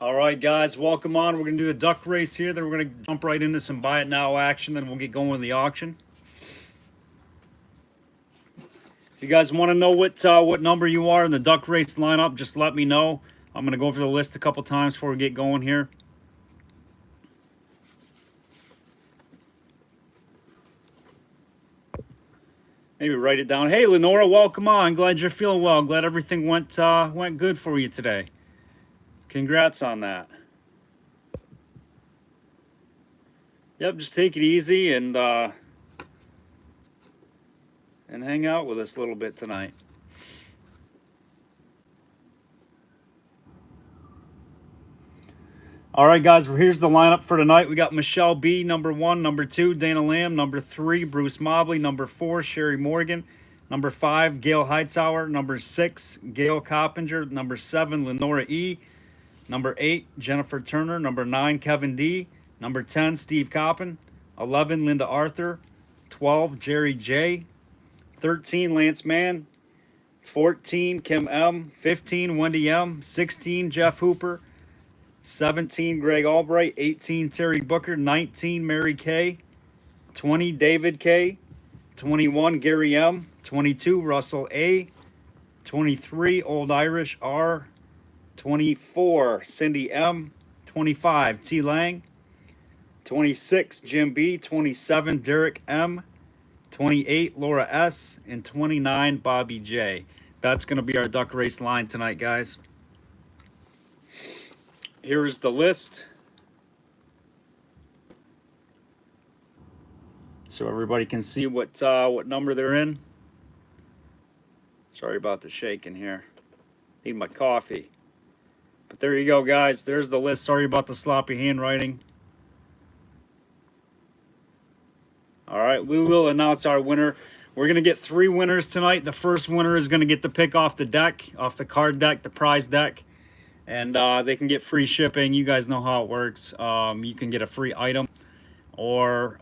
All right, guys, welcome on. We're going to do the duck race here. Then we're going to jump right into some buy it now action. Then we'll get going with the auction. If you guys want to know what number you are in the duck race lineup, just let me know. I'm going to go over the list a couple times before we get going here. Maybe write it down. Hey, Lenora, welcome on. Glad you're feeling well. Glad everything went good for you today. Congrats on that. Yep, just take it easy and hang out with us a little bit tonight. All right, guys, well, here's the lineup for tonight. We got Michelle B, number 1, number 2, Dana Lamb, number 3, Bruce Mobley, number 4, Sherry Morgan, number 5, Gail Hightower, number 6, Gail Coppinger, number 7, Lenora E, number 8, Jennifer Turner, number 9, Kevin D, number 10, Steve Coppin, 11, Linda Arthur, 12, Jerry J, 13, Lance Mann, 14, Kim M, 15, Wendy M, 16, Jeff Hooper, 17, Greg Albright, 18, Terry Booker, 19, Mary K, 20, David K, 21, Gary M, 22, Russell A, 23, Old Irish R, 24, Cindy M, 25, T Lang, 26, Jim B, 27, Derek M, 28, Laura S, and 29, Bobby J. That's going to be our duck race line tonight, guys. Here is the list. So everybody can see what number they're in. Sorry about the shaking here. Need my coffee. But there you go, guys. There's the list. Sorry about the sloppy handwriting. All right, we will announce our winner. We're going to get 3 winners tonight. The first winner is going to get the pick off the deck, off the card deck, the prize deck. And they can get free shipping. You guys know how it works. You can get a free item, or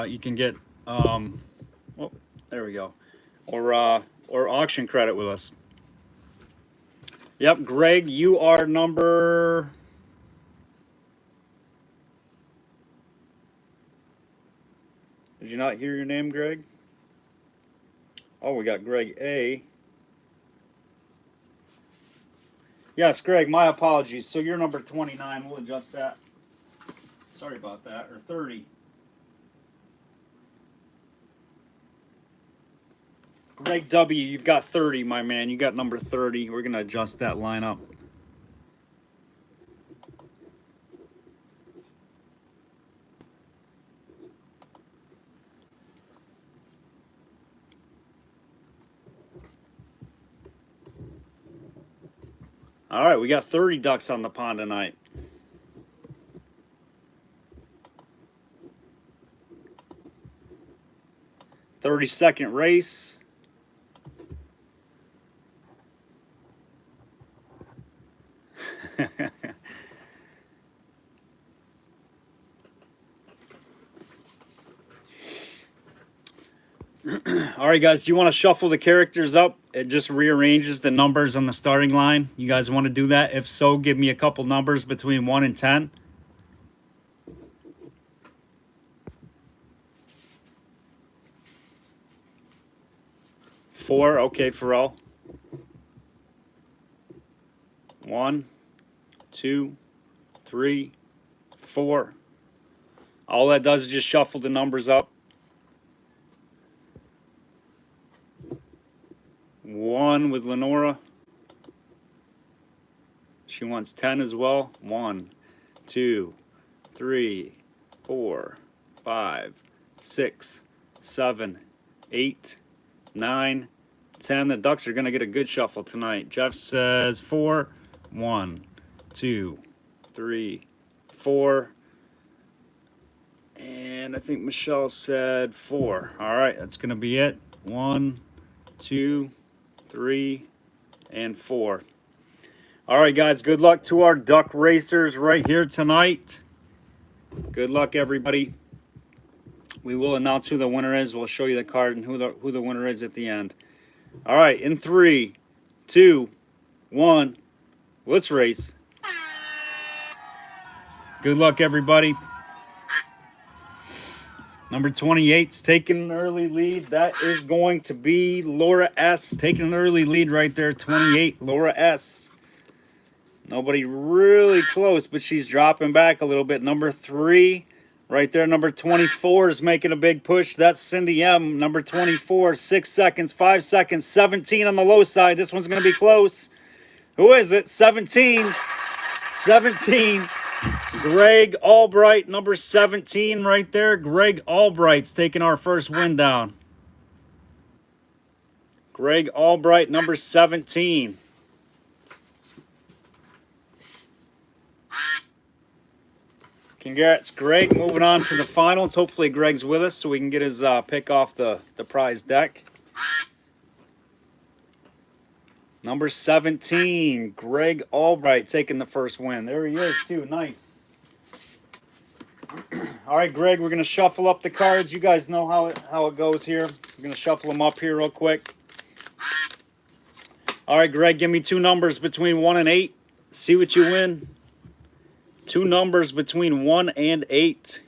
you can get, oh, there we go, or auction credit with us. Yep, Greg, you are number. Did you not hear your name, Greg? Oh, we got Greg A. Yes, Greg, my apologies. So you're number 29. We'll adjust that. Sorry about that. Or 30. Greg W., you've got 30, my man. You got number 30. We're going to adjust that lineup. All right, we got 30 ducks on the pond tonight. "30-second race." All right, guys, do you want to shuffle the characters up? It just rearranges the numbers on the starting line. You guys want to do that? If so, give me a couple numbers between 1 and 10. Four, okay, Pharrell. 1, 2, 3, 4. All that does is just shuffle the numbers up. 1 with Lenora. She wants 10 as well. 1, 2, 3, 4, 5, 6, 7, 8, 9, 10. The ducks are going to get a good shuffle tonight. Jeff says 4. 1, 2, 3, 4. And I think Michelle said 4. All right, that's going to be it. 1, 2, 3, and 4. All right, guys, good luck to our duck racers right here tonight. Good luck, everybody. We will announce who the winner is. We'll show you the card and who the winner is at the end. All right, in 3, 2, 1, let's race. Good luck, everybody. Number 28's taking an early lead. That is going to be Laura S. Taking an early lead right there. 28, Laura S. Nobody really close, but she's dropping back a little bit. Number 3, right there. Number 24 is making a big push. That's Cindy M. Number 24, 6 seconds, 5 seconds, 17 on the low side. This one's going to be close. Who is it? 17. 17. Greg Albright, number 17 right there. Greg Albright's taking our first win down. Greg Albright, number 17. Congrats, Greg. Moving on to the finals. Hopefully Greg's with us so we can get his pick off the prize deck. Number 17, Greg Albright taking the first win. There he is, too. Nice. All right, Greg, we're going to shuffle up the cards. You guys know how it goes here. We're going to shuffle them up here real quick. All right, Greg, give me 2 numbers between 1 and 8. See what you win. 2 numbers between 1 and 8.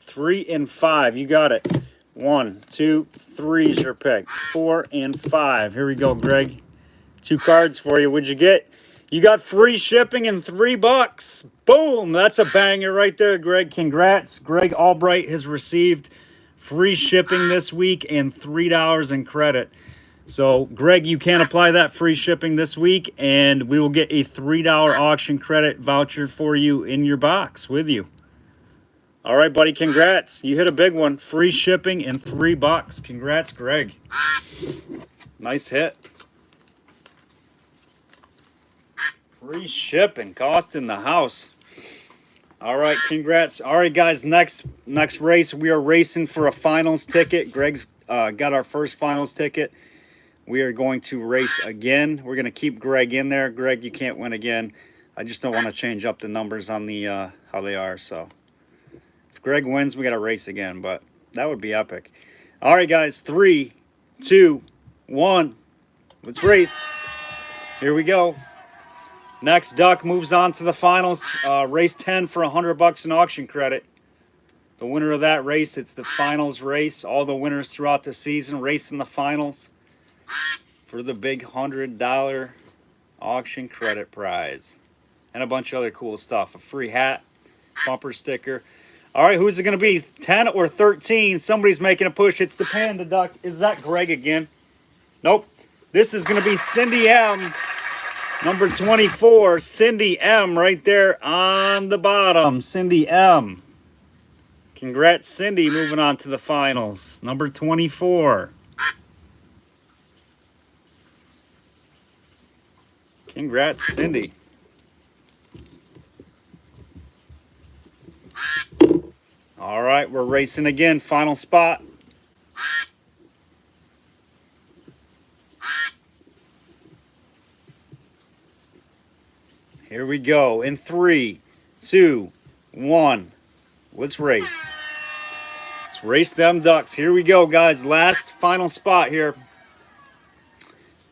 Three and 5. You got it. 1, 2, 3 is your pick. 4 and 5. Here we go, Greg. 2 cards for you. What'd you get? You got free shipping and $3. Boom! That's a banger right there, Greg. Congrats. Greg Albright has received free shipping this week and $3 in credit. So, Greg, you can apply that free shipping this week, and we will get a $3 auction credit voucher for you in your box with you. All right, buddy, congrats. You hit a big one. Free shipping and $3. Congrats, Greg. Nice hit. Free shipping, cost in the house. All right, congrats. All right, guys, next race, we are racing for a finals ticket. Greg's got our first finals ticket. We are going to race again. We're going to keep Greg in there. Greg, you can't win again. I just don't want to change up the numbers on the how they are, so. If Greg wins, we got to race again, but that would be epic. All right, guys, 3, 2, 1. Let's race. Here we go. Next duck moves on to the finals. Race 10 for $100 in auction credit. The winner of that race, it's the finals race. All the winners throughout the season race in the finals for the big $100 auction credit prize. And a bunch of other cool stuff. A free hat, bumper sticker. All right, who's it going to be? 10 or 13? Somebody's making a push. It's the Panda Duck. Is that Greg again? Nope. This is going to be Cindy M. Number 24, Cindy M. right there on the bottom. Cindy M. Congrats, Cindy, moving on to the finals. Number 24. Congrats, Cindy. All right, we're racing again. Final spot. Here we go. In 3, 2, 1. Let's race. Let's race them ducks. Here we go, guys. Last final spot here.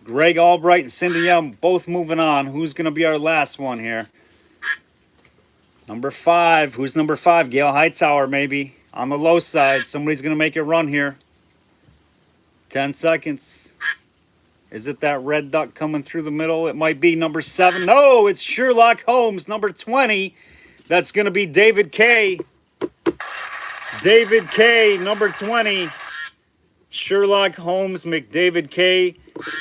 Greg Albright and Cindy M. both moving on. Who's going to be our last one here? Number 5. Who's number 5? Gail Hightower, maybe. On the low side. Somebody's going to make a run here. 10 seconds. Is it that red duck coming through the middle? It might be number 7. No, it's Sherlock Holmes, number 20. That's going to be David K. David K, number 20. Sherlock Holmes, McDavid K.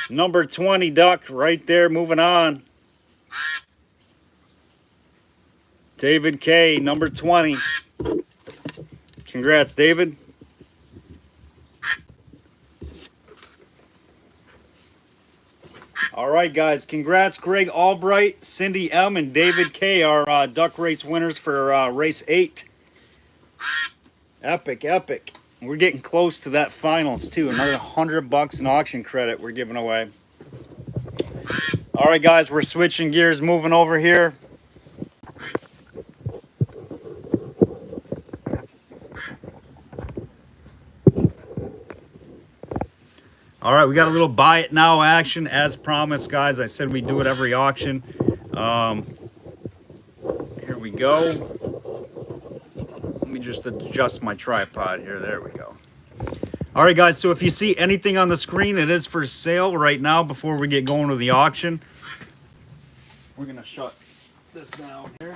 Number 20 duck right there, moving on. David K, number 20. Congrats, David. All right, guys. Congrats, Greg Albright, Cindy M, and David K, our duck race winners for race 8. Epic, epic. We're getting close to that finals, too. Another $100 in auction credit we're giving away. All right, guys. We're switching gears, moving over here. All right, we got a little buy it now action as promised, guys. I said we do it every auction. Here we go. Let me just adjust my tripod here. There we go. All right, guys, so if you see anything on the screen, it is for sale right now before we get going to the auction. We're going to shut this down here.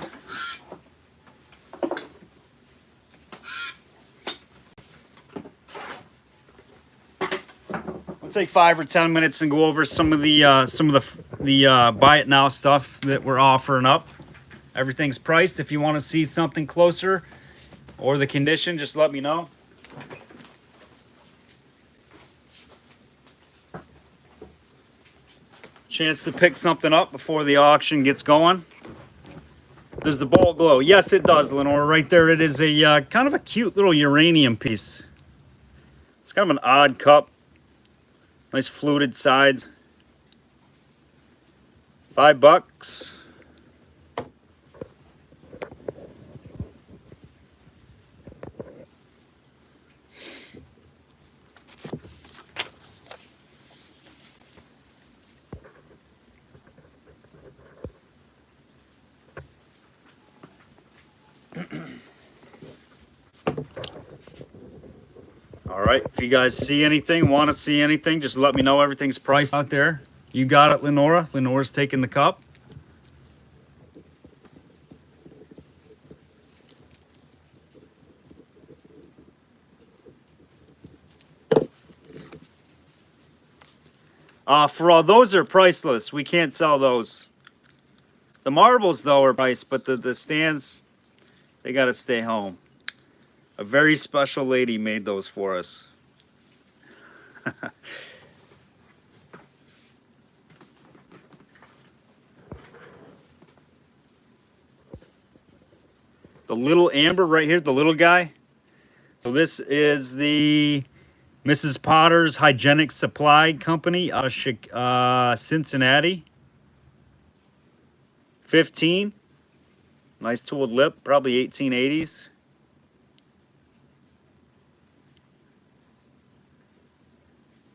Let's take 5 or 10 minutes and go over some of the buy it now stuff that we're offering up. Everything's priced. If you want to see something closer or the condition, just let me know. Chance to pick something up before the auction gets going. Does the bowl glow? Yes, it does, Lenore. Right there, it is a kind of a cute little uranium piece. It's kind of an odd cup. Nice fluted sides. $5. All right, if you guys see anything, want to see anything, just let me know. Everything's priced out there. You got it, Lenora. Lenora's taking the cup. For all those are priceless. We can't sell those. The marbles, though, are priced, but the stands, they got to stay home. A very special lady made those for us. The little amber right here, the little guy. So this is the Mrs. Potter's Hygienic Supply Company out of Cincinnati. 15. Nice tooled lip, probably 1880s.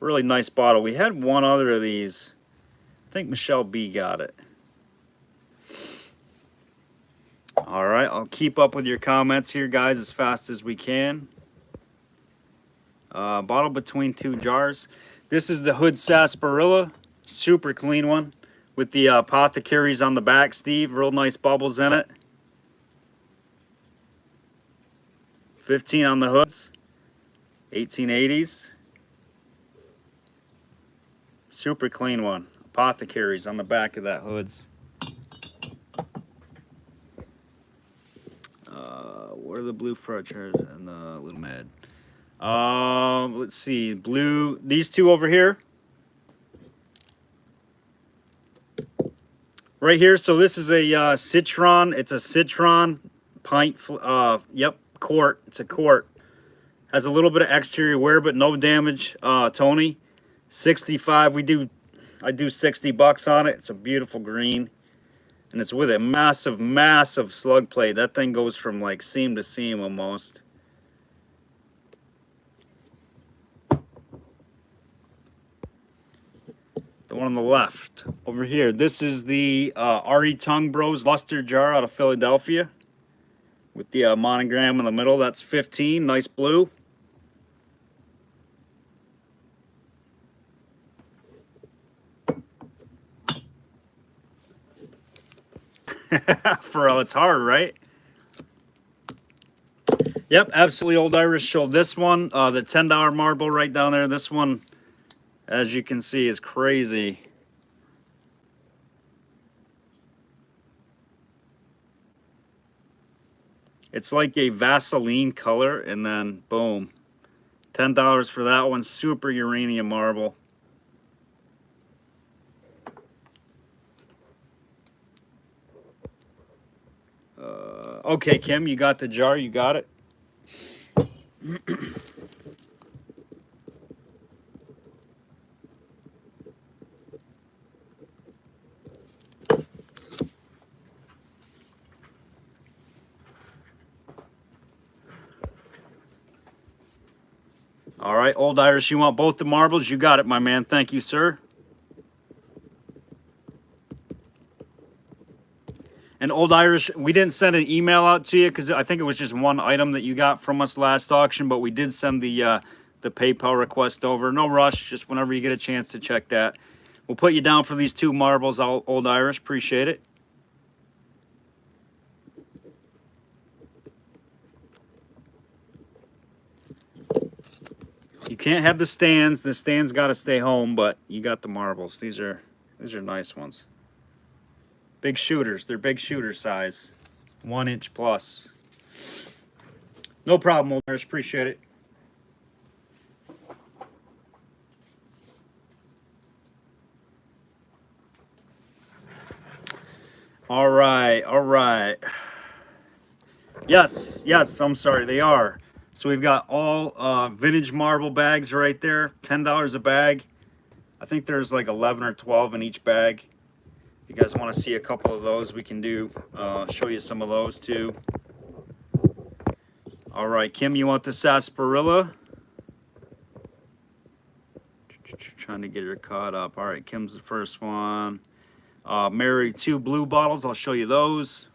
Really nice bottle. We had one other of these. I think Michelle B got it. All right, I'll keep up with your comments here, guys, as fast as we can. Bottle between 2 jars. This is the Hood Sarsaparilla. Super clean one with the apothecaries on the back, Steve. Real nice bubbles in it. 15 on the hoods. 1880s. Super clean one. Apothecaries on the back of that hoods. Where are the blue fractures and the little mad? Let's see. Blue. These two over here. Right here. So this is a citron. It's a citron pint. Yep, quart. It's a quart. Has a little bit of exterior wear, but no damage. Tony. 65. I do $60 on it. It's a beautiful green, and it's with a massive slug plate. That thing goes from like seam to seam almost. The one on the left over here. This is the R.E. Tongue Bros Luster jar out of Philadelphia with the monogram in the middle. That's 15. Nice blue. For all it's hard, right? Yep, absolutely old Irish show. This one, the $10 marble right down there. This one, as you can see, is crazy. It's like a Vaseline color, and then boom, $10 for that one. Super uranium marble. Okay, Kim, you got the jar. You got it. All right, Old Irish, you want both the marbles? You got it, my man. Thank you, sir. And Old Irish, we didn't send an email out to you because I think it was just one item that you got from us last auction, but we did send the PayPal request over. No rush, just whenever you get a chance to check that. We'll put you down for these 2 marbles, Old Irish. Appreciate it. You can't have the stands. The stands got to stay home, but you got the marbles. These are nice ones. Big shooters. They're big shooter size. 1 inch plus. No problem, Old Irish. Appreciate it. All right, all right. Yes, I'm sorry, they are. So we've got all vintage marble bags right there, $10 a bag. I think there's like 11 or 12 in each bag. If you guys want to see a couple of those, we can show you some of those too. All right, Kim, you want the sarsaparilla? Trying to get her caught up. All right, Kim's the first one. Mary, 2 blue bottles. I'll show you those.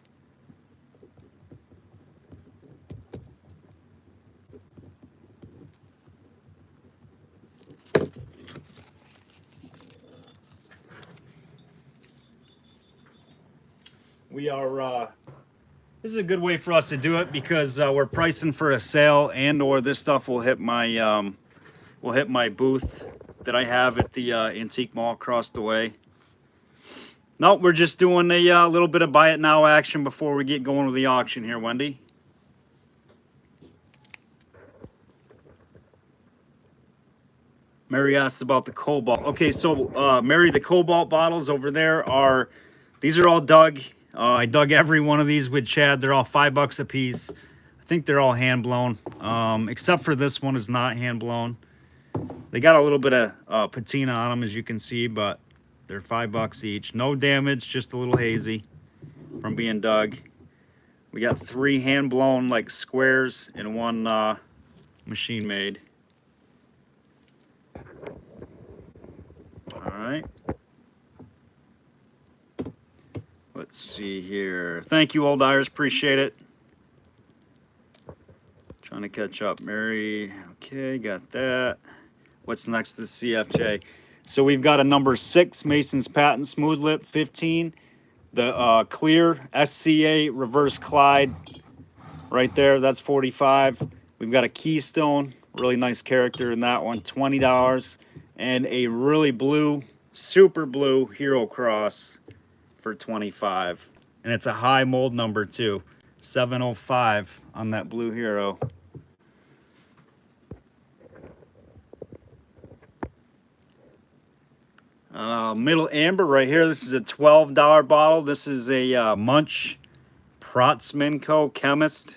We are, this is a good way for us to do it because we're pricing for a sale, and or this stuff will hit my booth that I have at the Antique Mall across the way. No, we're just doing a little bit of buy it now action before we get going with the auction here, Wendy. Mary asked about the cobalt. Okay, so Mary, the cobalt bottles over there these are all dug. I dug every one of these with Chad. They're all $5 a piece. I think they're all hand blown, except for this one is not hand blown. They got a little bit of patina on them, as you can see, but they're $5 each. No damage, just a little hazy from being dug. We got 3 hand blown like squares and 1 machine made. All right. Let's see here. Thank you, Old Irish. Appreciate it. Trying to catch up, Mary. Okay, got that. What's next to the CFJ? So we've got a number 6 Mason's Patent Smooth Lip 15. The clear SCA Reverse Clyde right there. That's 45. We've got a Keystone, really nice character in that one, $20, and a really blue, super blue Hero Cross for 25. And it's a high mold number too, 705 on that blue Hero. Middle amber right here. This is a $12 bottle. This is a Munch Protzmanco Chemist.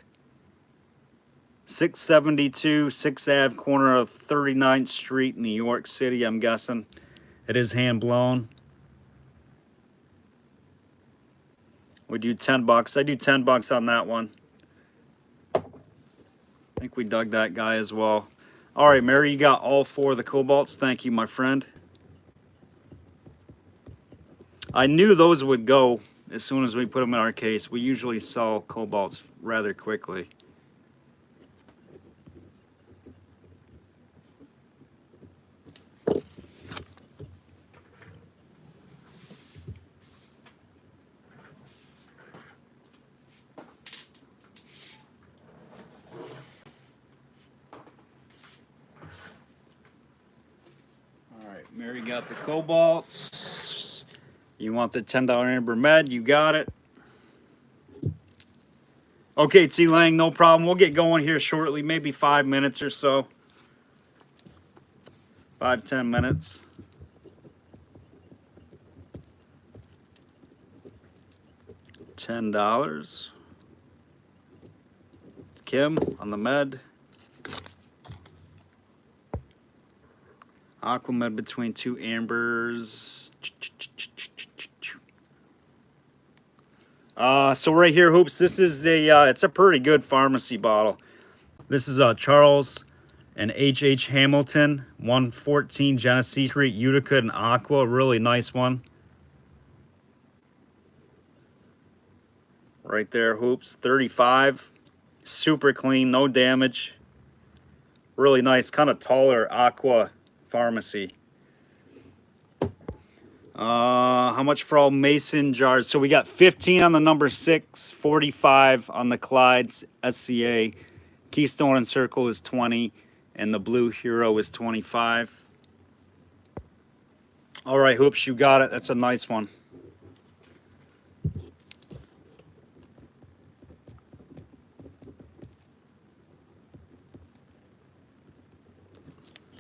672 6th Ave, corner of 39th Street, New York City, I'm guessing. It is hand blown. We do $10. I do $10 on that one. I think we dug that guy as well. All right, Mary, you got all 4 of the cobalts. Thank you, my friend. I knew those would go as soon as we put them in our case. We usually sell cobalts rather quickly. All right, Mary got the cobalts. You want the $10 Amber Med? You got it. Okay, T Lang, no problem. We'll get going here shortly, maybe 5 minutes or so. 5-10 minutes. $10. Kim on the Med. Aquamed between 2 ambers. So right here, Hoops, this is it's a pretty good pharmacy bottle. This is Charles And H.H. Hamilton, 114 Genesee Street, Utica and Aqua. Really nice one. Right there, hoops. 35. Super clean, no damage. Really nice, kind of taller Aqua Pharmacy. How much for all mason jars? So we got 15 on the number 6, 45 on the Clyde's SCA. Keystone and Circle is 20, and the Blue Hero is 25. All right, hoops, you got it. That's a nice one.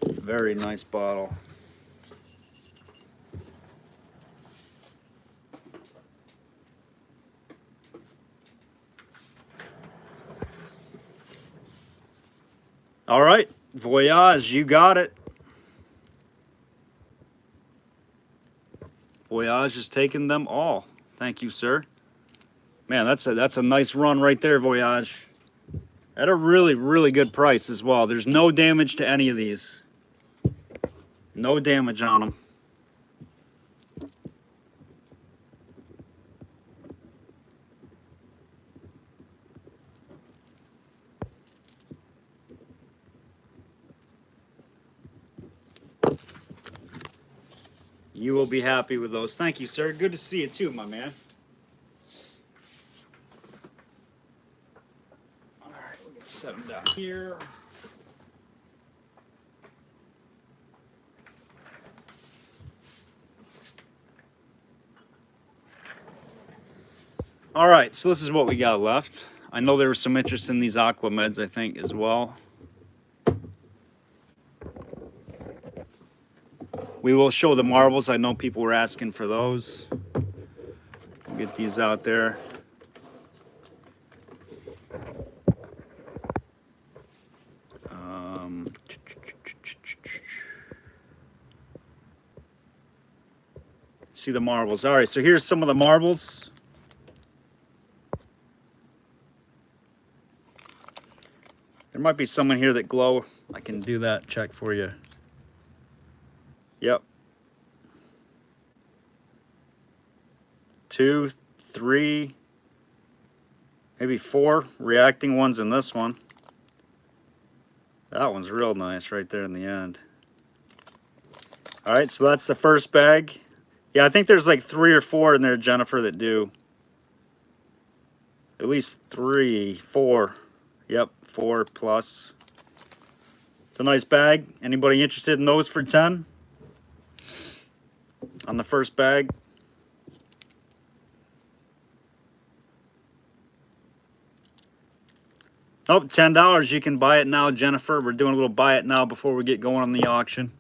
Very nice bottle. All right, Voyage, you got it. Voyage is taking them all. Thank you, sir. Man, that's a nice run right there, Voyage. At a really, really good price as well. There's no damage to any of these. No damage on them. You will be happy with those. Thank you, sir. Good to see you too, my man. All right, we're gonna set them down here. All right, so this is what we got left. I know there was some interest in these Aqua Meds, I think, as well. We will show the marbles. I know people were asking for those. We'll get these out there. See the marbles. All right, so here's some of the marbles. There might be some in here that glow. I can do that check for you. Yep. 2, 3, maybe 4 reacting ones in this one. That one's real nice right there in the end. All right, so that's the first bag. Yeah, I think there's like 3 or 4 in there, Jennifer, that do. At least 3, 4. Yep, 4 plus. It's a nice bag. Anybody interested in those for 10? On the first bag. Oh, $10. You can buy it now, Jennifer. We're doing a little buy it now before we get going on the auction.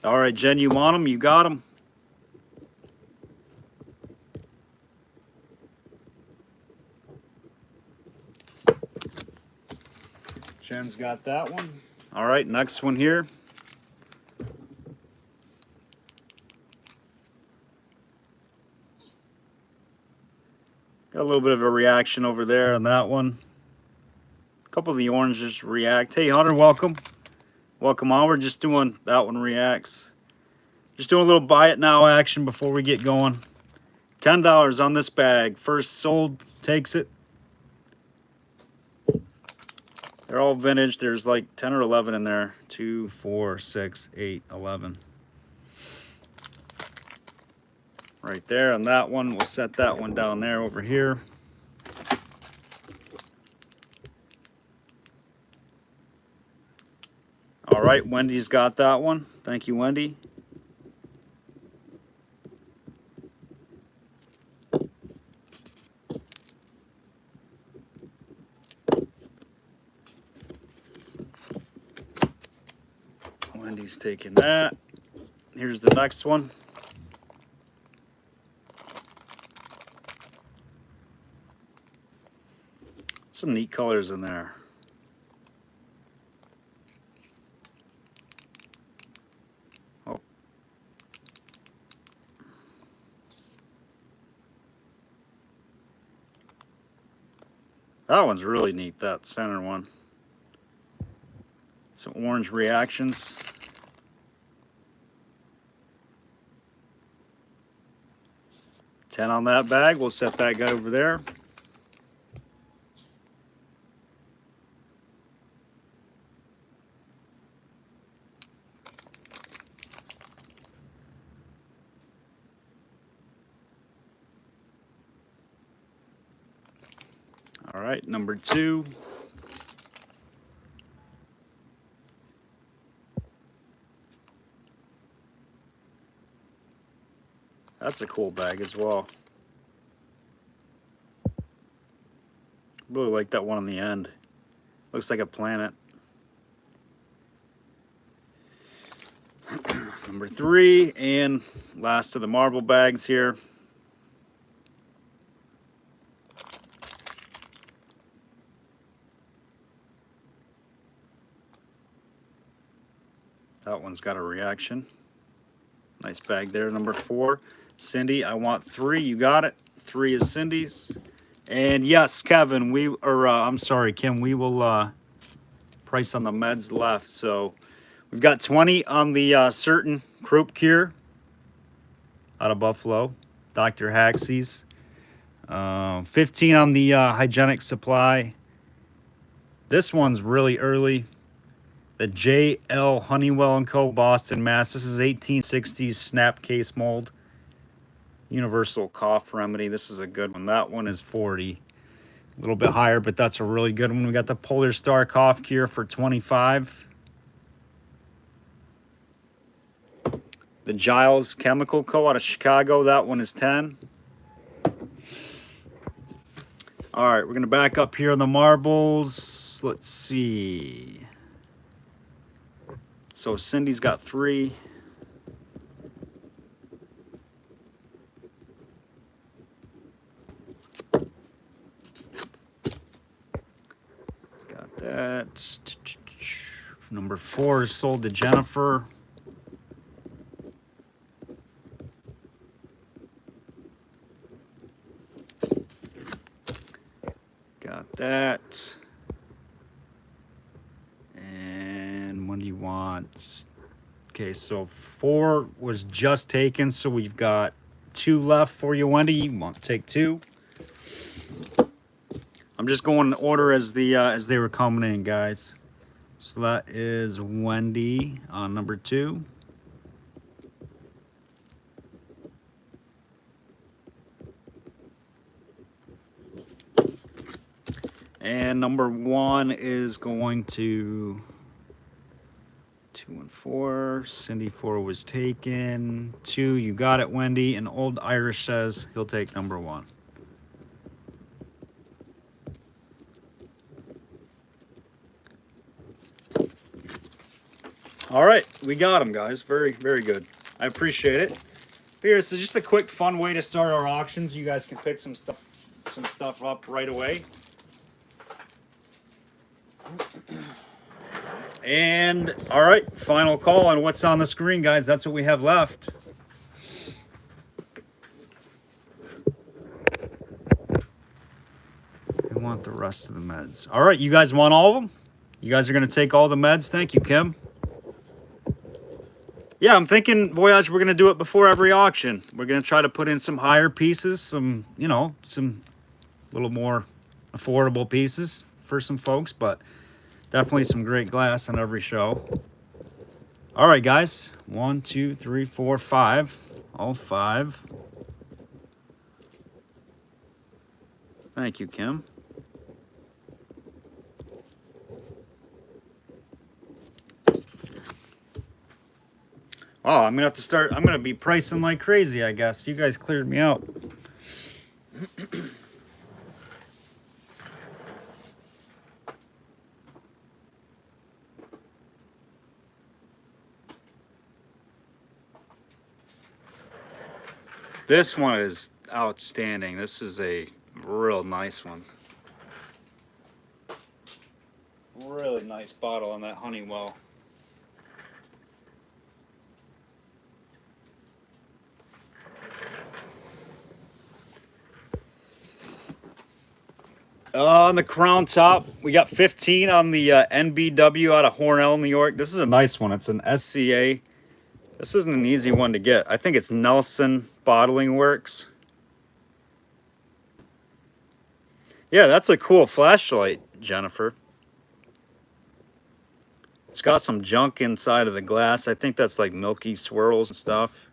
All right, Jen, you want them? You got them. Jen's got that one. All right, next one here. Got a little bit of a reaction over there on that one. A couple of the oranges react. Hey, Hunter, welcome. Welcome on. We're just doing that one reacts. Just doing a little buy it now action before we get going. $10 on this bag. First sold takes it. They're all vintage. There's like 10 or 11 in there. 2, 4, 6, 8, 11. Right there on that one. We'll set that one down there over here. All right, Wendy's got that one. Thank you, Wendy. Wendy's taking that. Here's the next one. Some neat colors in there. Oh. That one's really neat, that center one. Some orange reactions. $10 on that bag. We'll set that guy over there. All right, number 2. That's a cool bag as well. Really like that one on the end. Looks like a planet. Number 3, and last of the marble bags here. That one's got a reaction. Nice bag there. Number 4, Cindy, I want 3. You got it. 3 is Cindy's. And yes, Kevin, I'm sorry, Kim, we will price on the meds left. So we've got 20 on the certain croup cure out of Buffalo, Dr. Haxey's. 15 on the hygienic supply. This one's really early. The J.L. Honeywell & Co. Boston, Mass. This is 1860s snap case mold. Universal cough remedy. This is a good one. That one is 40. A little bit higher, but that's a really good one. We got the Polar Star cough cure for 25. The Giles Chemical Co. out of Chicago. That one is 10. All right, we're going to back up here on the marbles. Let's see. So Cindy's got 3. Got that. Number 4 is sold to Jennifer. Got that. And what do you want? Okay, so 4 was just taken, so we've got 2 left for you, Wendy. You want to take 2? I'm just going in order as they were coming in, guys. So that is Wendy on number 2. And number 1 is going to 2 and 4. Cindy 4 was taken. 2, you got it, Wendy. And Old Irish says he'll take number 1. All right, we got them, guys. Very, very good. I appreciate it. Here, this is just a quick, fun way to start our auctions. You guys can pick some stuff up right away. And all right, final call on what's on the screen, guys. That's what we have left. We want the rest of the meds. All right, you guys want all of them? You guys are going to take all the meds? Thank you, Kim. Yeah, I'm thinking, Voyage, we're going to do it before every auction. We're going to try to put in some higher pieces, some little more affordable pieces for some folks, but definitely some great glass on every show. All right, guys. 1, 2, 3, 4, 5. All 5. Thank you, Kim. Oh, I'm going to be pricing like crazy, I guess. You guys cleared me out. This one is outstanding. This is a real nice one. Really nice bottle on that Honeywell. On the crown top, we got 15 on the NBW out of Hornell, New York. This is a nice one. It's an SCA. This isn't an easy one to get. I think it's Nelson Bottling Works. Yeah, that's a cool flashlight, Jennifer. It's got some junk inside of the glass. I think that's like milky swirls and stuff.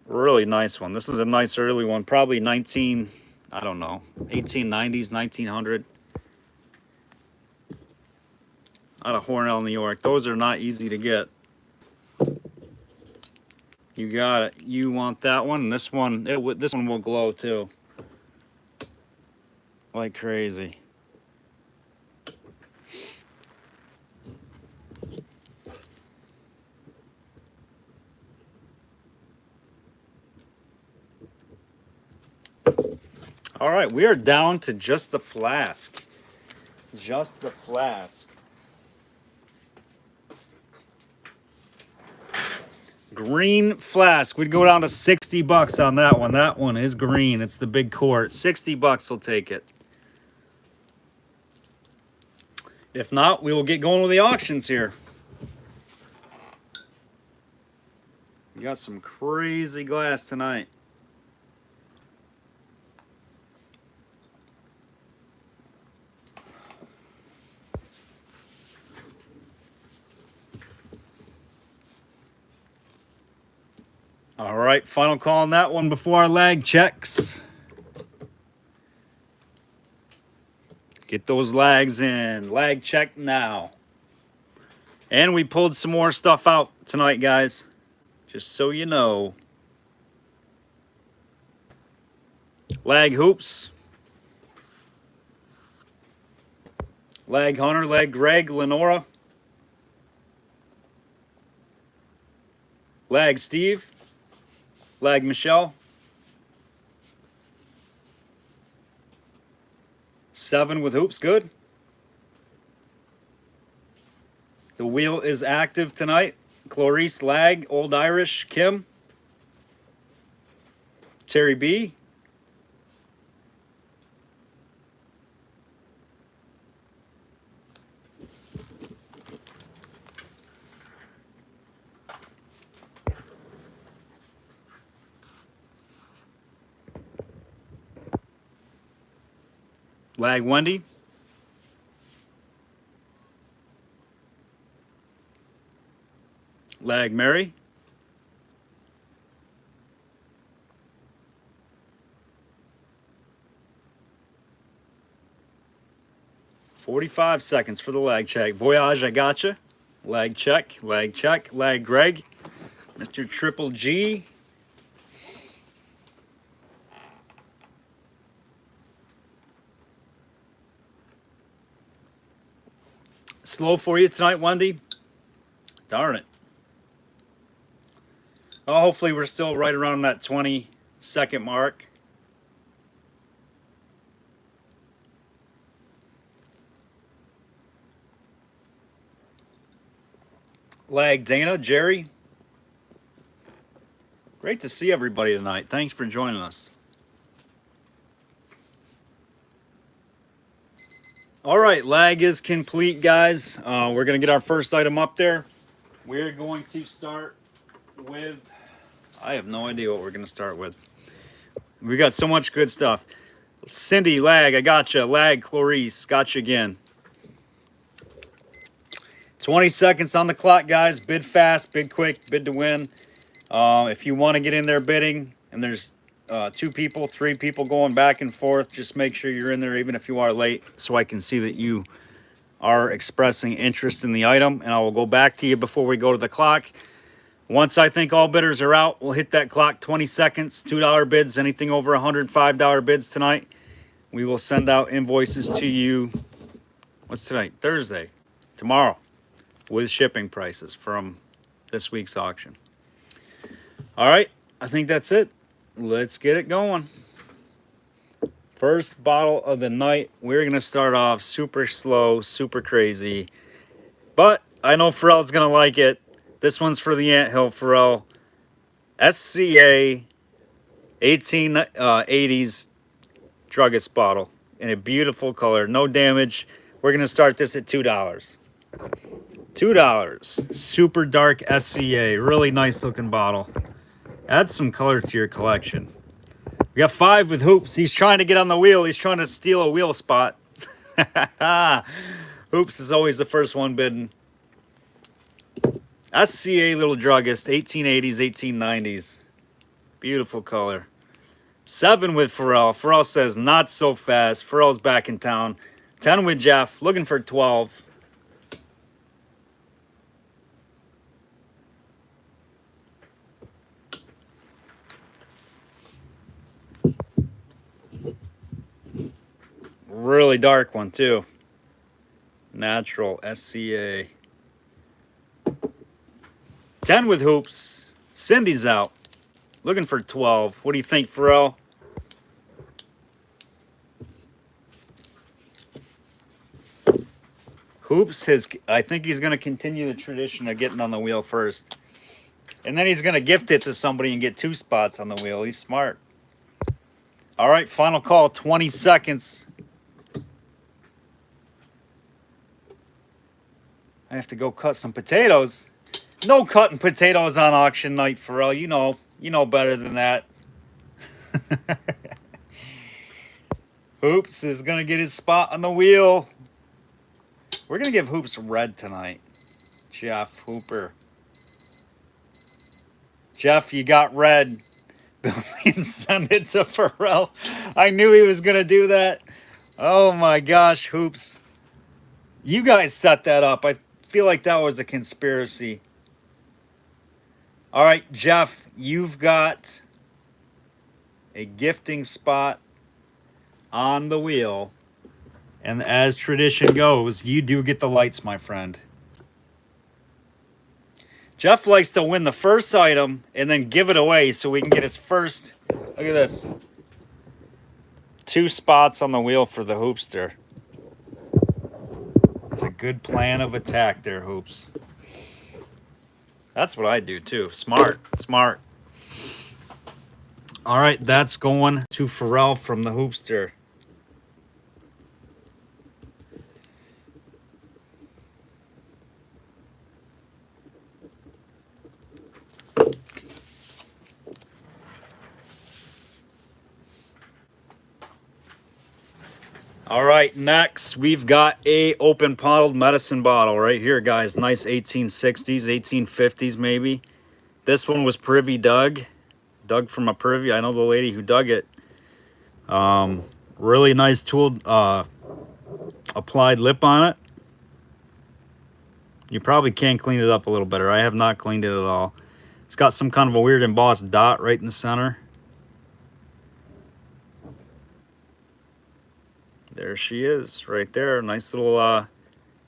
Really nice one. This is a nice early one. Probably 19... I don't know, 1890s, 1900. Out of Hornell, New York. Those are not easy to get. You got it. You want that one. And this one, this one will glow too. Like crazy. All right, we are down to just the flask. Just the flask. Green flask. We'd go down to 60 bucks on that one. That one is green. It's the big quart. 60 bucks will take it. If not, we will get going with the auctions here. We got some crazy glass tonight. All right, final call on that one before our lag checks. Get those lags in. Lag check now. And we pulled some more stuff out tonight, guys. Just so you know. Lag hoops. Lag Hunter, lag Greg, Lenora. Lag Steve. Lag Michelle. 7 with hoops, good. The wheel is active tonight. Clarice, lag, Old Irish, Kim. Terry B. Lag Wendy. Lag Mary. "45 seconds for the lag check. Voyage, I gotcha. Lag check, lag check, lag Greg. Mr. Triple G. Slow for you tonight, Wendy? Darn it. Oh, hopefully we're still right around that 20-second mark. Lag Dana, Jerry. Great to see everybody tonight. Thanks for joining us. All right, lag is complete, guys. We're going to get our first item up there. We're going to start with... I have no idea what we're going to start with. We got so much good stuff. Cindy, lag, I gotcha. Lag, Clarice, gotcha again. 20 seconds on the clock, guys. Bid fast, bid quick, bid to win. If you want to get in there bidding, and there's 2 people, 3 people going back and forth, just make sure you're in there even if you are late, so I can see that you are expressing interest in the item. And I will go back to you before we go to the clock. Once I think all bidders are out, we'll hit that clock. 20 seconds, $2 bids, anything over $105 bids tonight. We will send out invoices to you. What's tonight? Thursday. Tomorrow. With shipping prices from this week's auction. All right, I think that's it. Let's get it going. First bottle of the night. We're going to start off super slow, super crazy. But I know Pharrell's going to like it. This one's for the Anthill Pharrell. SCA 1880s druggist bottle in a beautiful color, no damage. We're gonna start this at $2. $2. Super dark SCA, really nice looking bottle. Add some color to your collection. We got 5 with Hoops. He's trying to get on the wheel. He's trying to steal a wheel spot. Hoops is always the first one bidding. SCA little druggist, 1880s, 1890s. Beautiful color. 7 with Pharrell. Pharrell says not so fast. Pharrell's back in town. 10 with Jeff, looking for 12. Really dark one too. Natural SCA. 10 with Hoops. Cindy's out. Looking for 12. What do you think, Pharrell? Hoops, I think he's going to continue the tradition of getting on the wheel first. And then he's going to gift it to somebody and get 2 spots on the wheel. He's smart. All right, final call, 20 seconds. I have to go cut some potatoes. No cutting potatoes on auction night, Pharrell. You know better than that. Hoops is going to get his spot on the wheel. We're going to give Hoops red tonight. Jeff Hooper. Jeff, you got red. Billy, send it to Pharrell. I knew he was going to do that. Oh my gosh, Hoops. You guys set that up. I feel like that was a conspiracy. All right, Jeff, you've got a gifting spot on the wheel. And as tradition goes, you do get the lights, my friend. Jeff likes to win the first item and then give it away so we can get his first. Look at this. 2 spots on the wheel for the Hoopster. It's a good plan of attack there, Hoops. That's what I do too. Smart, smart. All right, that's going to Pharrell from the Hoopster. All right, next we've got a open bottled medicine bottle right here, guys. Nice 1860s, 1850s maybe. This one was Privy dug from a Privy. I know the lady who dug it. Really nice tool applied lip on it. You probably can clean it up a little better. I have not cleaned it at all. It's got some kind of a weird embossed dot right in the center. There she is, right there. Nice little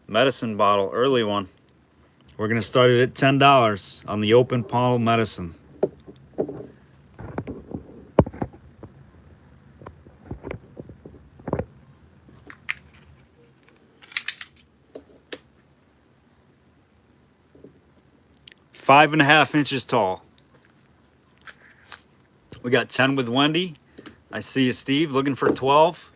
medicine bottle, early one. We're going to start it at $10 on the open bottle medicine. Five and a half inches tall. We got 10 with Wendy. I see you, Steve, looking for 12.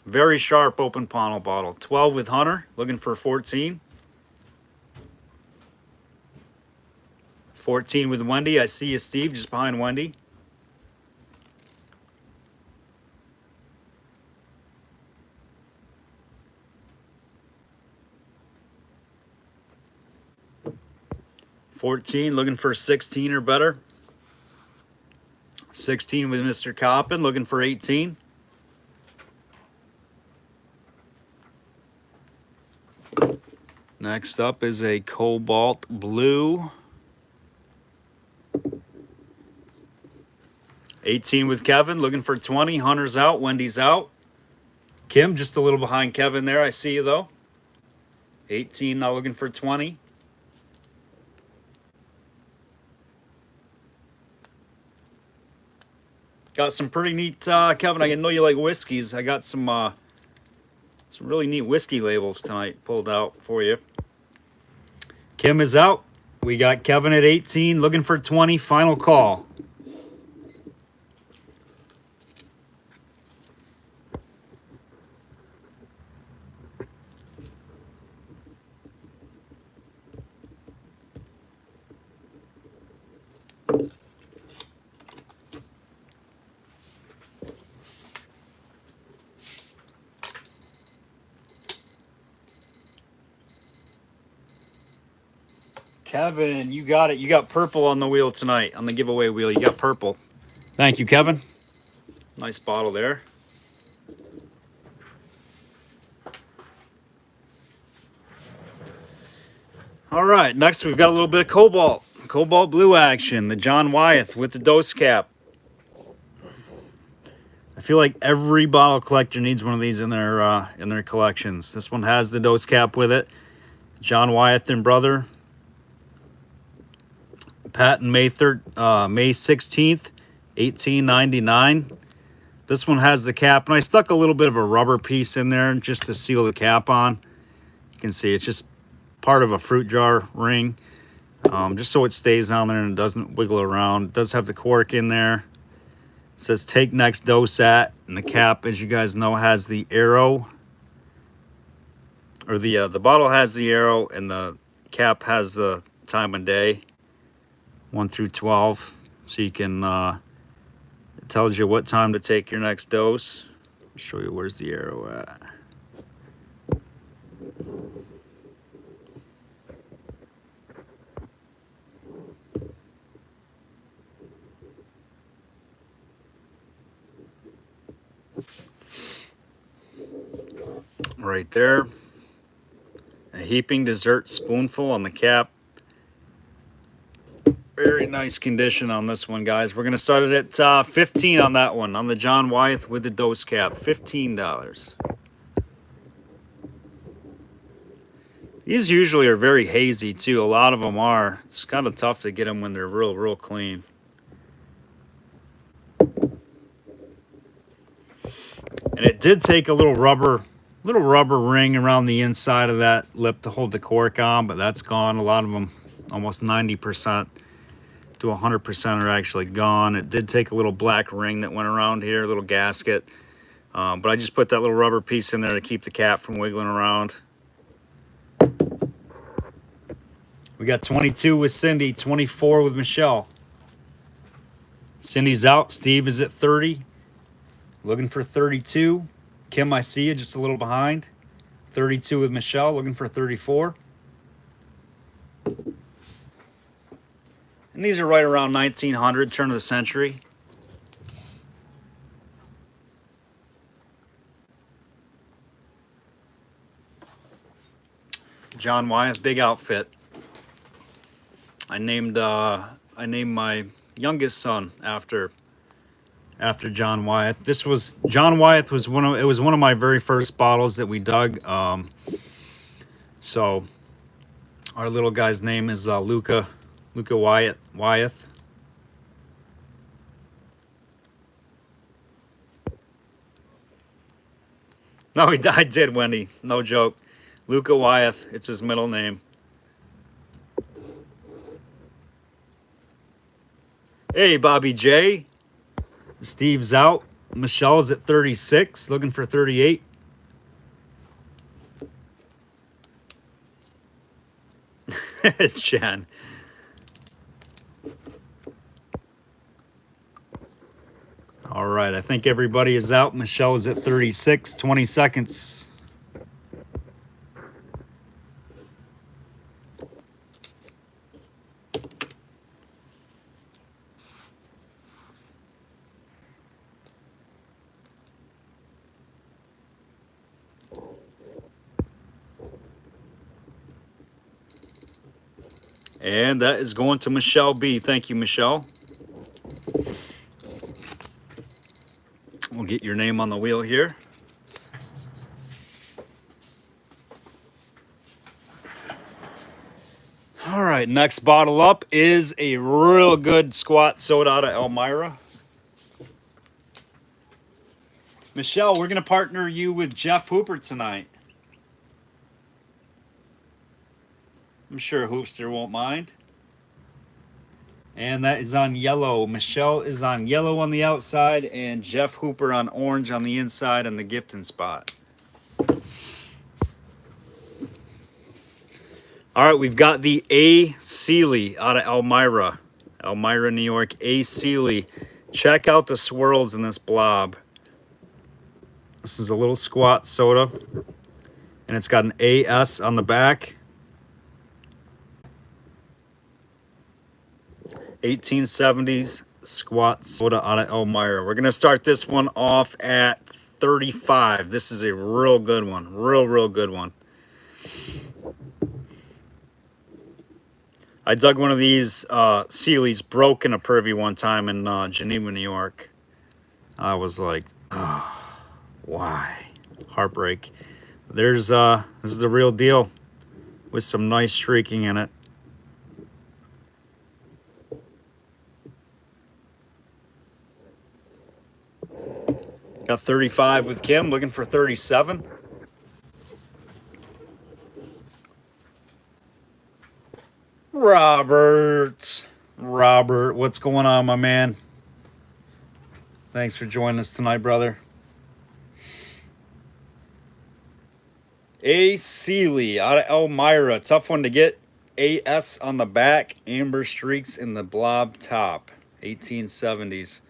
Very sharp open panel bottle. 12 with Hunter, looking for 14. 14 with Wendy. I see you, Steve, just behind Wendy. $14, looking for 16 or better. 16 with Mr. Coppin, looking for 18. Next up is a cobalt blue. 18 with Kevin, looking for 20. Hunter's out, Wendy's out. Kim, just a little behind Kevin there. I see you, though. 18 now looking for 20. Got some pretty neat, Kevin, I know you like whiskeys. I got some really neat whiskey labels tonight pulled out for you. Kim is out. We got Kevin at 18, looking for 20. Final call. Kevin, you got it. You got purple on the wheel tonight, on the giveaway wheel. You got purple. Thank you, Kevin. Nice bottle there. All right, next we've got a little bit of cobalt blue action. The John Wyeth with the dose cap. I feel like every bottle collector needs one of these in their collections. This one has the dose cap with it. John Wyeth and brother. Patent May 16th, 1899. This one has the cap, and I stuck a little bit of a rubber piece in there just to seal the cap on. You can see it's just part of a fruit jar ring, just so it stays on there and it doesn't wiggle around. It does have the cork in there. It says take next dose at, and the cap, as you guys know, has the arrow, or the bottle has the arrow, and the cap has the time of day, 1 through 12, so you can it tells you what time to take your next dose. I'll show you where's the arrow at. Right there. A heaping dessert spoonful on the cap. Very nice condition on this one, guys. We're going to start it at 15 on that one, on the John Wyeth with the dose cap. $15. These usually are very hazy, too. A lot of them are. It's kind of tough to get them when they're real clean. And it did take a little rubber ring around the inside of that lip to hold the cork on, but that's gone. A lot of them, almost 90% to 100% are actually gone. It did take a little black ring that went around here, a little gasket. But I just put that little rubber piece in there to keep the cap from wiggling around. We got 22 with Cindy, 24 with Michelle. Cindy's out. Steve is at 30. Looking for 32. Kim, I see you just a little behind. 32 with Michelle, looking for 34. And these are right around 1900, turn of the century. John Wyeth, big outfit. I named my youngest son after John Wyeth. John Wyeth was one of my very first bottles that we dug. So our little guy's name is Luca Wyeth. No, I did, Wendy. No joke. Luca Wyeth. It's his middle name. Hey, Bobby J. Steve's out. Michelle's at 36, looking for 38. Jen. All right, I think everybody is out. Michelle is at 36, 20 seconds. And that is going to Michelle B. Thank you, Michelle. We'll get your name on the wheel here. All right, next bottle up is a real good squat soda out of Elmira. Michelle, we're going to partner you with Jeff Hooper tonight. I'm sure Hoopster won't mind. And that is on yellow. Michelle is on yellow on the outside, and Jeff Hooper on orange on the inside and the gifting spot. All right, we've got the A. Seeley out of Elmira, New York. A. Seeley. Check out the swirls in this blob. This is a little squat soda, and it's got an AS on the back. 1870s squat soda out of Elmira. We're going to start this one off at 35. This is a real good one. Real good one. I dug one of these Sealy's, broke in a pervy one time in Geneva, New York. I was like, oh, why? Heartbreak. There's this is the real deal with some nice streaking in it. Got 35 with Kim, looking for 37. Robert, what's going on, my man? Thanks for joining us tonight, brother. A. Sealy out of Elmira. Tough one to get. AS on the back. Amber streaks in the blob top. 1870s.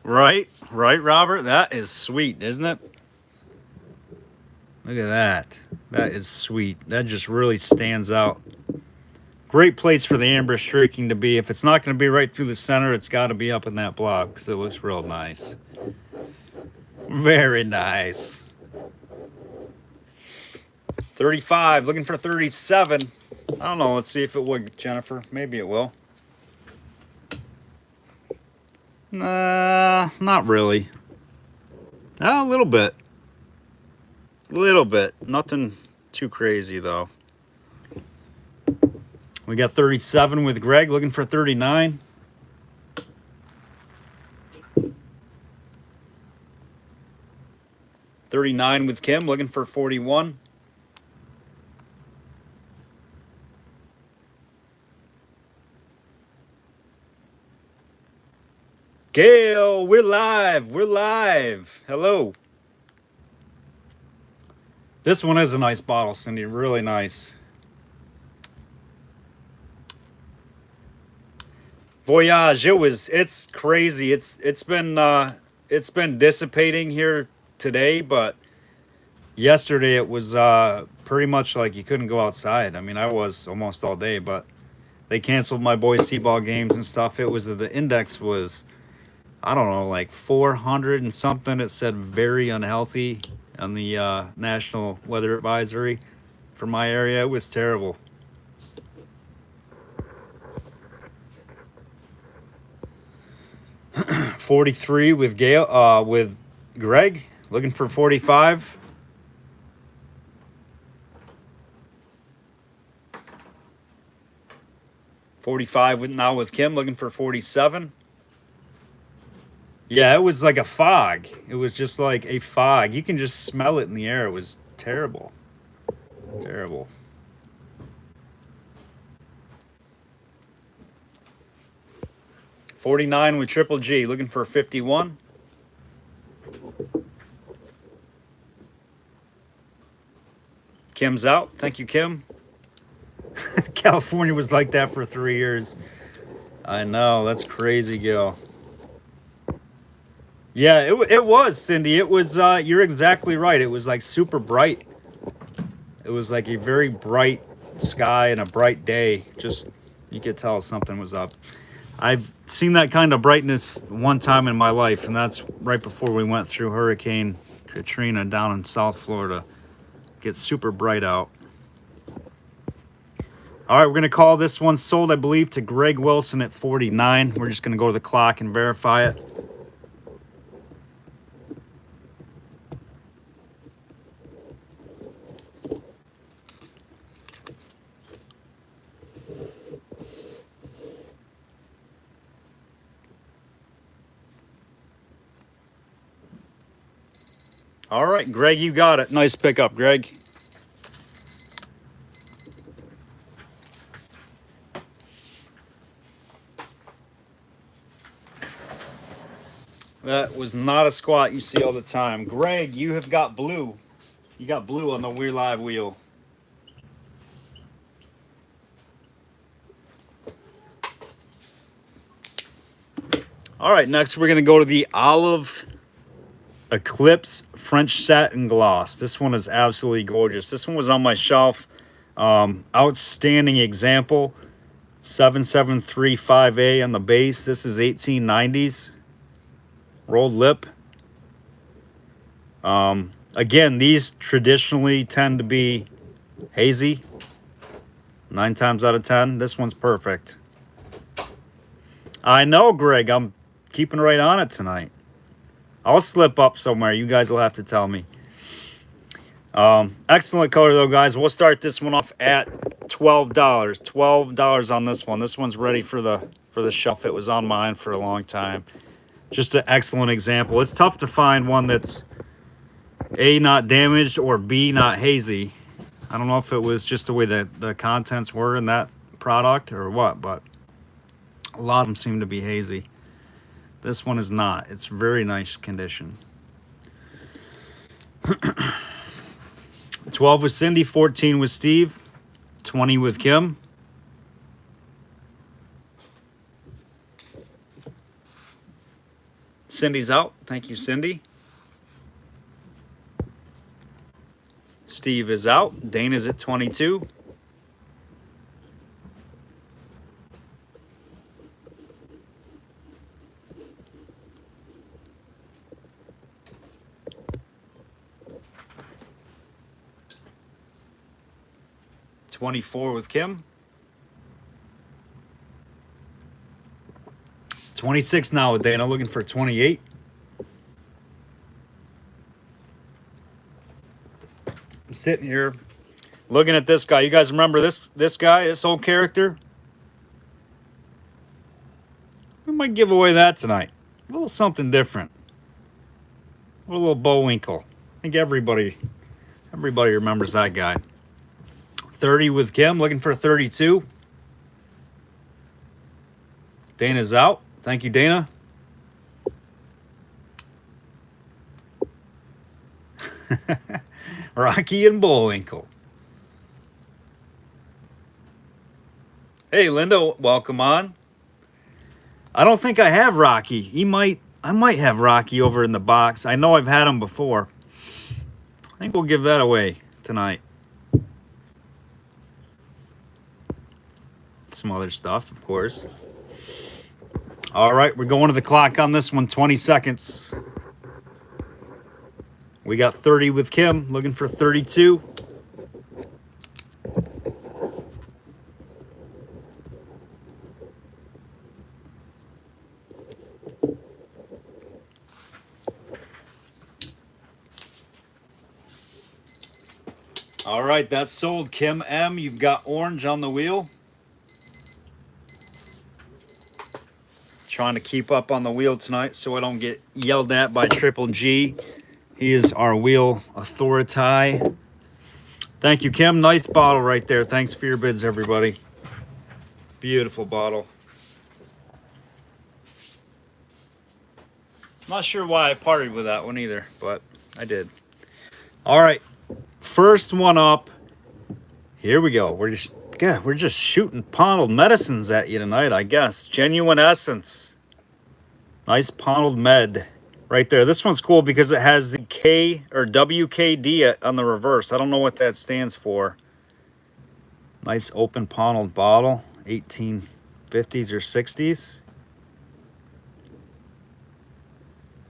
Right, Robert? That is sweet, isn't it? Look at that. That is sweet. That just really stands out. Great place for the amber streaking to be. If it's not going to be right through the center, it's got to be up in that blob because it looks real nice. Very nice. 35. Looking for 37. I don't know. Let's see if it would, Jennifer. Maybe it will. Nah, not really. A little bit. Nothing too crazy, though. We got 37 with Greg, looking for 39. $39 with Kim, looking for 41. Gail, we're live. Hello. This one is a nice bottle, Cindy. Really nice. Voyage. It's crazy. It's been dissipating here today, but yesterday it was pretty much like you couldn't go outside. I mean, I was almost all day, but they canceled my boys' t-ball games and stuff. The index was, I don't know, like 400 and something. It said very unhealthy on the National Weather Advisory for my area. It was terrible. $43 with Gail, with Greg, looking for 45. $45 now with Kim, looking for 47. Yeah, it was like a fog. It was just like a fog. You can just smell it in the air. It was terrible. Terrible. $49 with Triple G, looking for 51. Kim's out. Thank you, Kim. California was like that for 3 years. I know. That's crazy, Gil. Yeah, it was, Cindy. It was, you're exactly right. It was like super bright. It was like a very bright sky and a bright day. Just, you could tell something was up. I've seen that kind of brightness one time in my life, and that's right before we went through Hurricane Katrina down in South Florida. Gets super bright out. All right, we're going to call this one sold, I believe, to Greg Wilson at 49. We're just going to go to the clock and verify it. All right, Greg, you got it. Nice pickup, Greg. That was not a squat you see all the time. Greg, you have got blue. You got blue on the We'reLive wheel. All right, next we're going to go to the Olive Eclipse French Satin Gloss. This one is absolutely gorgeous. This one was on my shelf. Outstanding example. 7735A on the base. This is 1890s. Rolled lip. Again, these traditionally tend to be hazy. 9 times out of 10. This one's perfect. I know, Greg. I'm keeping right on it tonight. I'll slip up somewhere. You guys will have to tell me. Excellent color, though, guys. We'll start this one off at $12. $12 on this one. This one's ready for the shelf. It was on mine for a long time. Just an excellent example. It's tough to find one that's A, not damaged, or B, not hazy. I don't know if it was just the way that the contents were in that product or what, but a lot of them seem to be hazy. This one is not. It's very nice condition. 12 with Cindy, 14 with Steve, 20 with Kim. Cindy's out. Thank you, Cindy. Steve is out. Dana's at 22. $24 with Kim. 26 now with Dana, looking for 28. I'm sitting here looking at this guy. You guys remember this guy, this old character? We might give away that tonight. A little something different. A little Bullwinkle. I think everybody remembers that guy. 30 with Kim, looking for 32. Dana's out. Thank you, Dana. Rocky and Bullwinkle. Hey, Linda, welcome on. I don't think I have Rocky. I might have Rocky over in the box. I know I've had him before. I think we'll give that away tonight. Some other stuff, of course. All right, we're going to the clock on this one. 20 seconds. We got 30 with Kim, looking for 32. All right, that's sold. Kim M, you've got orange on the wheel. Trying to keep up on the wheel tonight so I don't get yelled at by Triple G. He is our wheel authority. Thank you, Kim. Nice bottle right there. Thanks for your bids, everybody. Beautiful bottle. Not sure why I partied with that one either, but I did. All right, first one up. Here we go. We're just shooting Pontled medicines at you tonight, I guess. Genuine Essence. Nice Pontled med right there. This one's cool because it has the K or WKD on the reverse. I don't know what that stands for. Nice open Pontled bottle. 1850s or 60s.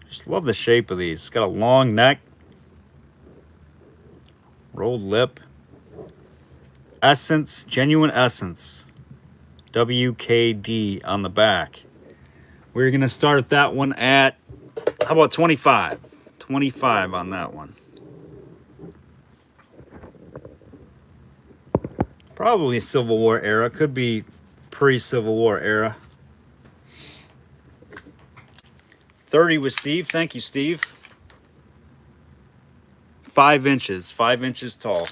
Just love the shape of these. It's got a long neck. Rolled lip. Essence, Genuine Essence. WKD on the back. We're going to start that one at, how about 25? 25 on that one. Probably Civil War era. Could be pre-Civil War era. 30 with Steve. Thank you, Steve. 5 inches. 5 inches tall.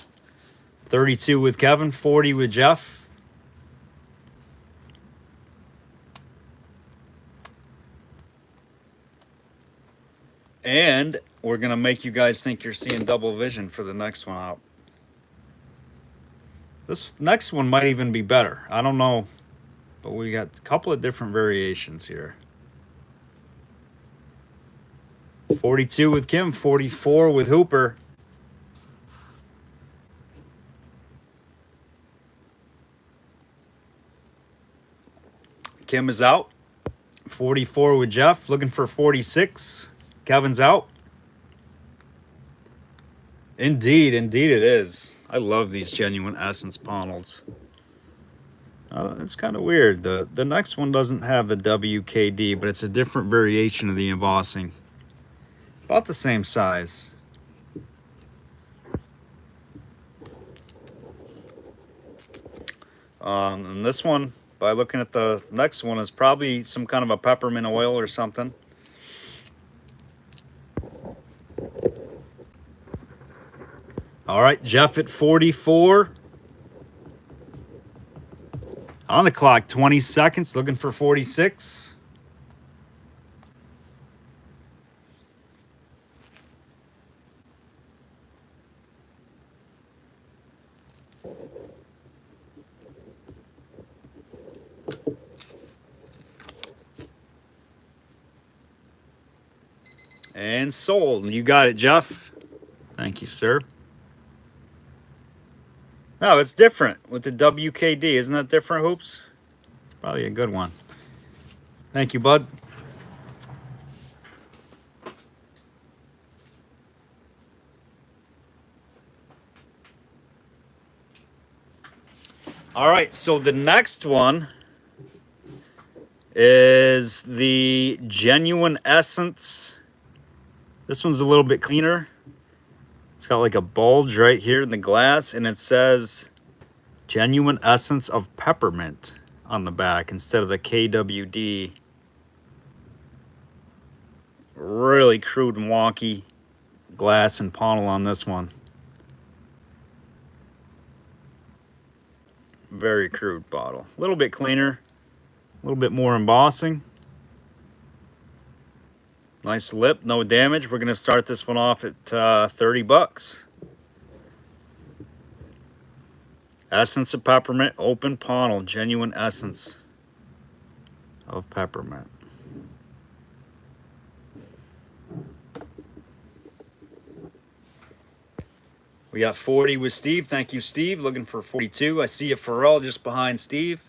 32 with Kevin. 40 with Jeff. And we're going to make you guys think you're seeing double vision for the next one out. This next one might even be better. I don't know. But we got a couple of different variations here. 42 with Kim, 44 with Hooper. Kim is out. 44 with Jeff, looking for 46. Kevin's out. Indeed, indeed it is. I love these genuine essence panels. It's kind of weird. The next one doesn't have a WKD, but it's a different variation of the embossing. About the same size. And this one, by looking at the next one, is probably some kind of a peppermint oil or something. All right, Jeff at 44. On the clock, 20 seconds, looking for 46. And sold. You got it, Jeff. Thank you, sir. No, it's different with the WKD. Isn't that different, Hoops? It's probably a good one. Thank you, bud. All right, so the next one is the Genuine Essence. This one's a little bit cleaner. It's got like a bulge right here in the glass, and it says Genuine Essence of Peppermint on the back instead of the KWD. Really crude and wonky glass and panel on this one. Very crude bottle. A little bit cleaner, a little bit more embossing. Nice lip, no damage. We're going to start this one off at 30 bucks. Essence of Peppermint, open panel, Genuine Essence of Peppermint. We got 40 with Steve. Thank you, Steve. Looking for 42. I see a Pharrell just behind Steve.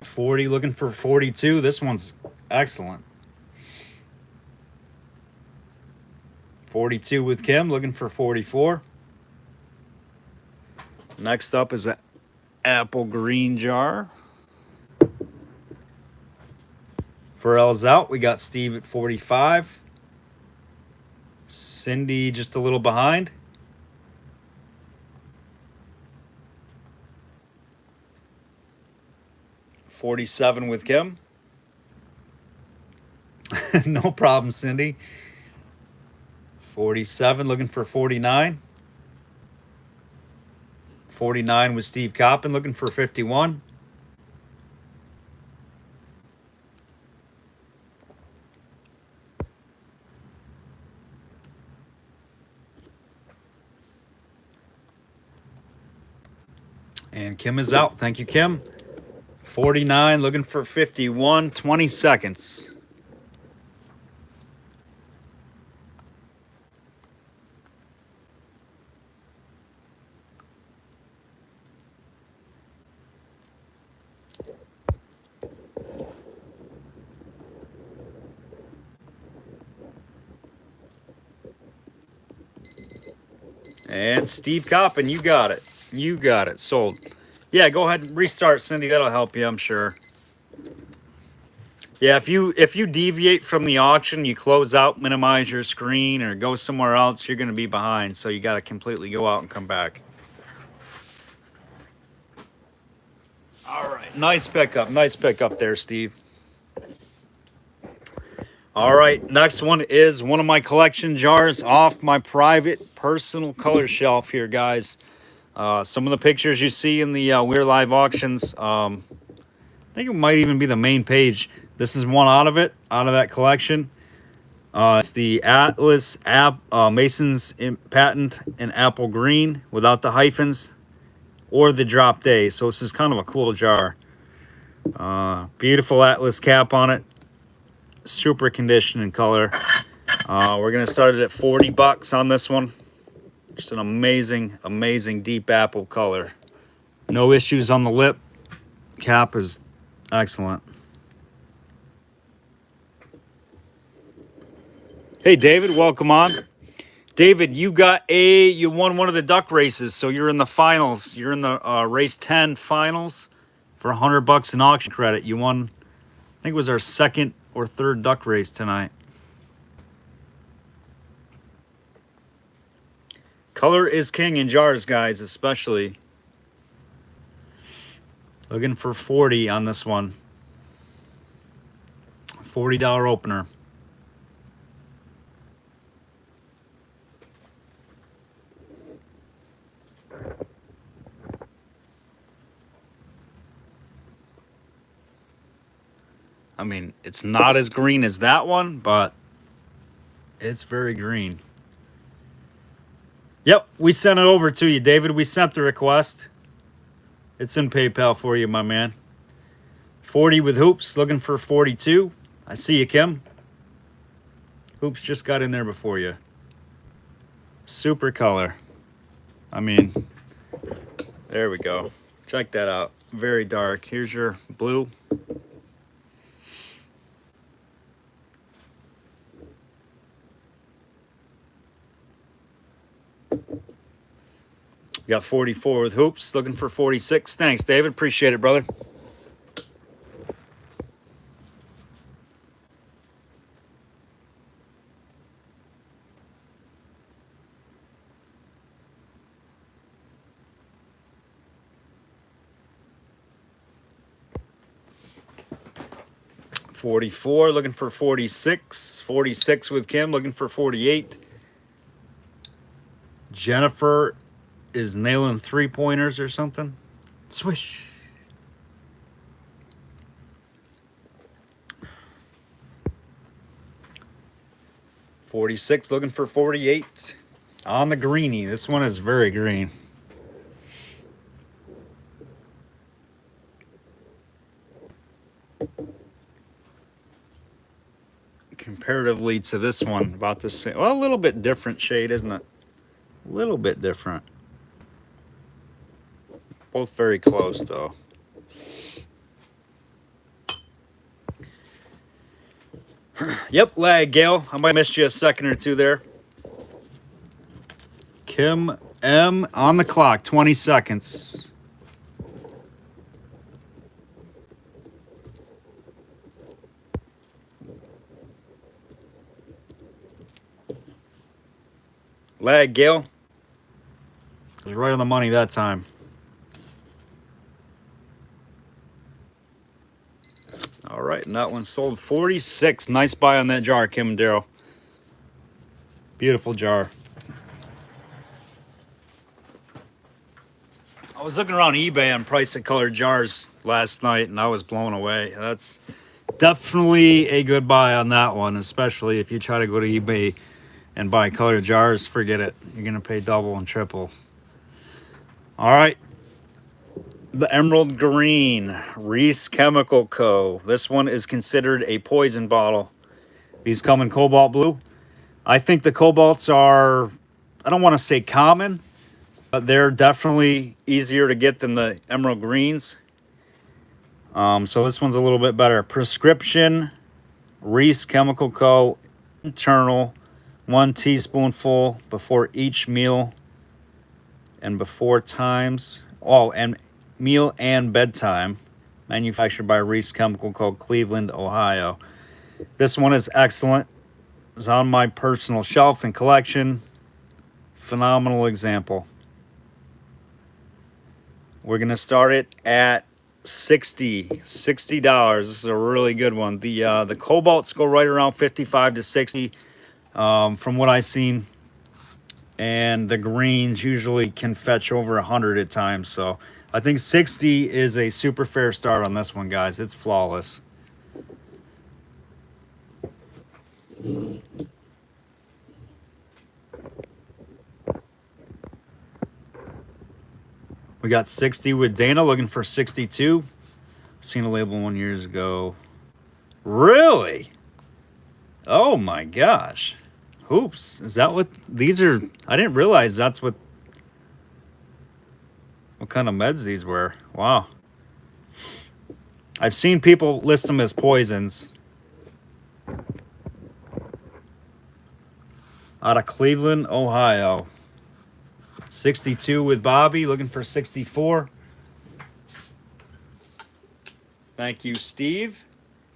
40, looking for 42. This one's excellent. 42 with Kim, looking for 44. Next up is an apple green jar. Pharrell's out. We got Steve at 45. Cindy just a little behind. $47 with Kim. No problem, Cindy. 47, looking for 49. 49 with Steve Coppin, looking for 51. And Kim is out. Thank you, Kim. 49, looking for 51. 20 seconds. And Steve Coppin, you got it. You got it. Sold. Yeah, go ahead and restart, Cindy. That'll help you, I'm sure. Yeah, if you deviate from the auction, you close out, minimize your screen, or go somewhere else, you're going to be behind. So you got to completely go out and come back. All right, nice pickup. Nice pickup there, Steve. All right, next one is one of my collection jars off my private personal color shelf here, guys. Some of the pictures you see in the We'reLive auctions, I think it might even be the main page. This is one out of that collection. It's the Atlas Mason's patent in apple green without the hyphens or the drop day. So this is kind of a cool jar. Beautiful Atlas cap on it. super condition and color. We're gonna start it at 40 bucks on this one. Just an amazing, amazing deep apple color. No issues on the lip. Cap is excellent. Hey David, welcome on. David, you won one of the duck races, so you're in the finals. You're in the race 10 finals for 100 bucks in auction credit. You won, I think it was our second or third duck race tonight. Color is king in jars, guys, especially. Looking for 40 on this one. $40 opener. I mean, it's not as green as that one, but it's very green. Yep, we sent it over to you, David. We sent the request. It's in PayPal for you, my man. 40 with hoops, looking for 42. I see you, Kim. Hoops just got in there before you. Super color. I mean, there we go. Check that out. Very dark. Here's your blue. We got 44 with hoops, looking for 46. Thanks, David. Appreciate it, brother. $44, looking for 46. 46 with Kim, looking for 48. Jennifer is nailing 3-pointers or something. Swish. $46, looking for 48. On the greenie. This one is very green. Comparatively to this one, about the same. Well, a little bit different shade, isn't it? A little bit different. Both very close, though. Yep, lag, Gail. I might have missed you a second or two there. Kim M on the clock, 20 seconds. Lag, Gail. It was right on the money that time. All right, and that one sold 46. Nice buy on that jar, Kim and Daryl. Beautiful jar. I was looking around eBay on price of colored jars last night, and I was blown away. That's definitely a good buy on that one, especially if you try to go to eBay and buy colored jars. Forget it. You're going to pay double and triple. All right. The Emerald Green, Reese Chemical Co. This one is considered a poison bottle. These come in cobalt blue. I think the cobalts are, I don't want to say common, but they're definitely easier to get than the Emerald Greens. So this one's a little bit better. Prescription, Reese Chemical Co. Internal, 1 teaspoonful before each meal and before times. Oh, and meal and bedtime. Manufactured by Reese Chemical Co. Cleveland, Ohio. This one is excellent. It's on my personal shelf and collection. Phenomenal example. We're going to start it at $60. This is a really good one. The cobalts go right around 55 to 60 from what I've seen. And the greens usually can fetch over 100 at times. So I think 60 is a super fair start on this one, guys. It's flawless. We got 60 with Dana, looking for 62. Seen a label 1 year ago. Really? Oh my gosh. Hoops. Is that what these are? I didn't realize that's what kind of meds these were. Wow. I've seen people list them as poisons. Out of Cleveland, Ohio. 62 with Bobby, looking for 64. Thank you, Steve.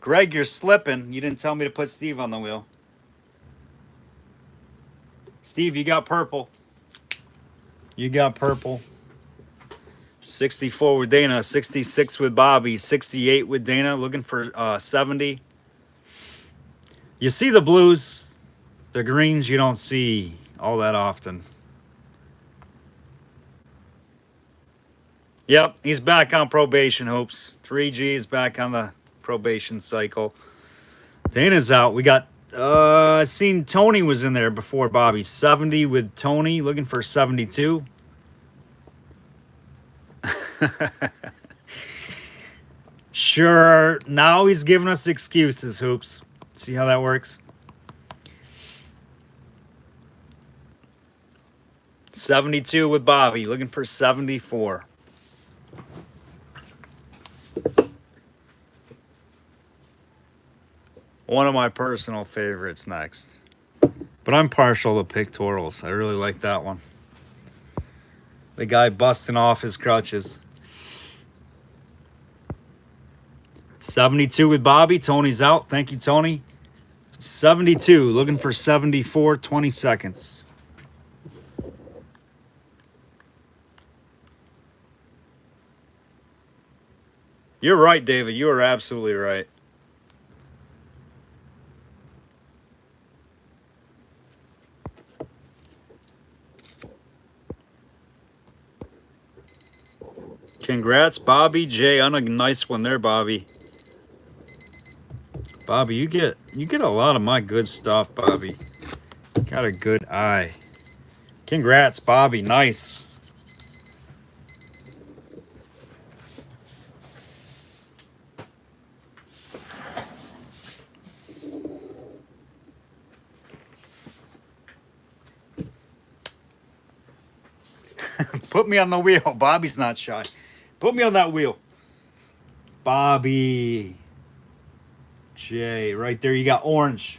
Greg, you're slipping. You didn't tell me to put Steve on the wheel. Steve, you got purple. You got purple. 64 with Dana, 66 with Bobby, 68 with Dana, looking for 70. You see the blues, the greens you don't see all that often. Yep, he's back on probation, Hopes. 3G is back on the probation cycle. Dana's out. We got, I seen Tony was in there before Bobby. 70 with Tony, looking for 72. Sure, now he's giving us excuses, Hoops. See how that works? 72 with Bobby, looking for 74. One of my personal favorites next. But I'm partial to pictorials. I really like that one. The guy busting off his crutches. 72 with Bobby. Tony's out. Thank you, Tony. 72. Looking for 74. 20 seconds. You're right, David. You are absolutely right. Congrats, Bobby J, on a nice one there, Bobby. Bobby, you get a lot of my good stuff, Bobby. Got a good eye. Congrats, Bobby. Nice. Put me on the wheel. Bobby's not shy. Put me on that wheel. Bobby J. Right there, you got orange.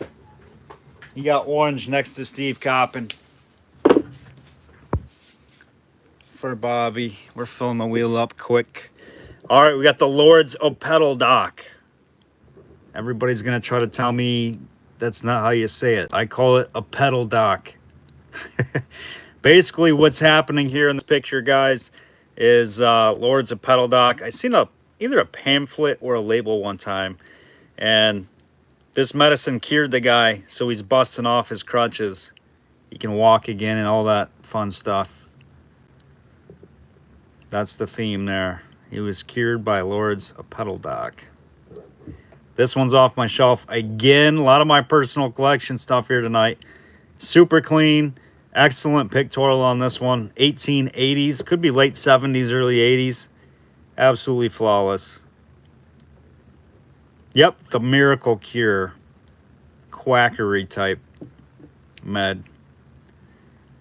You got orange next to Steve Coppin. For Bobby. We're filling the wheel up quick. All right, we got the Lords of Pedal Dock. Everybody's going to try to tell me that's not how you say it. I call it a pedal dock. Basically, what's happening here in the picture, guys, is Lords of Pedal Dock. I seen either a pamphlet or a label one time, and this medicine cured the guy, so he's busting off his crutches. He can walk again and all that fun stuff. That's the theme there. He was cured by Lords of Pedal Dock. This one's off my shelf again. A lot of my personal collection stuff here tonight. Super clean. Excellent pictorial on this one. 1880s. Could be late 70s, early 80s. Absolutely flawless. Yep, the miracle cure. Quackery type med.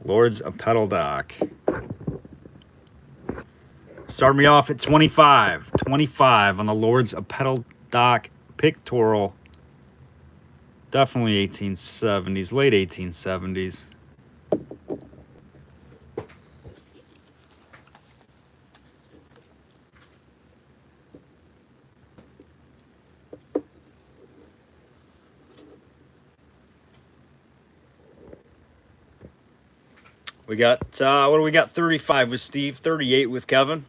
Lords of Pedal Dock. Start me off at 25. 25 on the Lords of Pedal Dock pictorial. Definitely 1870s, late 1870s. We got, what do we got? 35 with Steve, 38 with Kevin.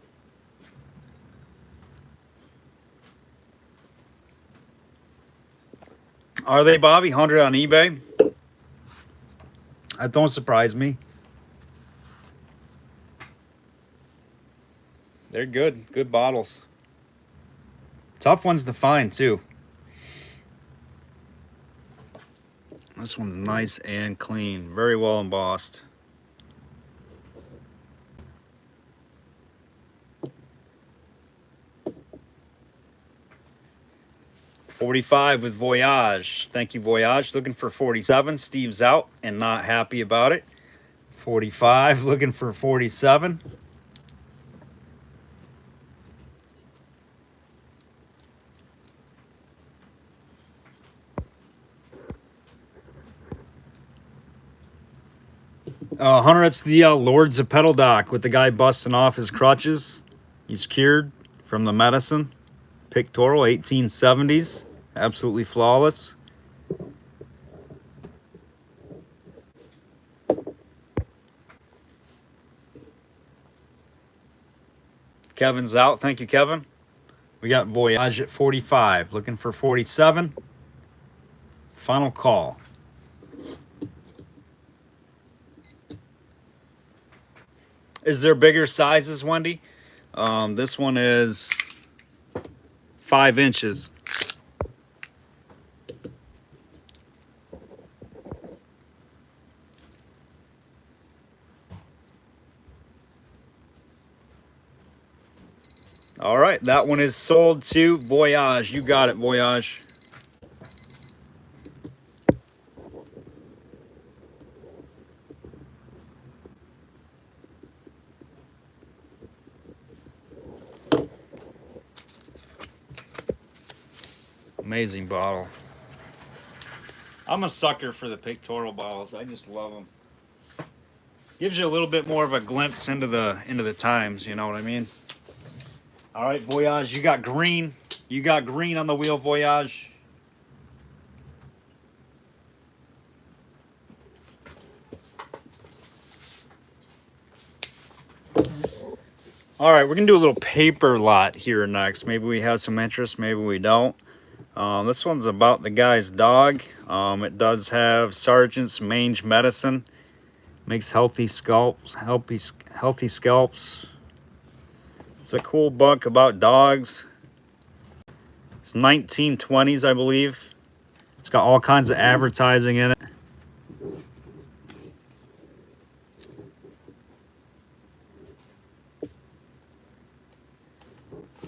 Are they, Bobby? 100 on eBay? That don't surprise me. They're good. Good bottles. Tough ones to find, too. This one's nice and clean. Very well embossed. 45 with Voyage. Thank you, Voyage. Looking for 47. Steve's out and not happy about it. 45, looking for 47. Hunter, it's the Lords of Pedal Dock with the guy busting off his crutches. He's cured from the medicine. Pictorial, 1870s. Absolutely flawless. Kevin's out. Thank you, Kevin. We got Voyage at 45. Looking for 47. Final call. Is there bigger sizes, Wendy? This one is 5 inches. All right, that one is sold to Voyage. You got it, Voyage. Amazing bottle. I'm a sucker for the pictorial bottles. I just love them. Gives you a little bit more of a glimpse into the times, you know what I mean? All right, Voyage, you got green. You got green on the wheel, Voyage. All right, we're gonna do a little paper lot here next. Maybe we have some interest, maybe we don't. This one's about the guy's dog. It does have Sergeant's Mange Medicine. Makes healthy scalps, healthy scalps. It's a cool book about dogs. It's 1920s, I believe. It's got all kinds of advertising in it.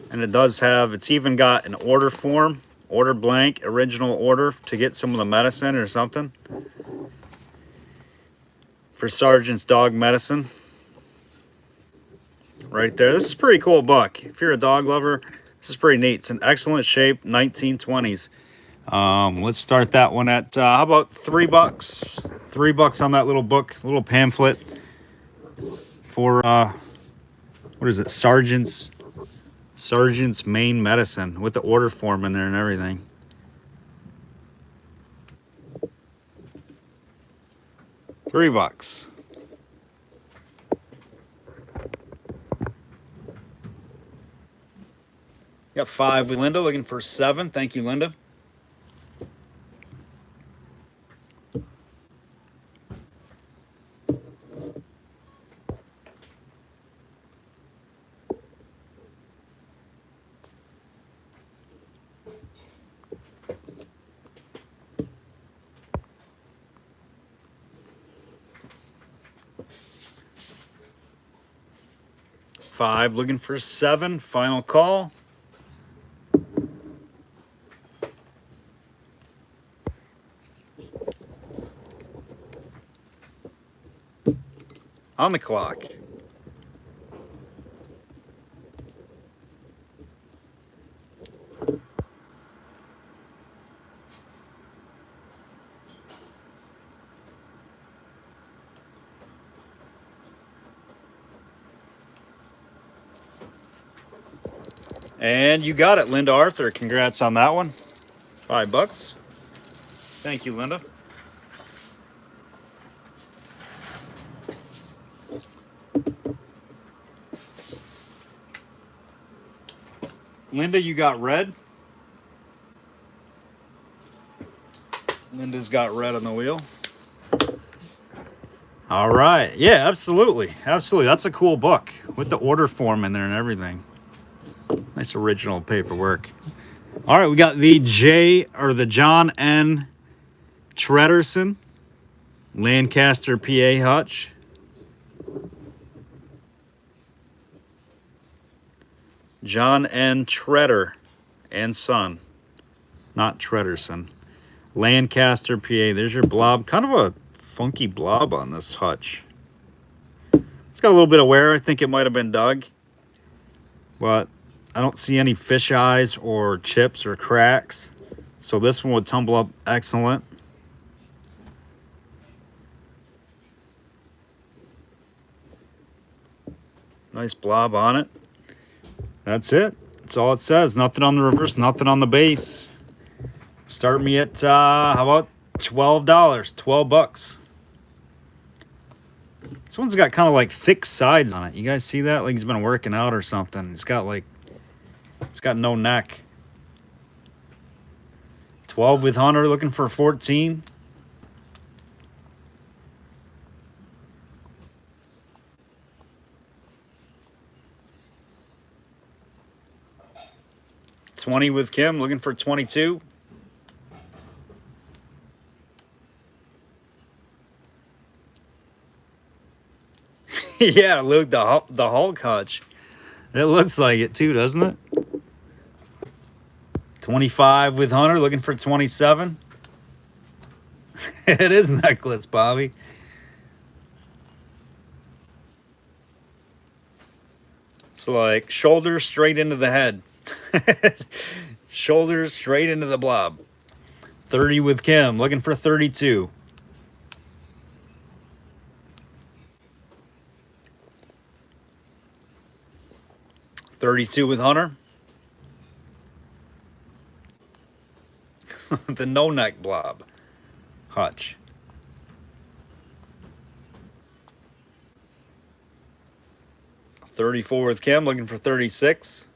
And it does have, it's even got an order form, order blank, original order to get some of the medicine or something. For Sergeant's dog medicine. Right there. This is a pretty cool book. If you're a dog lover, this is pretty neat. It's in excellent shape, 1920s. Let's start that one at, how about $3? $3 on that little book, little pamphlet for, what is it? Sergeant's Main Medicine with the order form in there and everything. $3. Got 5 with Linda, looking for 7. Thank you, Linda. $5, looking for 7. Final call. On the clock. And you got it, Linda Arthur. Congrats on that one. $5. Thank you, Linda. Linda, you got red. Linda's got red on the wheel. All right. Yeah, absolutely. Absolutely. That's a cool book with the order form in there and everything. Nice original paperwork. All right, we got the John N. Trederson, Lancaster, PA hutch. John N. Treder and Son. not Trederson. Lancaster, PA. There's your blob. Kind of a funky blob on this hutch. It's got a little bit of wear. I think it might have been dug. But I don't see any fish eyes or chips or cracks. So this one would tumble up excellent. Nice blob on it. That's it. That's all it says. Nothing on the reverse, nothing on the base. Start me at, how about $12? 12 bucks. This one's got kind of like thick sides on it. You guys see that? Like he's been working out or something. It's got no neck. 12 with Hunter, looking for 14. $20 with Kim, looking for 22. Yeah, Luke, the Hulk hutch. It looks like it too, doesn't it? 25 with Hunter, looking for 27. It is necklace, Bobby. It's like shoulders straight into the head. Shoulders straight into the blob. 30 with Kim, looking for 32. $32 with Hunter. The no neck blob hutch. $34 with Kim, looking for 36.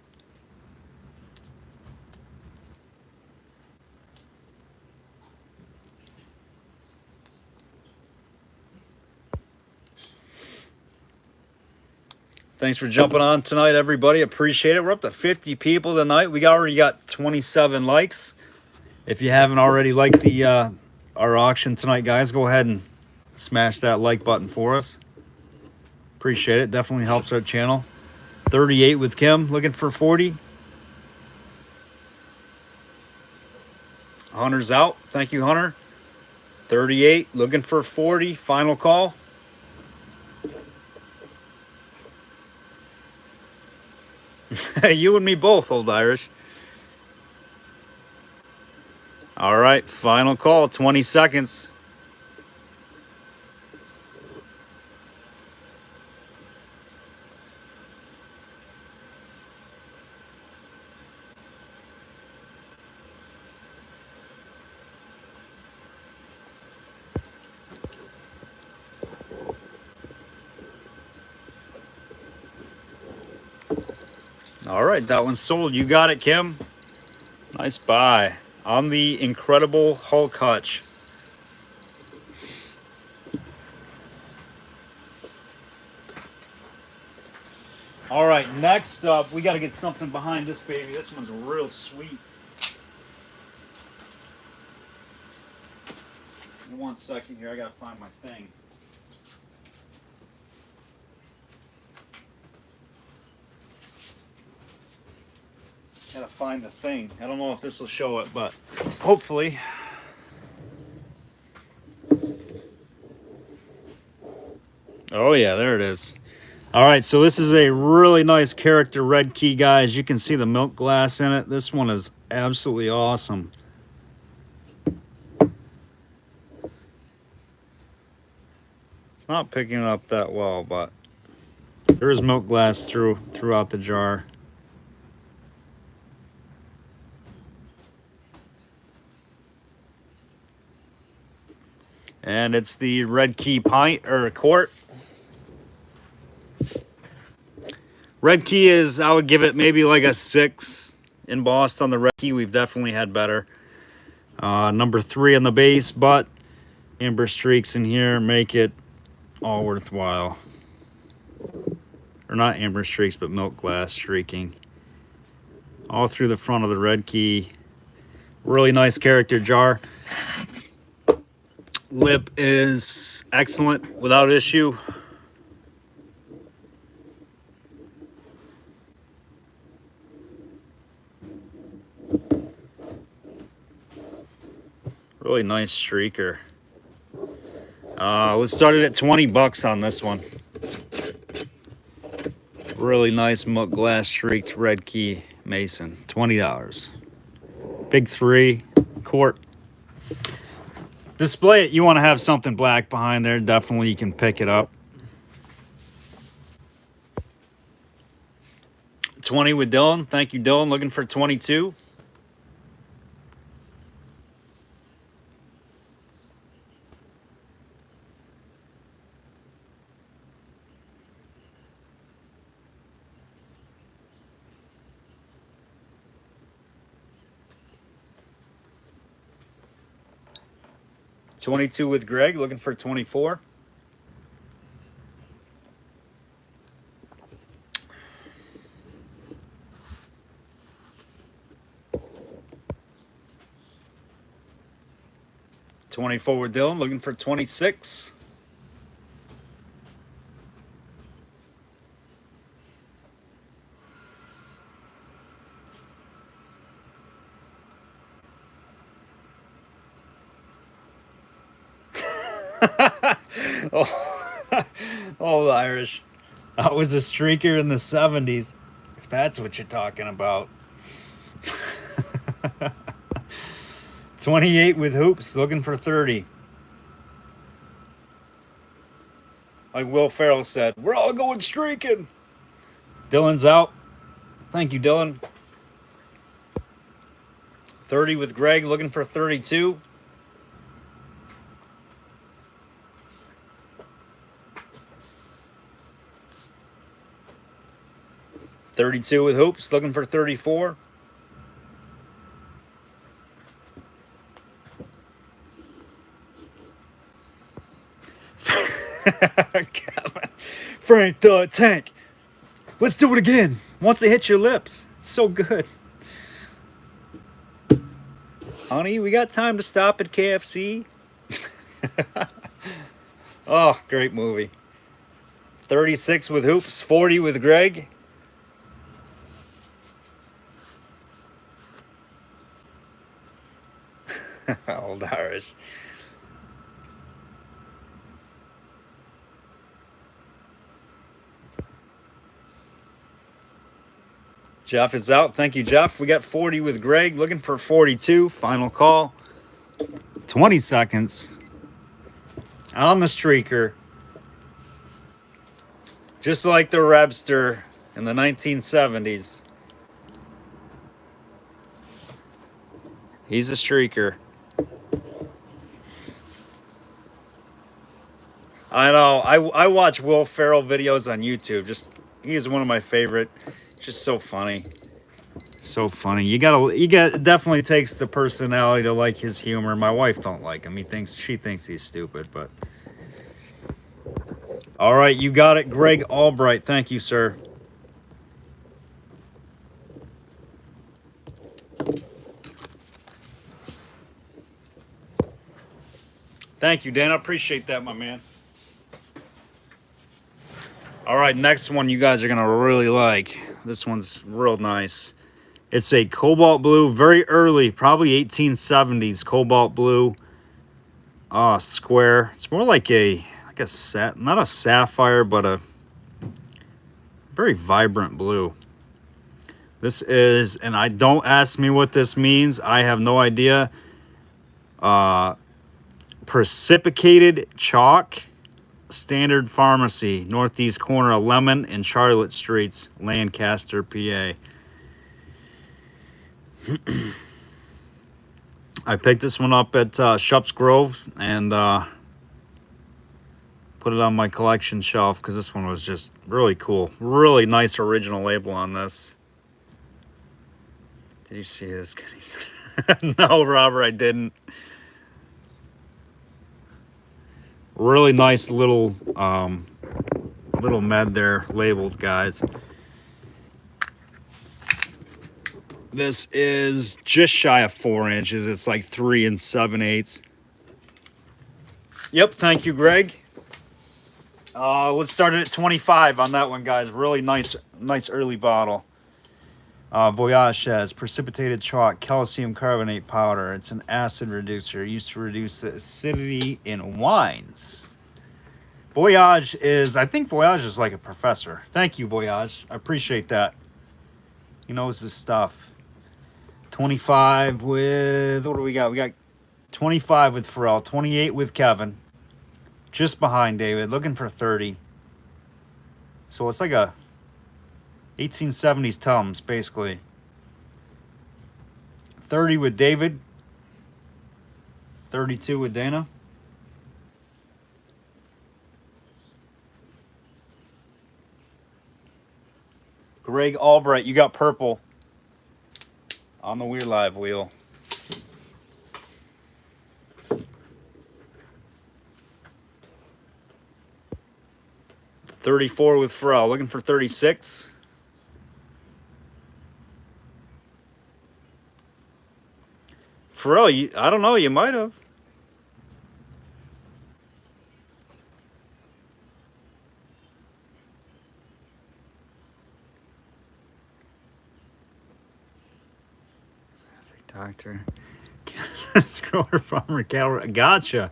Thanks for jumping on tonight, everybody. Appreciate it. We're up to 50 people tonight. We already got 27 likes. If you haven't already liked the our auction tonight, guys, go ahead and smash that like button for us. Appreciate it. Definitely helps our channel. 38 with Kim, looking for 40. Hunter's out. Thank you, Hunter. 38, looking for 40. Final call. You and me both, Old Irish. All right, final call, 20 seconds. All right, that one's sold. You got it, Kim. Nice buy on the incredible Hulk hutch. All right, next up, we got to get something behind this baby. This one's real sweet. In 1 second here, I got to find my thing. Gotta find the thing. I don't know if this will show it, but hopefully. Oh yeah, there it is. All right, so this is a really nice character red key, guys. You can see the milk glass in it. This one is absolutely awesome. It's not picking it up that well, but there is milk glass throughout the jar. And it's the red key pint or quart. Red key is, I would give it maybe like a 6 embossed on the red key. We've definitely had better. Number 3 on the base, but amber streaks in here make it all worthwhile. Or not amber streaks, but milk glass streaking. All through the front of the red key. Really nice character jar. Lip is excellent, without issue. Really nice streaker. Let's start it at 20 bucks on this one. Really nice muck glass streaked red key mason. $20. Big 3 quart. Display it. You want to have something black behind there. Definitely you can pick it up. 20 with Dylan. Thank you, Dylan. Looking for 22. $22 with Greg, looking for 24. $24 with Dylan, looking for 26. Oh, old Irish. I was a streaker in the 70s, if that's what you're talking about. 28 with hoops, looking for 30. Like Will Ferrell said, we're all going streaking. Dylan's out. Thank you, Dylan. 30 with Greg, looking for 32. $32 with hoops, looking for 34. Frank the Tank. Let's do it again. Once it hits your lips. It's so good. Honey, we got time to stop at KFC? Oh, great movie. 36 with hoops, 40 with Greg. Old Irish. Jeff is out. Thank you, Jeff. We got 40 with Greg. Looking for 42. Final call. 20 seconds. On the streaker. Just like the Rebster in the 1970s. He's a streaker. I know. I watch Will Ferrell videos on YouTube. He is one of my favorite. Just so funny. So funny. It definitely takes the personality to like his humor. My wife don't like him. She thinks he's stupid, but all right, you got it, Greg Albright. Thank you, sir. Thank you, Dan. I appreciate that, my man. All right, next one you guys are going to really like. This one's real nice. It's a cobalt blue, very early, probably 1870s cobalt blue square. It's more like not a sapphire, but a very vibrant blue. This is, and don't ask me what this means. I have no idea. Precipitated chalk. Standard Pharmacy, northeast corner of Lemon and Charlotte Streets, Lancaster, PA. I picked this one up at Shups Grove and put it on my collection shelf because this one was just really cool. Really nice original label on this. Did you see this? No, Robert, I didn't. Really nice little med there labeled, guys. This is just shy of 4 inches. It's like 3 7/8. Yep, thank you, Greg. Let's start it at 25 on that one, guys. Really nice early bottle. Voyage says precipitated chalk, calcium carbonate powder. It's an acid reducer used to reduce the acidity in wines. Voyage is, I think Voyage is like a professor. Thank you, Voyage. I appreciate that. He knows his stuff. 25 with, what do we got? We got 25 with Pharrell, 28 with Kevin. Just behind David, looking for 30. So it's like a 1870s Tums, basically. 30 with David. 32 with Dana. Greg Albright, you got purple on the We'reLive wheel. $34 with Pharrell. Looking for 36. Pharrell, I don't know. You might have. Doctor. Grower farmer cattle. Gotcha.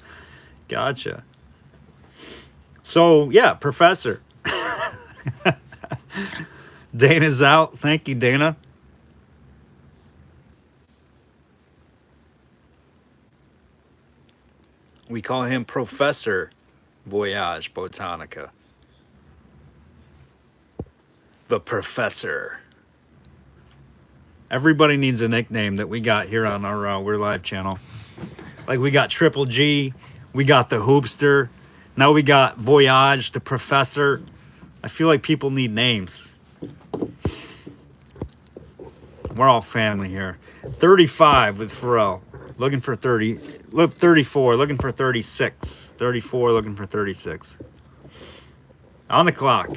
Gotcha. So, yeah, Professor. Dana's out. Thank you, Dana. We call him Professor Voyage Botanica. The Professor. Everybody needs a nickname that we got here on our We'reLive channel. Like we got Triple G, we got the Hoopster, now we got Voyage, the Professor. I feel like people need names. We're all family here. 35 with Pharrell. Looking for 30. Look, 34. Looking for 36. 34. Looking for 36. On the clock.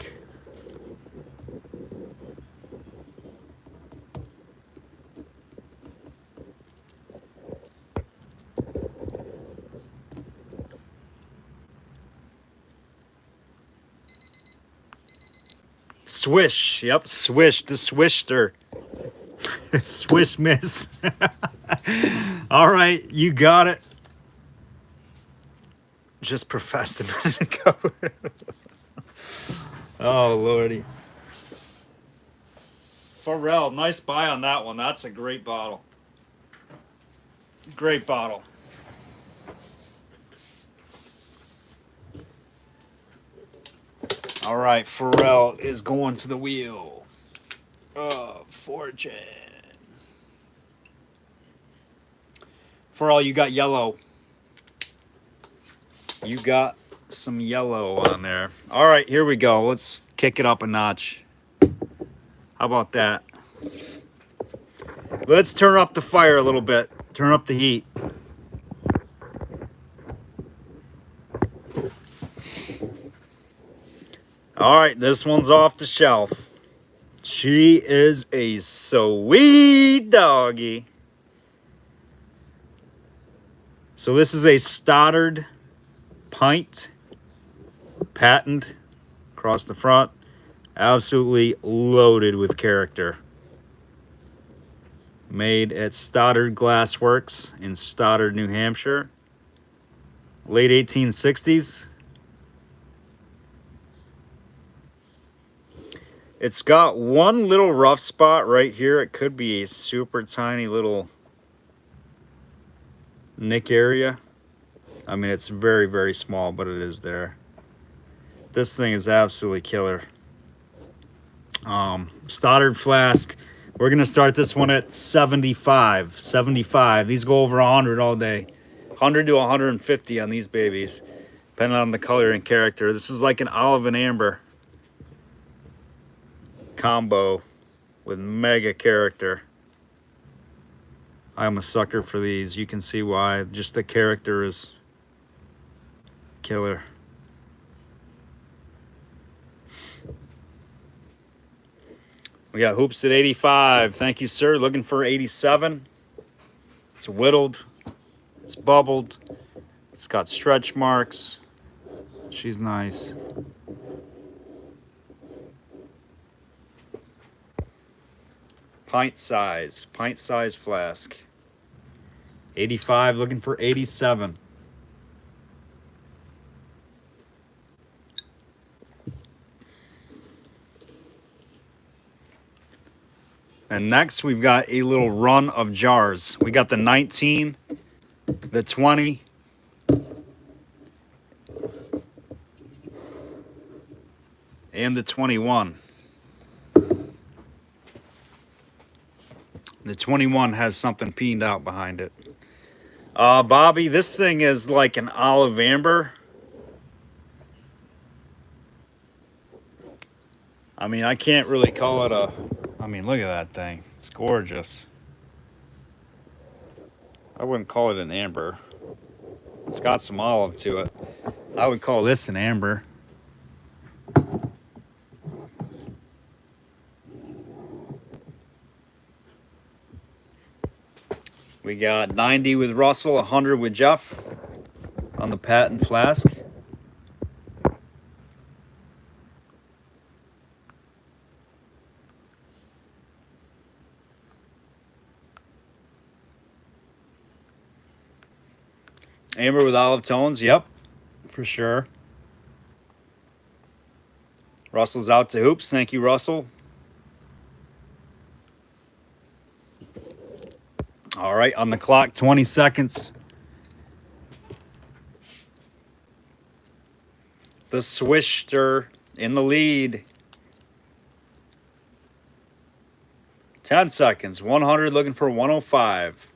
Swish. Yep, swish. The Swishster. Swish miss. All right, you got it. Just professed a minute ago. Oh, Lordy. Pharrell, nice buy on that one. That's a great bottle. Great bottle. All right, Pharrell is going to the wheel of fortune. Pharrell, you got yellow. You got some yellow on there. All right, here we go. Let's kick it up a notch. How about that? Let's turn up the fire a little bit. Turn up the heat. All right, this one's off the shelf. She is a sweet doggy. So this is a Stoddard pint, patent across the front, absolutely loaded with character. Made at Stoddard Glass Works in Stoddard, New Hampshire, late 1860s. It's got one little rough spot right here. It could be a super tiny little nick area. I mean, it's very, very small, but it is there. This thing is absolutely killer. Stoddard flask. We're going to start this one at 75. 75. These go over 100 all day. 100 to 150 on these babies, depending on the color and character. This is like an olive and amber combo with mega character. I'm a sucker for these. You can see why. Just the character is killer. We got hoops at 85. Thank you, sir. Looking for 87. It's whittled. It's bubbled. It's got stretch marks. She's nice. Pint size flask. 85, looking for 87. And next we've got a little run of jars. We got the 19, the 20, and the 21. The 21 has something peened out behind it. Bobby, this thing is like an olive amber. I mean, I can't really call it a... I mean, look at that thing. It's gorgeous. I wouldn't call it an amber. It's got some olive to it. I would call this an amber. We got 90 with Russell, 100 with Jeff on the patent flask. Amber with olive tones, yep, for sure. Russell's out to hoops. Thank you, Russell. All right, on the clock, 20 seconds. The Swishster in the lead. 10 seconds, 100, looking for 105.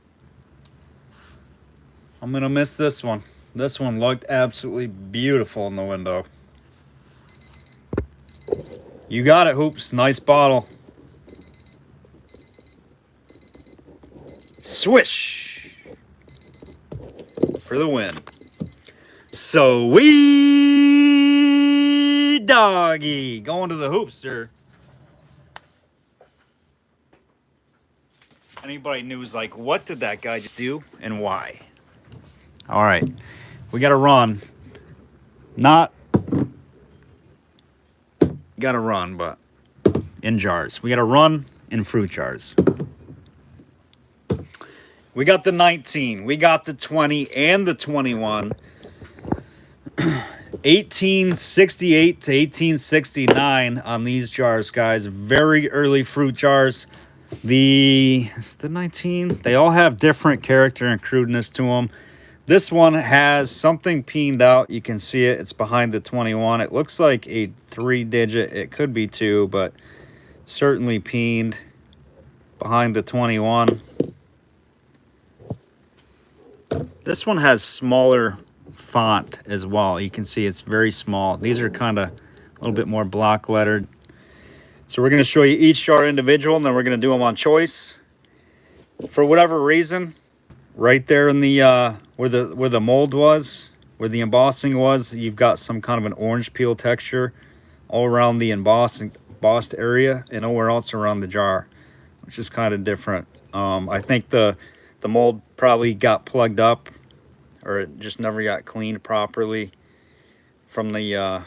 I'm going to miss this one. This one looked absolutely beautiful in the window. You got it, Hoops. Nice bottle. Swish for the win. Sweet doggy. Going to the Hoopster. Anybody knows, like, what did that guy just do and why? All right. We got to run. Not got to run, but in jars. We got to run in fruit jars. We got the 19, we got the 20 and the 21. 1868 to 1869 on these jars, guys. Very early fruit jars. The 19, they all have different character and crudeness to them. This one has something peened out. You can see it. It's behind the 21. It looks like a 3-digit. It could be 2, but certainly peened behind the 21. This one has smaller font as well. You can see it's very small. These are kind of a little bit more block lettered. So we're going to show you each jar individual, and then we're going to do them on choice. For whatever reason, right there in the where the mold was, where the embossing was, you've got some kind of an orange peel texture all around the embossed area and nowhere else around the jar, which is kind of different. I think the mold probably got plugged up, or it just never got cleaned properly from the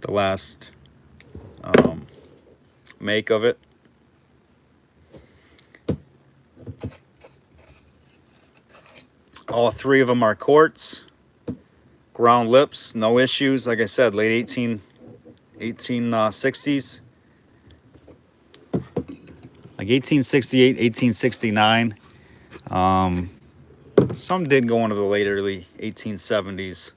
last make of it. All 3 of them are quartz, ground lips, no issues. Like I said, late 1860s, like 1868, 1869. Some did go into the late early 1870s.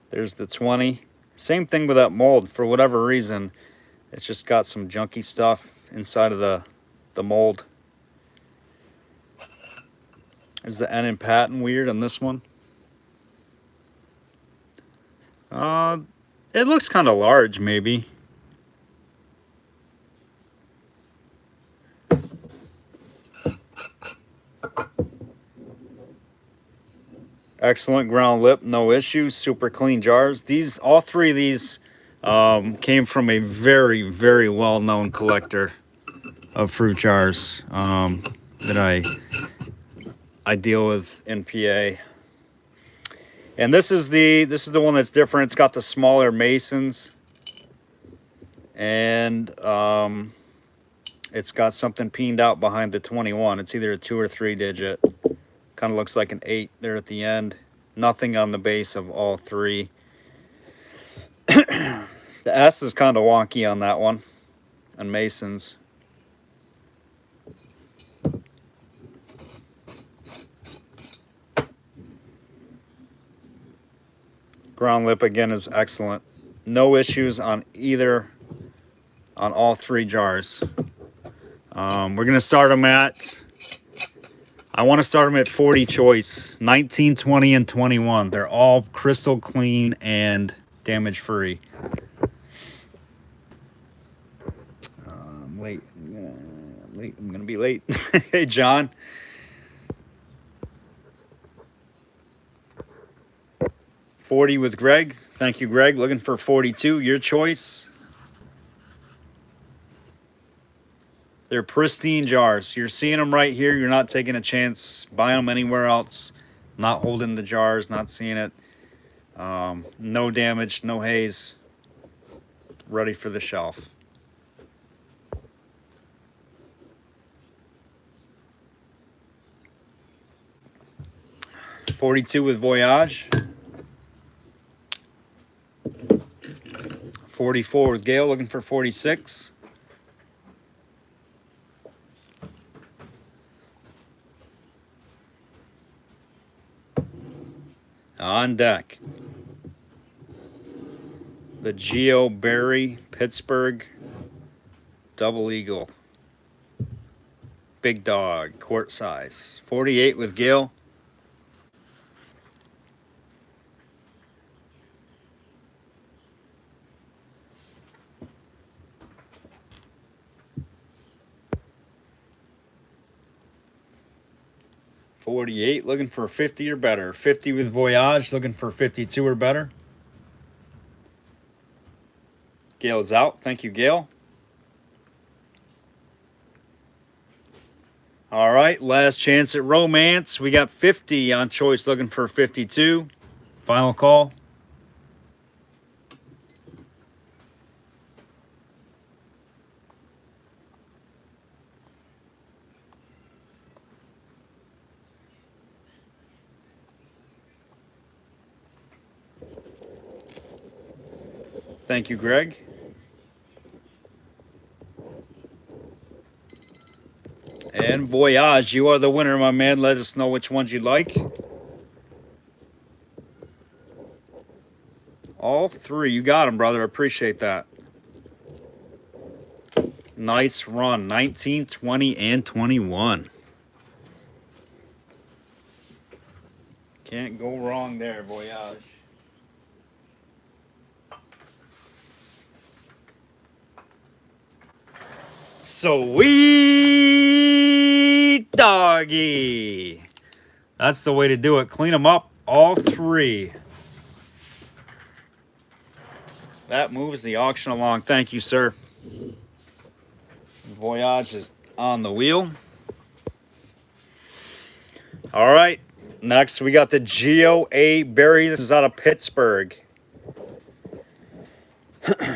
There's the 20. Same thing with that mold. For whatever reason, it's just got some junky stuff inside of the mold. Is the N in patent weird on this one? It looks kind of large, maybe. Excellent ground lip, no issues, super clean jars. These, all 3 of these came from a very, very well-known collector of fruit jars that I deal with in PA. And this is the one that's different. It's got the smaller masons, and It's got something peened out behind the 21. It's either a 2 or 3 digit. Kind of looks like an 8 there at the end. Nothing on the base of all 3. The S is kind of wonky on that one, on Mason's. Ground lip again is excellent. No issues on all 3 jars. We're gonna start them at, I want to start them at 40 choice, 19, 20, and 21. They're all crystal clean and damage free. Late. I'm gonna be late. Hey, John. $40 with Greg. Thank you, Greg. Looking for 42. Your choice. They're pristine jars. You're seeing them right here. You're not taking a chance buying them anywhere else. Not holding the jars. Not seeing it. No damage. No haze. Ready for the shelf. $42 with Voyage. $44 with Gail, looking for 46. On deck, the Geo Berry Pittsburgh Double Eagle. Big dog, quart size. 48 with Gail. $48, looking for 50 or better. 50 with Voyage, looking for 52 or better. Gail's out. Thank you, Gail. All right, last chance at Romance. We got 50 on choice, looking for 52. Final call. Thank you, Greg. And Voyage, you are the winner, my man. Let us know which ones you'd like. All 3. You got them, brother. Appreciate that. Nice run. 19, 20, and 21. Can't go wrong there, Voyage. Sweet doggy. That's the way to do it. Clean them up, all 3. That moves the auction along. Thank you, sir. Voyage is on the wheel. All right. Next, we got the Geo A Berry. This is out of Pittsburgh.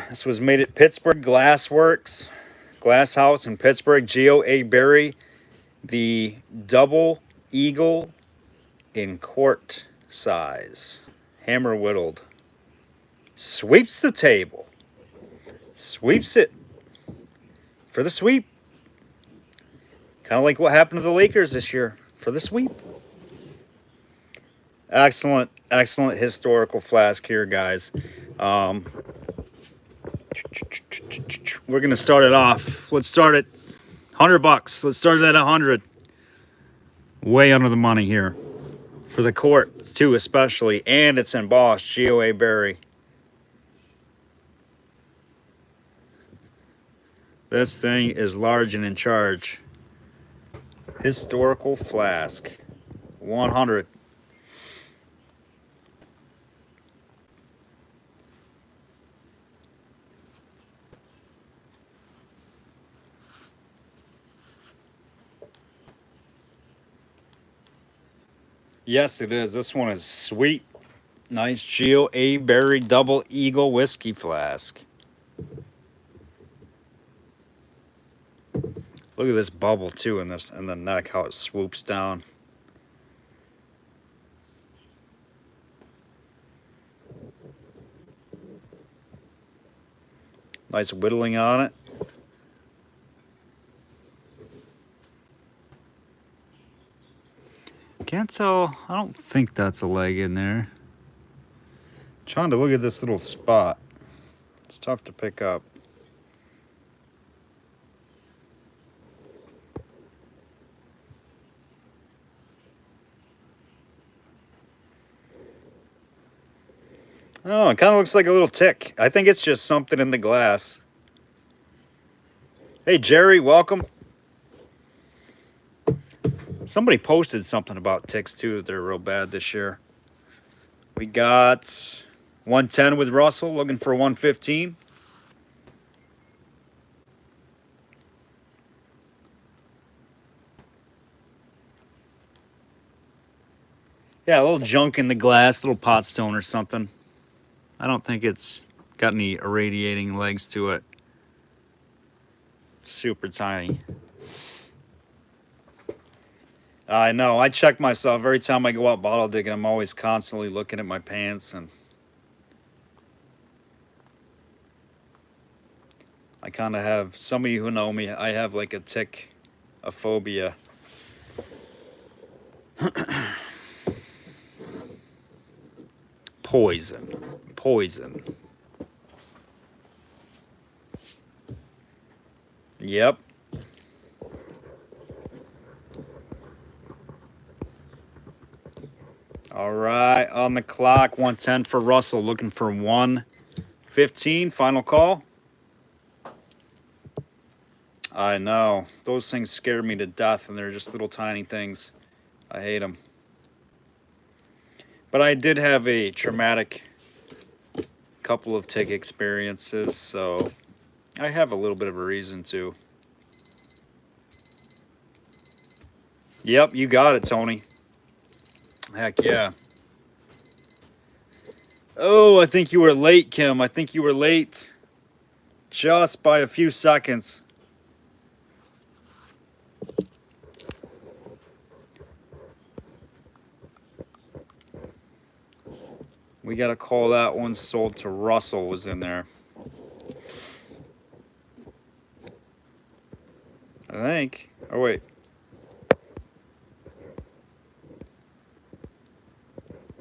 This was made at Pittsburgh Glassworks. Glass House in Pittsburgh. Geo A Berry, the Double Eagle in quart size. Hammer whittled. Sweeps the table. Sweeps it for the sweep. Kind of like what happened to the Lakers this year for the sweep. Excellent, excellent historical flask here, guys. We're gonna start it off. Let's start at $100. Let's start it at 100. Way under the money here for the quartz too, especially, and it's embossed. Geo A Berry. This thing is large and in charge. Historical flask. 100. Yes, it is. This one is sweet. Nice Geo A Berry Double Eagle whiskey flask. Look at this bubble too in the neck, how it swoops down. Nice whittling on it. Can't tell. I don't think that's a leg in there. Trying to look at this little spot. It's tough to pick up. Oh, it kind of looks like a little tick. I think it's just something in the glass. Hey, Jerry, welcome. Somebody posted something about ticks, too. They're real bad this year. We got 110 with Russell, looking for 115. Yeah, a little junk in the glass, little pot stone or something. I don't think it's got any irradiating legs to it. It's super tiny. I know. I check myself every time I go out bottle digging. I'm always constantly looking at my pants, and I kind of have, some of you who know me, I have like a tick, a phobia. Poison. Yep. All right, on the clock, 110 for Russell, looking for 115. Final call. I know. Those things scare me to death, and they're just little tiny things. I hate them. But I did have a traumatic couple of tick experiences, so I have a little bit of a reason to. Yep, you got it, Tony. Heck yeah. Oh, I think you were late, Kim. I think you were late. Just by a few seconds. We got to call that one sold to Russell was in there. I think. Oh, wait.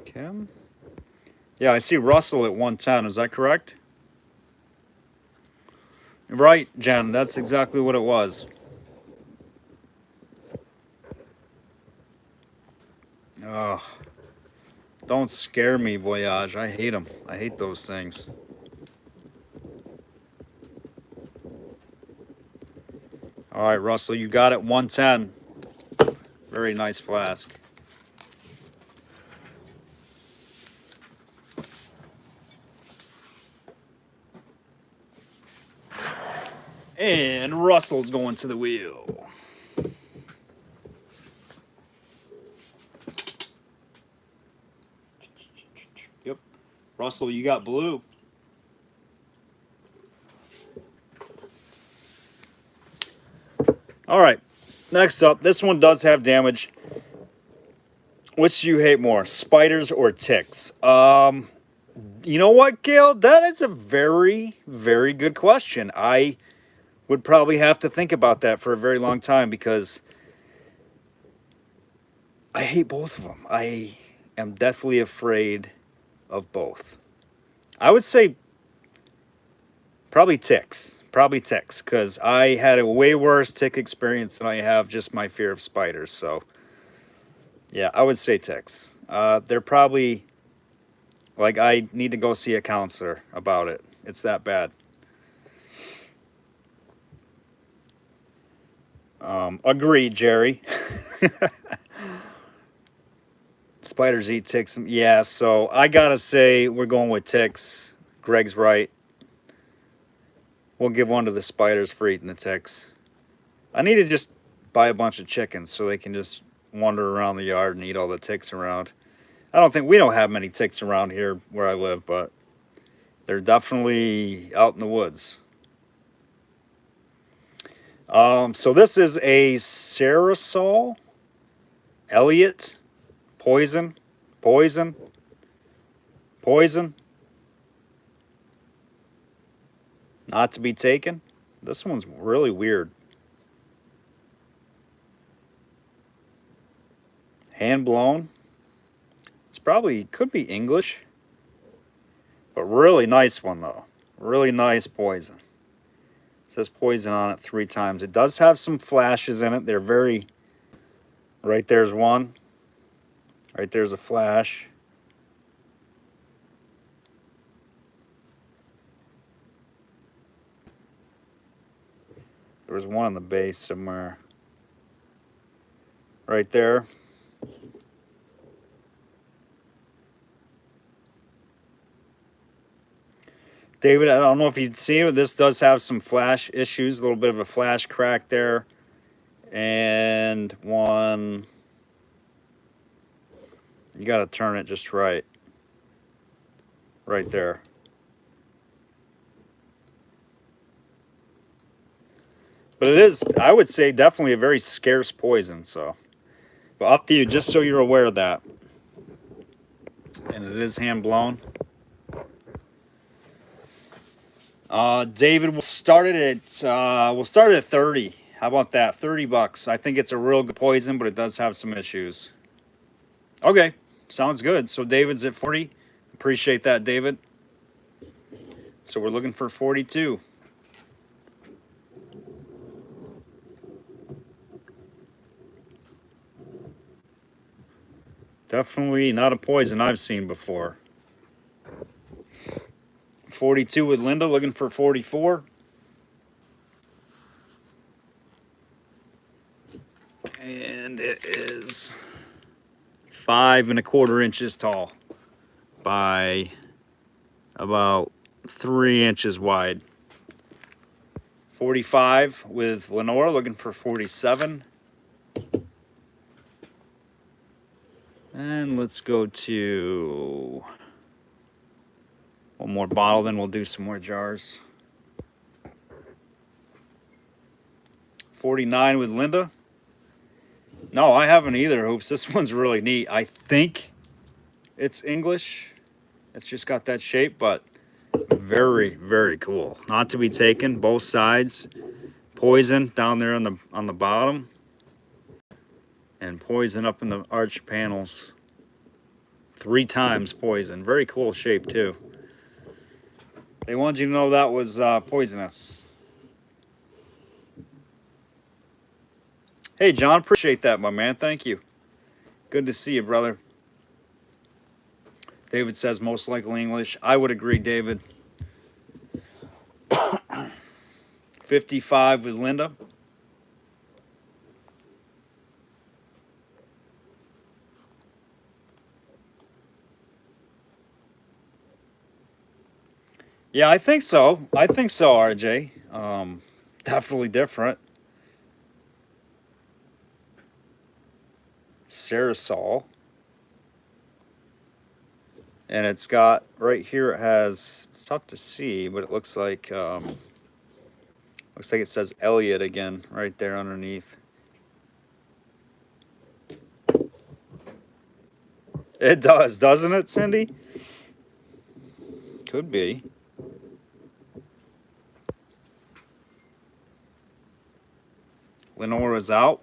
Kim? Yeah, I see Russell at 110. Is that correct? Right, Jen. That's exactly what it was. Ugh. Don't scare me, Voyage. I hate them. I hate those things. All right, Russell, you got it, 110. Very nice flask. And Russell's going to the wheel. Yep. Russell, you got blue. All right. Next up, this one does have damage. Which do you hate more, spiders or ticks? You know what, Gail? That is a very, very good question. I would probably have to think about that for a very long time because I hate both of them. I am deathly afraid of both. I would say probably ticks. Probably ticks, because I had a way worse tick experience than I have just my fear of spiders. So, yeah, I would say ticks. They're probably, like, I need to go see a counselor about it. It's that bad. Agreed, Jerry. Spiders eat ticks. Yeah, so I gotta say we're going with ticks. Greg's right. We'll give one to the spiders for eating the ticks. I need to just buy a bunch of chickens so they can just wander around the yard and eat all the ticks around. We don't have many ticks around here where I live, but they're definitely out in the woods. So this is a Cerasol, Elliot, poison, poison, poison, not to be taken. This one's really weird. Hand blown. It's probably, could be English. But really nice one though. Really nice poison. It says poison on it 3 times. It does have some flashes in it. They're very, right there's one. Right there's a flash. There was one on the base somewhere. Right there. David, I don't know if you'd seen it. This does have some flash issues. A little bit of a flash crack there. And one. You got to turn it just right. Right there. But it is, I would say, definitely a very scarce poison. So, but up to you, just so you're aware of that. And it is hand blown. David, we'll start it at 30. How about that? 30 bucks. I think it's a real good poison, but it does have some issues. Okay, sounds good. So David's at 40. Appreciate that, David. So we're looking for 42. Definitely not a poison I've seen before. 42 with Linda, looking for 44. And it is 5 1/4 inches tall by about 3 inches wide. 45 with Lenore, looking for 47. And let's go to one more bottle, then we'll do some more jars. 49 with Linda. No, I haven't either, Hoops. This one's really neat. I think it's English. It's just got that shape, but very, very cool. Not to be taken, both sides. Poison down there on the bottom. And poison up in the arch panels. 3 times poison. Very cool shape too. They wanted you to know that was poisonous. Hey John, appreciate that, my man. Thank you. Good to see you, brother. David says most likely English. I would agree, David. 55 with Linda. Yeah, I think so. I think so, RJ. Definitely different. Cerasol. And it's got, right here it has, it's tough to see, but it looks like it says Elliot again, right there underneath. It does, doesn't it, Cindy? Could be. Lenore is out.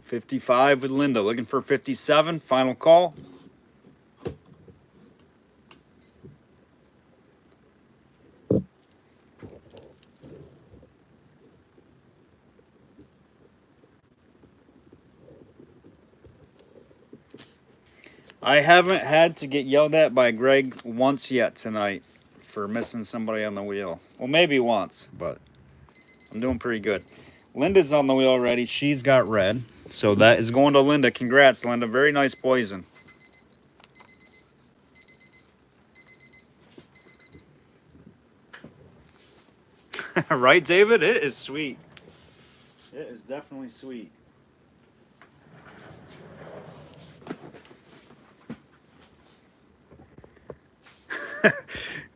55 with Linda. Looking for 57. Final call. I haven't had to get yelled at by Greg once yet tonight for missing somebody on the wheel. Well, maybe once, but I'm doing pretty good. Linda's on the wheel already. She's got red. So that is going to Linda. Congrats, Linda. Very nice poison. Right, David? It is sweet. It is definitely sweet.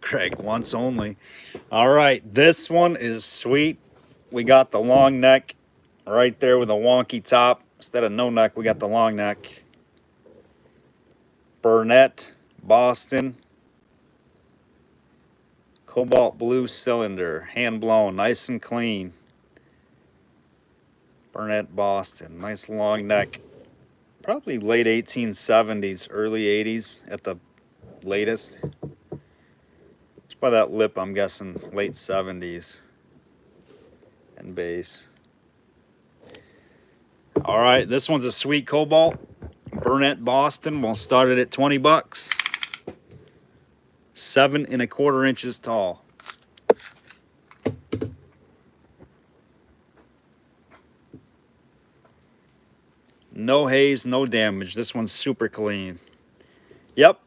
Craig, once only. All right, this one is sweet. we got the long neck right there with a wonky top. Instead of no neck, we got the long neck. Burnett, Boston. Cobalt blue cylinder, hand blown, nice and clean. Burnett, Boston, nice long neck. Probably late 1870s, early 80s at the latest. Just by that lip, I'm guessing late 70s. And base. All right, this one's a sweet cobalt. Burnett, Boston. We'll start it at 20 bucks. 7 1/4 inches tall. No haze, no damage. This one's super clean. Yep.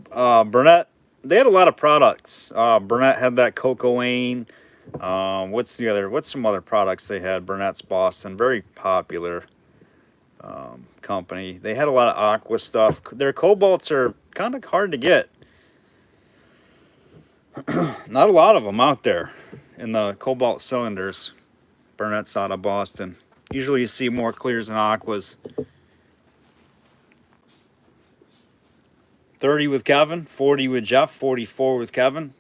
Burnett, they had a lot of products. Burnett had that Cocoane. What's some other products they had? Burnett's Boston, very popular company. They had a lot of aqua stuff. Their cobalts are kind of hard to get. Not a lot of them out there in the cobalt cylinders. Burnett's out of Boston. Usually you see more clears and aquas. 30 with Kevin, 40 with Jeff, 44 with Kevin.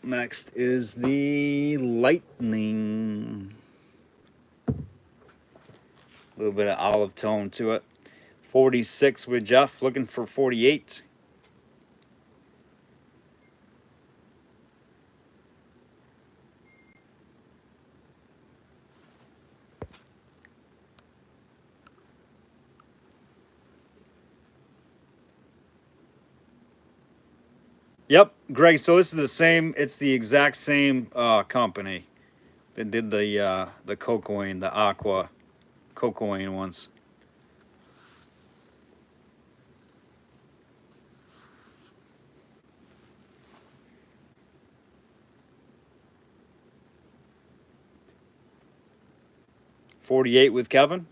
Next is the Lightning. A little bit of olive tone to it. 46 with Jeff, looking for 48. Yep, Greg, so this is the same, it's the exact same company that did the Cocoane, the Aqua Cocoane ones. $48 with Kevin.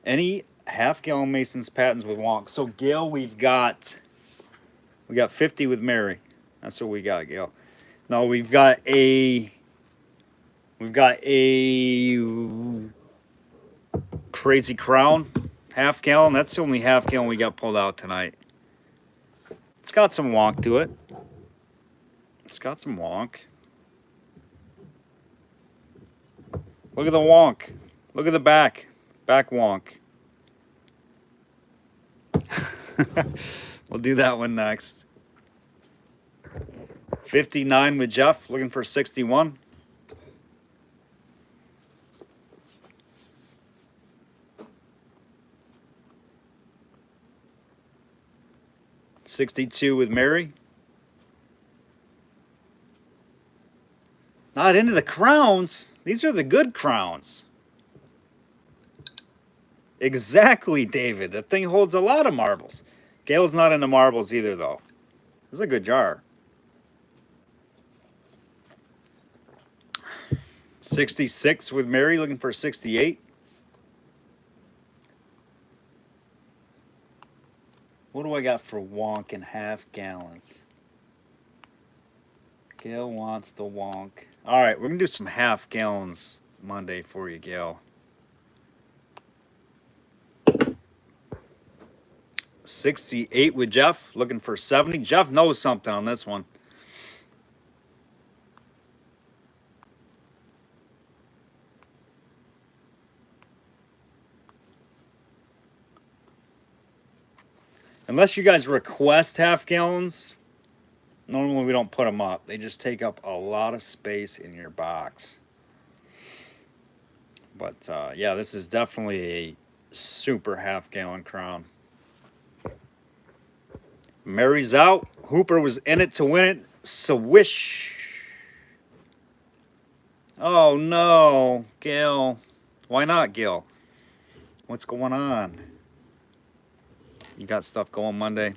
Any half-gallon Mason's patents with Wonk. So Gail, we got 50 with Mary. That's what we got, Gail. No, we've got a Crazy Crown half-gallon. That's the only half-gallon we got pulled out tonight. It's got some wonk to it. It's got some wonk. Look at the wonk. Look at the back. Back wonk. We'll do that one next. 59 with Jeff, looking for 61. $62 with Mary. Not into the crowns. These are the good crowns. Exactly, David. That thing holds a lot of marbles. Gail's not into marbles either, though. This is a good jar. 66 with Mary, looking for 68. What do I got for wonk in half gallons? Gail wants the wonk. All right, we're going to do some half gallons Monday for you, Gail. 68 with Jeff, looking for 70. Jeff knows something on this one. Unless you guys request half gallons, normally we don't put them up. They just take up a lot of space in your box. But yeah, this is definitely a super half gallon crown. Mary's out. Hooper was in it to win it. Swish. Oh no, Gail. Why not, Gail? What's going on? You got stuff going Monday.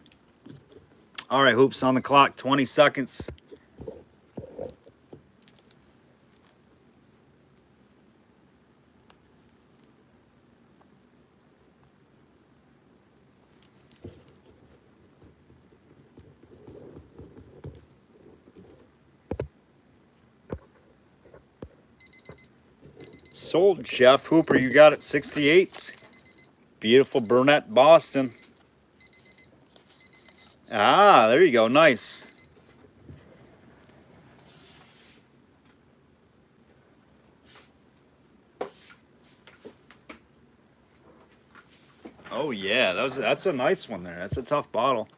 All right, Hoops on the clock. 20 seconds. Sold. Jeff Hooper, you got it. 68. Beautiful Burnett Boston. Ah, there you go. Nice. Oh yeah, that's a nice one there. That's a tough bottle.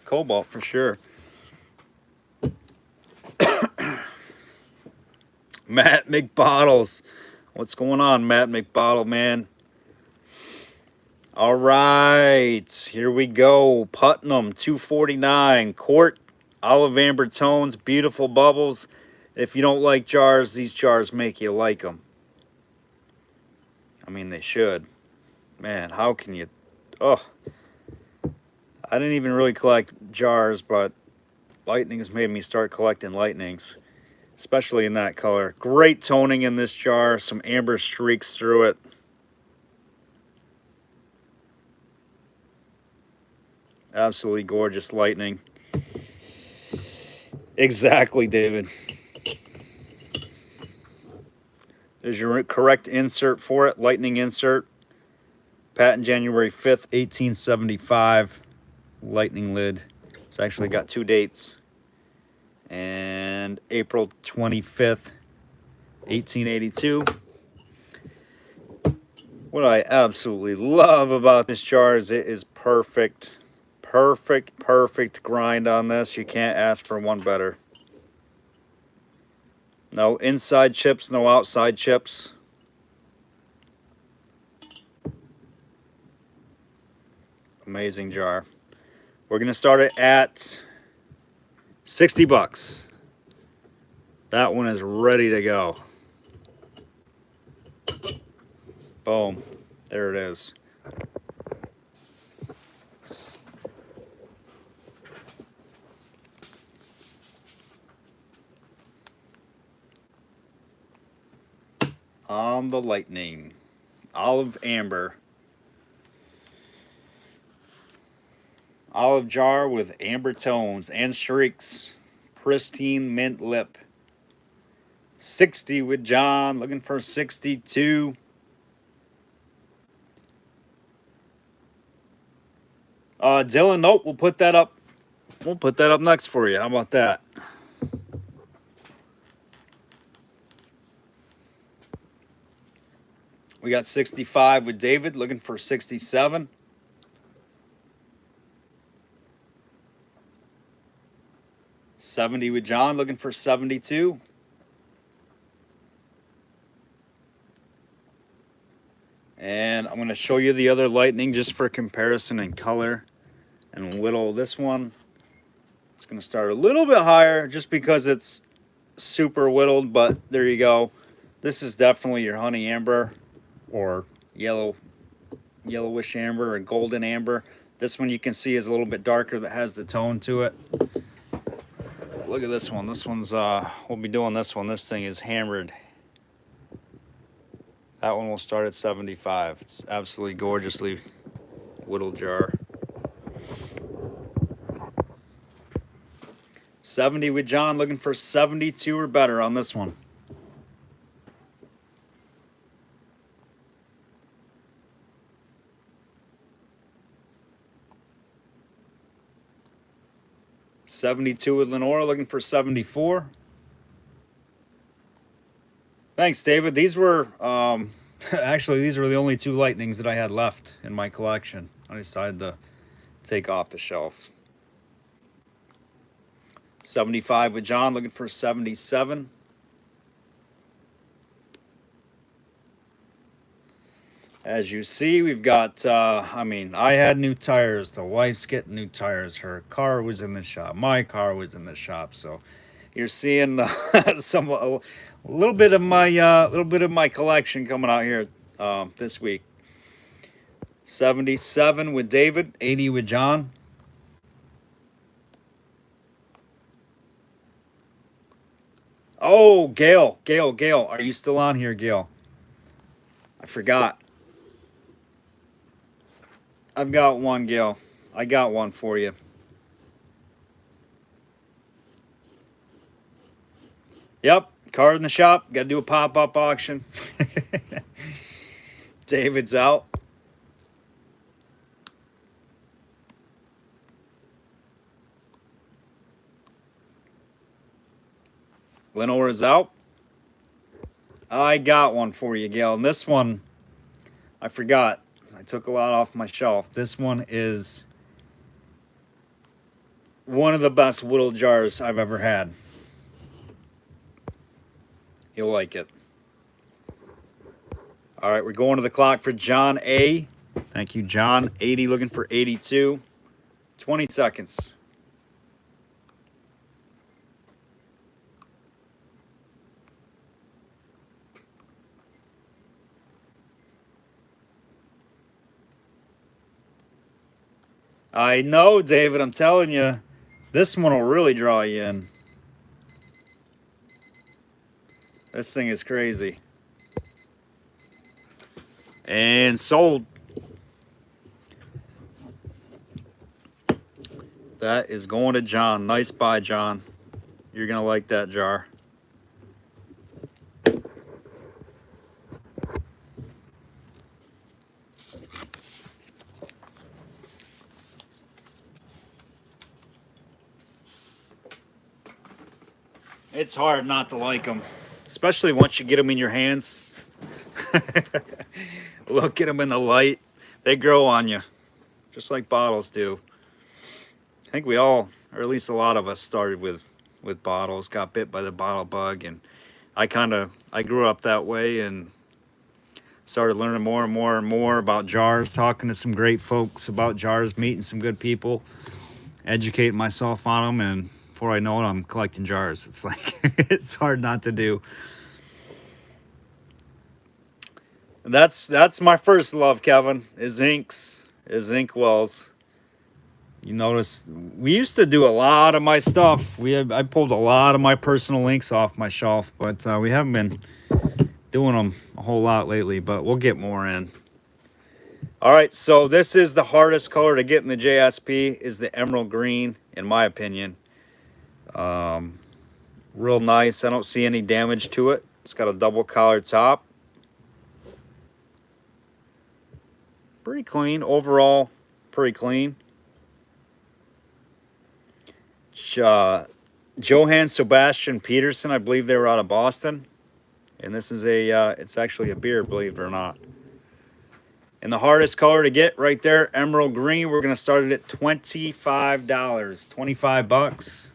Cobalt for sure. Matt McBottles. What's going on, Matt McBottle, man? All right, here we go. Putnam 249. Quart olive amber tones, beautiful bubbles. If you don't like jars, these jars make you like them. I mean, they should. Man, how can you... Oh, I didn't even really collect jars, but lightnings made me start collecting lightnings, especially in that color. Great toning in this jar, some amber streaks through it. Absolutely gorgeous lightning. Exactly, David. There's your correct insert for it, lightning insert. Patent January 5th, 1875. Lightning lid. It's actually got 2 dates. And April 25th, 1882. What I absolutely love about this jar is it is perfect. Perfect grind on this. You can't ask for one better. No inside chips, no outside chips. Amazing jar. We're going to start it at 60 bucks. That one is ready to go. Boom. There it is. On the lightning. Olive amber. Olive jar with amber tones and streaks. Pristine mint lip. 60 with John. Looking for 62. Dylan, nope, we'll put that up. We'll put that up next for you. How about that? We got 65 with David, looking for 67. $70 with John, looking for 72. And I'm going to show you the other lightning just for comparison in color and whittle. This one, it's going to start a little bit higher just because it's super whittled, but there you go. This is definitely your honey amber or yellowish amber or golden amber. This one you can see is a little bit darker, that has the tone to it. Look at this one. This one's, we'll be doing this one. This thing is hammered. That one will start at 75. It's absolutely gorgeously whittled jar. 70 with John, looking for 72 or better on this one. $72 with Lenora, looking for 74. Thanks, David. These were, actually, these were the only 2 lightnings that I had left in my collection. I decided to take off the shelf. 75 with John, looking for 77. As you see, we've got, I mean, I had new tires. The wife's getting new tires. Her car was in the shop. My car was in the shop. So you're seeing a little bit of my collection coming out here this week. 77 with David, 80 with John. Oh, Gail, are you still on here, Gail? I forgot. I've got one, Gail. I got one for you. Yep, car in the shop. Got to do a pop-up auction. David's out. Lenore's out. I got one for you, Gail. And this one, I forgot. I took a lot off my shelf. This one is one of the best whittled jars I've ever had. You'll like it. All right, we're going to the clock for John A. Thank you, John. 80 looking for 82. 20 seconds. I know, David, I'm telling you. This one will really draw you in. This thing is crazy. And sold. That is going to John. Nice buy, John. You're going to like that jar. It's hard not to like them, especially once you get them in your hands. Look at them in the light. They grow on you, just like bottles do. I think we all, or at least a lot of us, started with bottles, got bit by the bottle bug, and I grew up that way and started learning more and more and more about jars, talking to some great folks about jars, meeting some good people, educating myself on them, and before I know it, I'm collecting jars. It's like, it's hard not to do. That's my first love, Kevin, is inks, is ink wells. You notice we used to do a lot of my stuff. I pulled a lot of my personal inks off my shelf, but we haven't been doing them a whole lot lately, but we'll get more in. All right, so this is the hardest color to get in the JSP, is the emerald green, in my opinion. Real nice. I don't see any damage to it. It's got a double collar top. Pretty clean. Overall, pretty clean. Johann Sebastian Peterson, I believe they were out of Boston. And this is it's actually a beer, believe it or not. And the hardest color to get right there, emerald green. We're going to start it at $25. 25 bucks.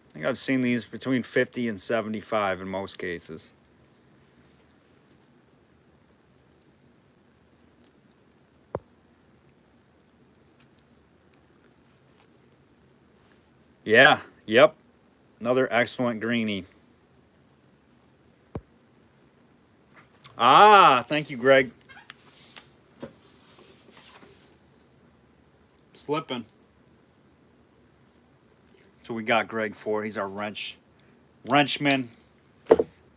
I think I've seen these between 50 and 75 in most cases. Yeah, yep. Another excellent greenie. Ah, thank you, Greg. Slipping. So we got Greg for. He's our wrenchman,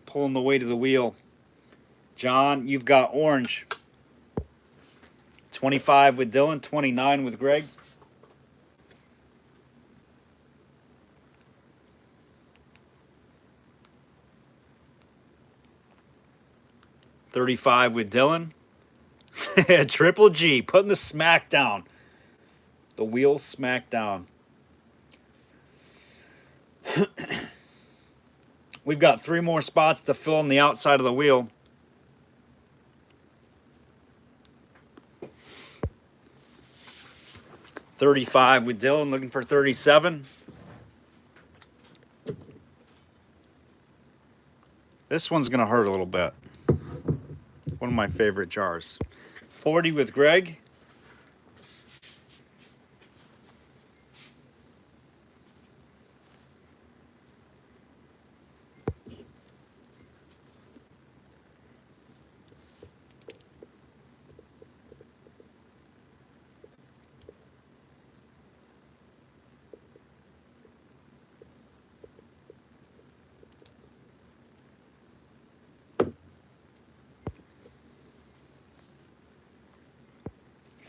pulling the weight of the wheel. John, you've got orange. 25 with Dylan, 29 with Greg. $35 with Dylan. Triple G, putting the smack down. The wheel smack down. We've got 3 more spots to fill on the outside of the wheel. $35 with Dylan, looking for 37. This one's going to hurt a little bit. One of my favorite jars. 40 with Greg.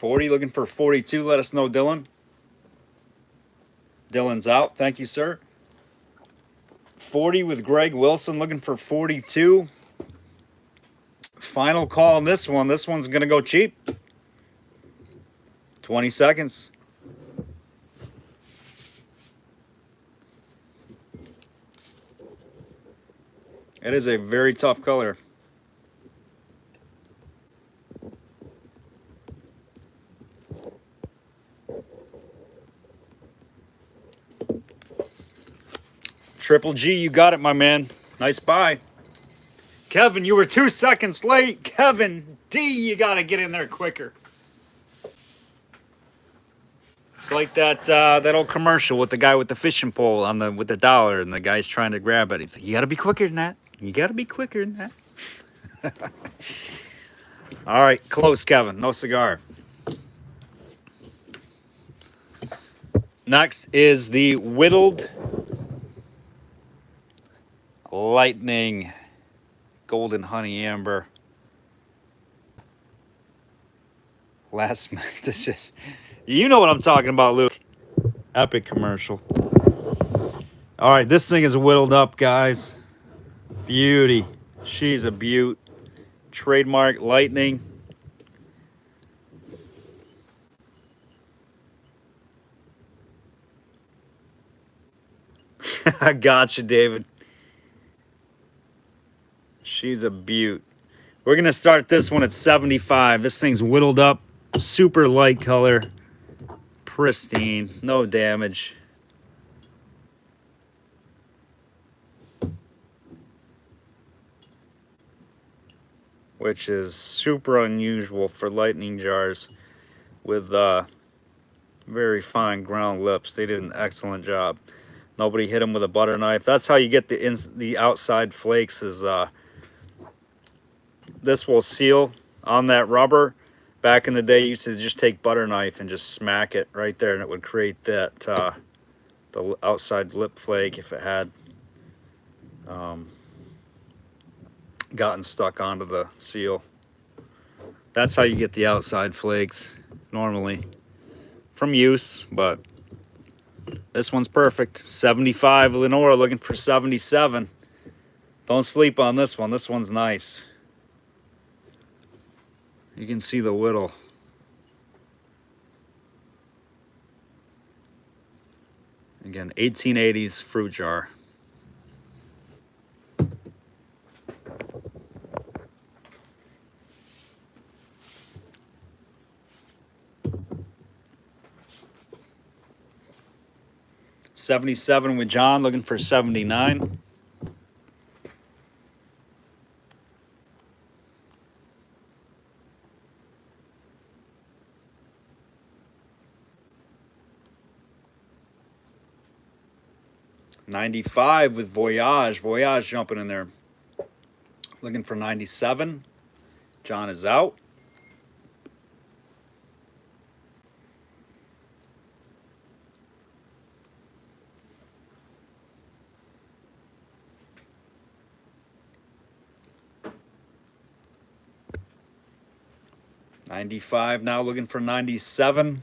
$40, looking for 42. Let us know, Dylan. Dylan's out. Thank you, sir. 40 with Greg Wilson, looking for 42. Final call on this one. This one's going to go cheap. 20 seconds. It is a very tough color. Triple G, you got it, my man. Nice buy. Kevin, you were 2 seconds late. Kevin D, you got to get in there quicker. It's like that old commercial with the guy with the fishing pole on with the dollar, and the guy's trying to grab it. He's like, you got to be quicker than that. You got to be quicker than that. All right, close, Kevin. No cigar. Next is the whittled Lightning Golden Honey Amber. Last month, this just, you know what I'm talking about, Luke. Epic commercial. All right, this thing is whittled up, guys. Beauty. She's a beaut. Trademark Lightning. I got you, David. She's a beaut. We're going to start this one at 75. This thing's whittled up. Super light color. Pristine. No damage. Which is super unusual for lightning jars with very fine ground lips. They did an excellent job. Nobody hit them with a butter knife. That's how you get the outside flakes. Is this will seal on that rubber. Back in the day, you used to just take butter knife and just smack it right there, and it would create that the outside lip flake if it had gotten stuck onto the seal. That's how you get the outside flakes normally from use, but this one's perfect. 75 Lenora, looking for 77. Don't sleep on this one. This one's nice. You can see the whittle. Again, 1880s fruit jar. $77 with John, looking for 79. $95 with Voyage. Voyage jumping in there. Looking for 97. John is out. $95 now, looking for 97.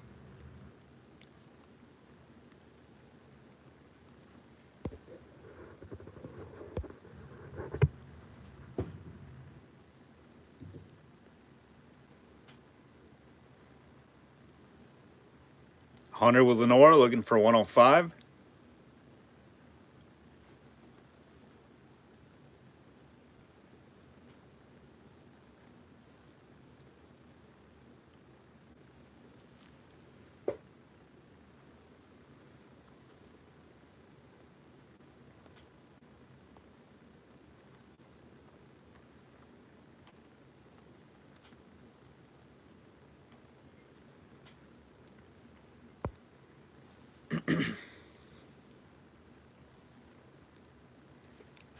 Hunter with Lenore, looking for 105.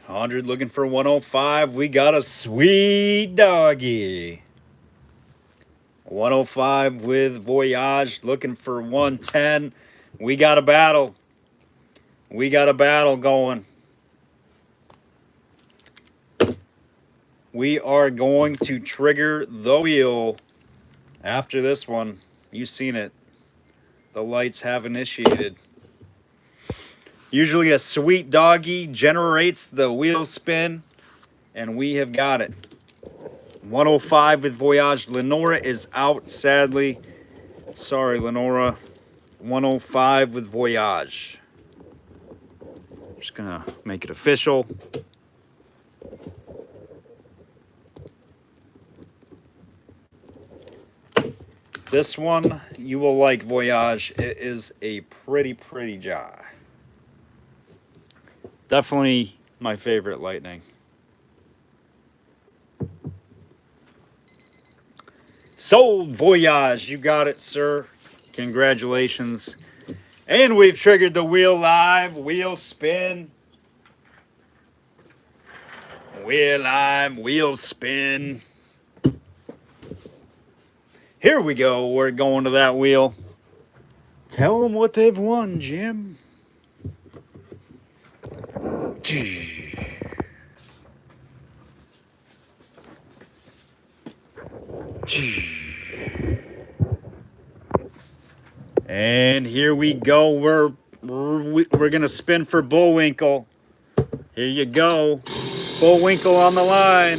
$100 looking for 105. We got a sweet doggy. 105 with Voyage looking for 110. We got a battle. We got a battle going. We are going to trigger the wheel after this one. You've seen it. The lights have initiated. Usually a sweet doggy generates the wheel spin, and we have got it. 105 with Voyage. Lenora is out, sadly. Sorry, Lenora. 105 with Voyage. Just gonna make it official. This one, you will like Voyage. It is a pretty jar. Definitely my favorite Lightning. Sold Voyage. You got it, sir. Congratulations. And we've triggered the We'reLive wheel spin. We'reLive wheel spin. Here we go. We're going to that wheel. Tell them what they've won, Jim. And here we go. We're gonna spin for Bullwinkle. Here you go. Bullwinkle on the line.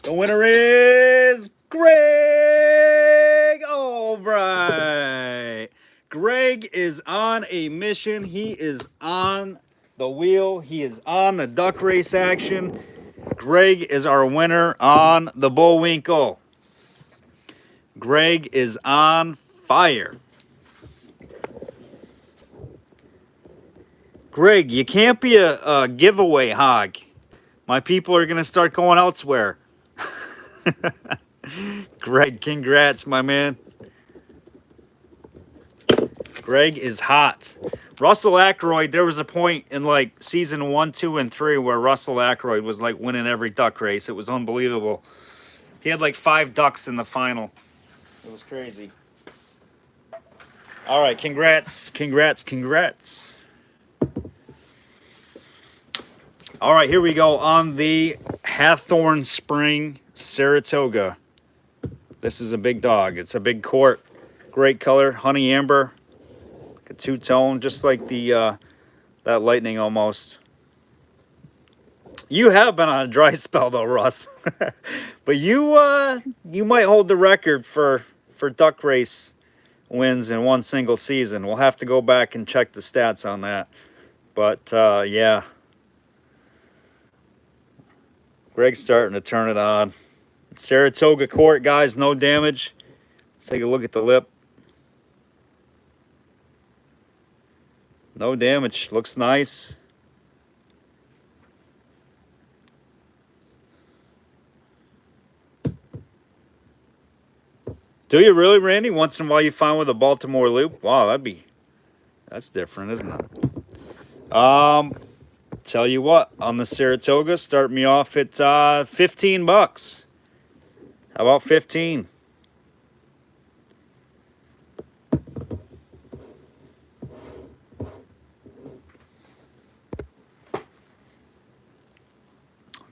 The winner is Greg Albright. Greg is on a mission. He is on the wheel. He is on the duck race action. Greg is our winner on the Bullwinkle. Greg is on fire. Greg, you can't be a giveaway hog. My people are going to start going elsewhere. Greg, congrats, my man. Greg is hot. Russell Ackroyd, there was a point in like season 1, 2, and 3 where Russell Ackroyd was like winning every duck race. It was unbelievable. He had like 5 ducks in the final. It was crazy. All right, congrats, congrats, congrats. All right, here we go on the Hathorn Spring Saratoga. This is a big dog. It's a big quart. Great color, honey amber. A two-tone, just like the that Lightning almost. You have been on a dry spell though, Russ. But you might hold the record for duck race wins in one single season. We'll have to go back and check the stats on that. But yeah. Greg's starting to turn it on. Saratoga quart, guys, no damage. Let's take a look at the lip. No damage. Looks nice. Do you really, Randy? Once in a while you find with a Baltimore loop? Wow, that's different, isn't it? Tell you what, on the Saratoga, start me off at $15. How about 15?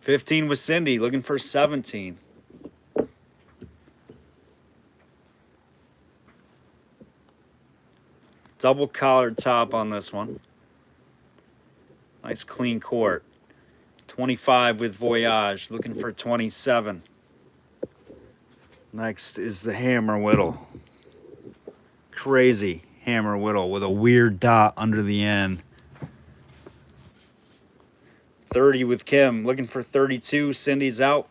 $15 with Cindy, looking for 17. Double collared top on this one. Nice clean quart. 25 with Voyage, looking for 27. Next is the Hammer Whittle. Crazy Hammer Whittle with a weird dot under the end. 30 with Kim, looking for 32. Cindy's out.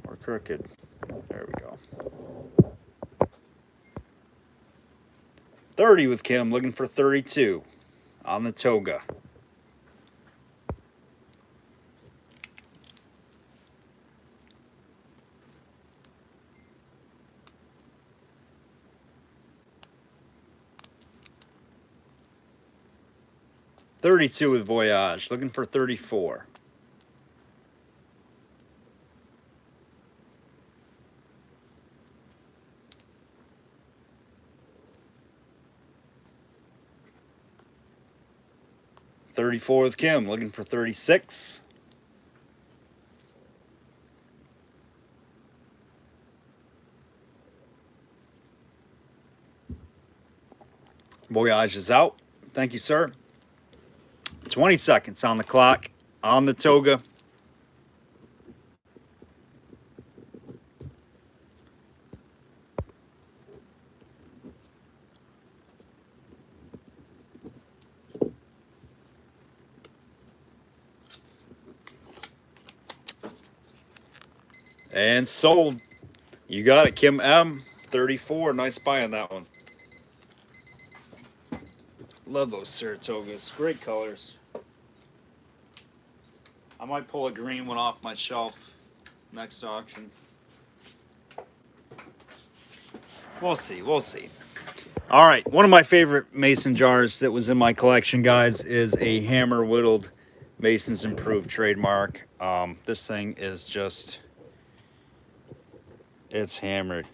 Or crooked. There we go. 30 with Kim, looking for 32 on the Toga. $32 with Voyage, looking for 34. 34 with Kim, looking for 36. Voyage is out. Thank you, sir. 20 seconds on the clock, on the toga. And sold. You got it, Kim M. 34. Nice buy on that one. Love those Saratogas. Great colors. I might pull a green one off my shelf next auction. We'll see. We'll see. All right. One of my favorite mason jars that was in my collection, guys, is a hammer whittled Mason's Improved trademark. This thing is just... it's hammered.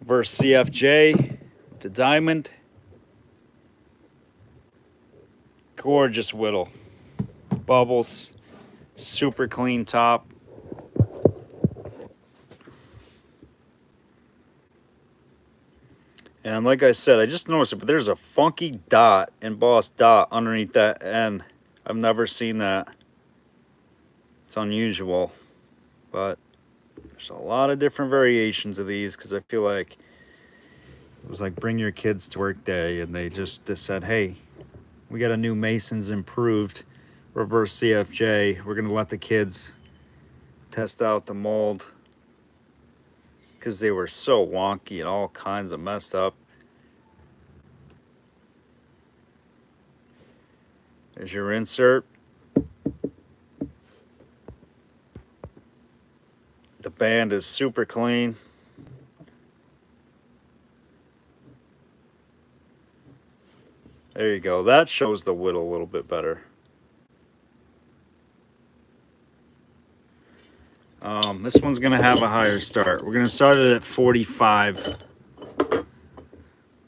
Versus CFJ, the diamond. Gorgeous whittle. Bubbles. Super clean top. And like I said, I just noticed it, but there's a funky dot, embossed dot underneath that N. I've never seen that. It's unusual, but there's a lot of different variations of these because I feel like it was like Bring Your Kids to Work Day, and they just said, hey, we got a new Mason's Improved reverse CFJ. We're going to let the kids test out the mold because they were so wonky and all kinds of messed up. There's your insert. The band is super clean. There you go. That shows the whittle a little bit better. This one's going to have a higher start. We're going to start it at 45.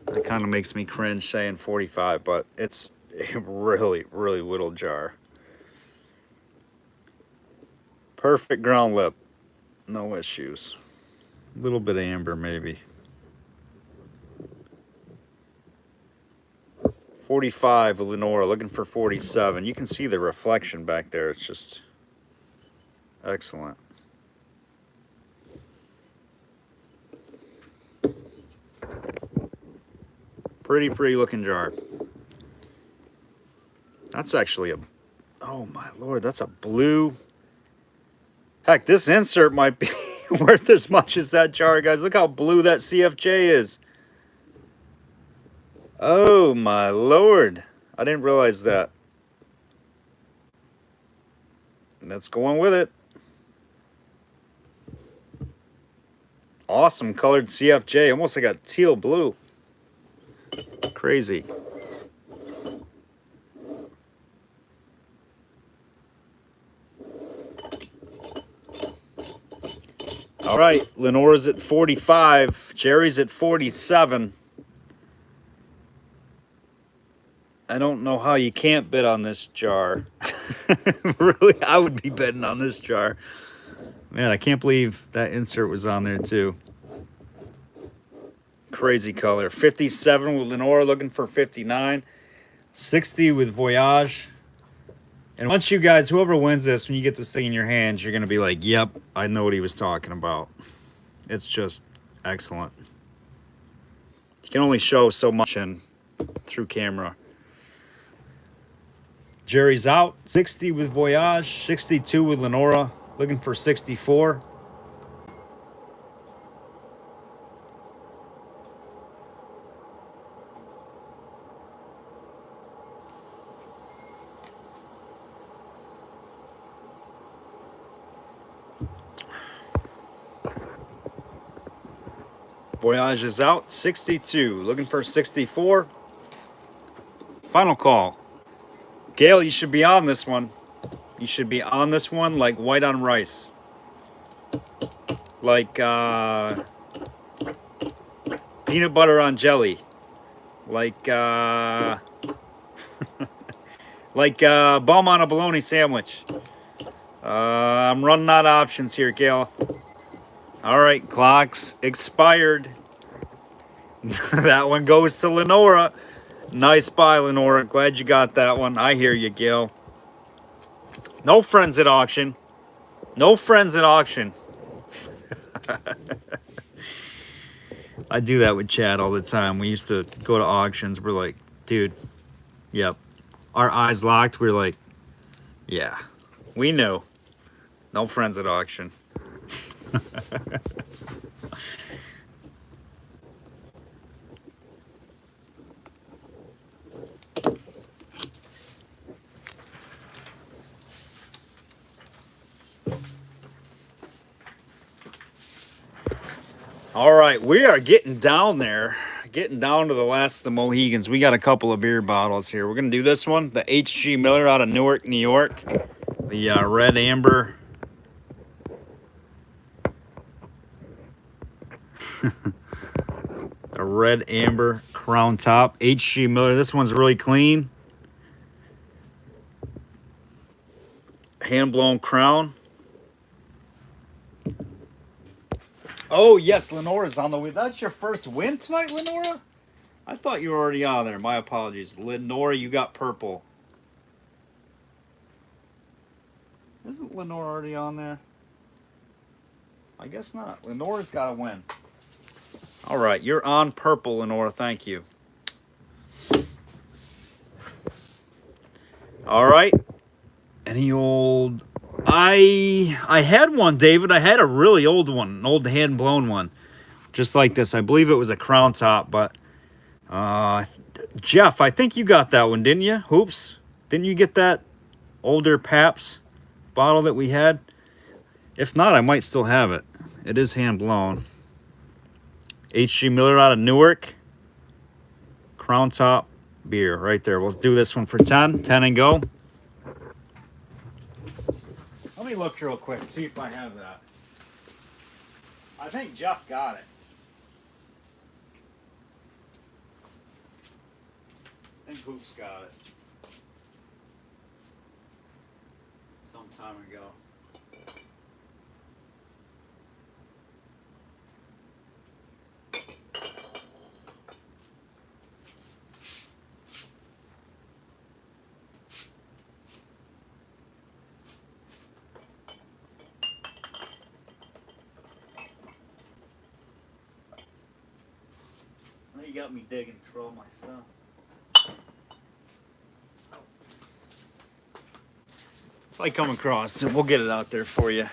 That kind of makes me cringe saying 45, but it's a really, really whittled jar. Perfect ground lip. No issues. A little bit of amber maybe. 45 of Lenora, looking for 47. You can see the reflection back there. It's just excellent. Pretty looking jar. That's actually a, oh my lord, that's a blue. Heck, this insert might be worth as much as that jar, guys. Look how blue that CFJ is. Oh my lord. I didn't realize that. Let's go on with it. Awesome colored CFJ. Almost like a teal blue. Crazy. All right, Lenora's at 45. Jerry's at 47. I don't know how you can't bid on this jar. Really, I would be bidding on this jar. Man, I can't believe that insert was on there too. Crazy color. 57 with Lenora, looking for 59. 60 with Voyage. And once you guys, whoever wins this, when you get this thing in your hands, you're going to be like, yep, I know what he was talking about. It's just excellent. You can only show so much through camera. Jerry's out. 60 with Voyage. 62 with Lenora. Looking for 64. Voyage is out. 62. Looking for 64. Final call. Gail, you should be on this one. You should be on this one like white on rice. Like peanut butter on jelly. Like like bum on a bologna sandwich. I'm running out of options here, Gail. All right, clocks expired. That one goes to Lenora. Nice buy, Lenora. Glad you got that one. I hear you, Gail. No friends at auction. No friends at auction. I do that with Chad all the time. We used to go to auctions. We're like, dude, yep. Our eyes locked. We're like, yeah, we knew. No friends at auction. All right, we are getting down there. Getting down to the last of the Mohegans. We got a couple of beer bottles here. We're going to do this one. The H.G. Miller out of Newark, New York. The red amber. The red amber crown top. H.G. Miller. This one's really clean. Hand-blown crown. Oh, yes, Lenora's on the way. That's your first win tonight, Lenora? I thought you were already on there. My apologies. Lenora, you got purple. Isn't Lenora already on there? I guess not. Lenora's got to win. All right, you're on purple, Lenora. Thank you. All right. Any old... I had one, David. I had a really old one, an old hand-blown one. Just like this. I believe it was a crown top, but... Jeff, I think you got that one, didn't you? Hoops. Didn't you get that older Pabst bottle that we had? If not, I might still have it. It is hand-blown. H.G. Miller out of Newark. Crown top beer right there. We'll do this one for 10. 10 and go. Let me look real quick, see if I have that. I think Jeff got it. I think Hoops got it. Some time ago. You got me digging through all my stuff. If I come across it, we'll get it out there for you.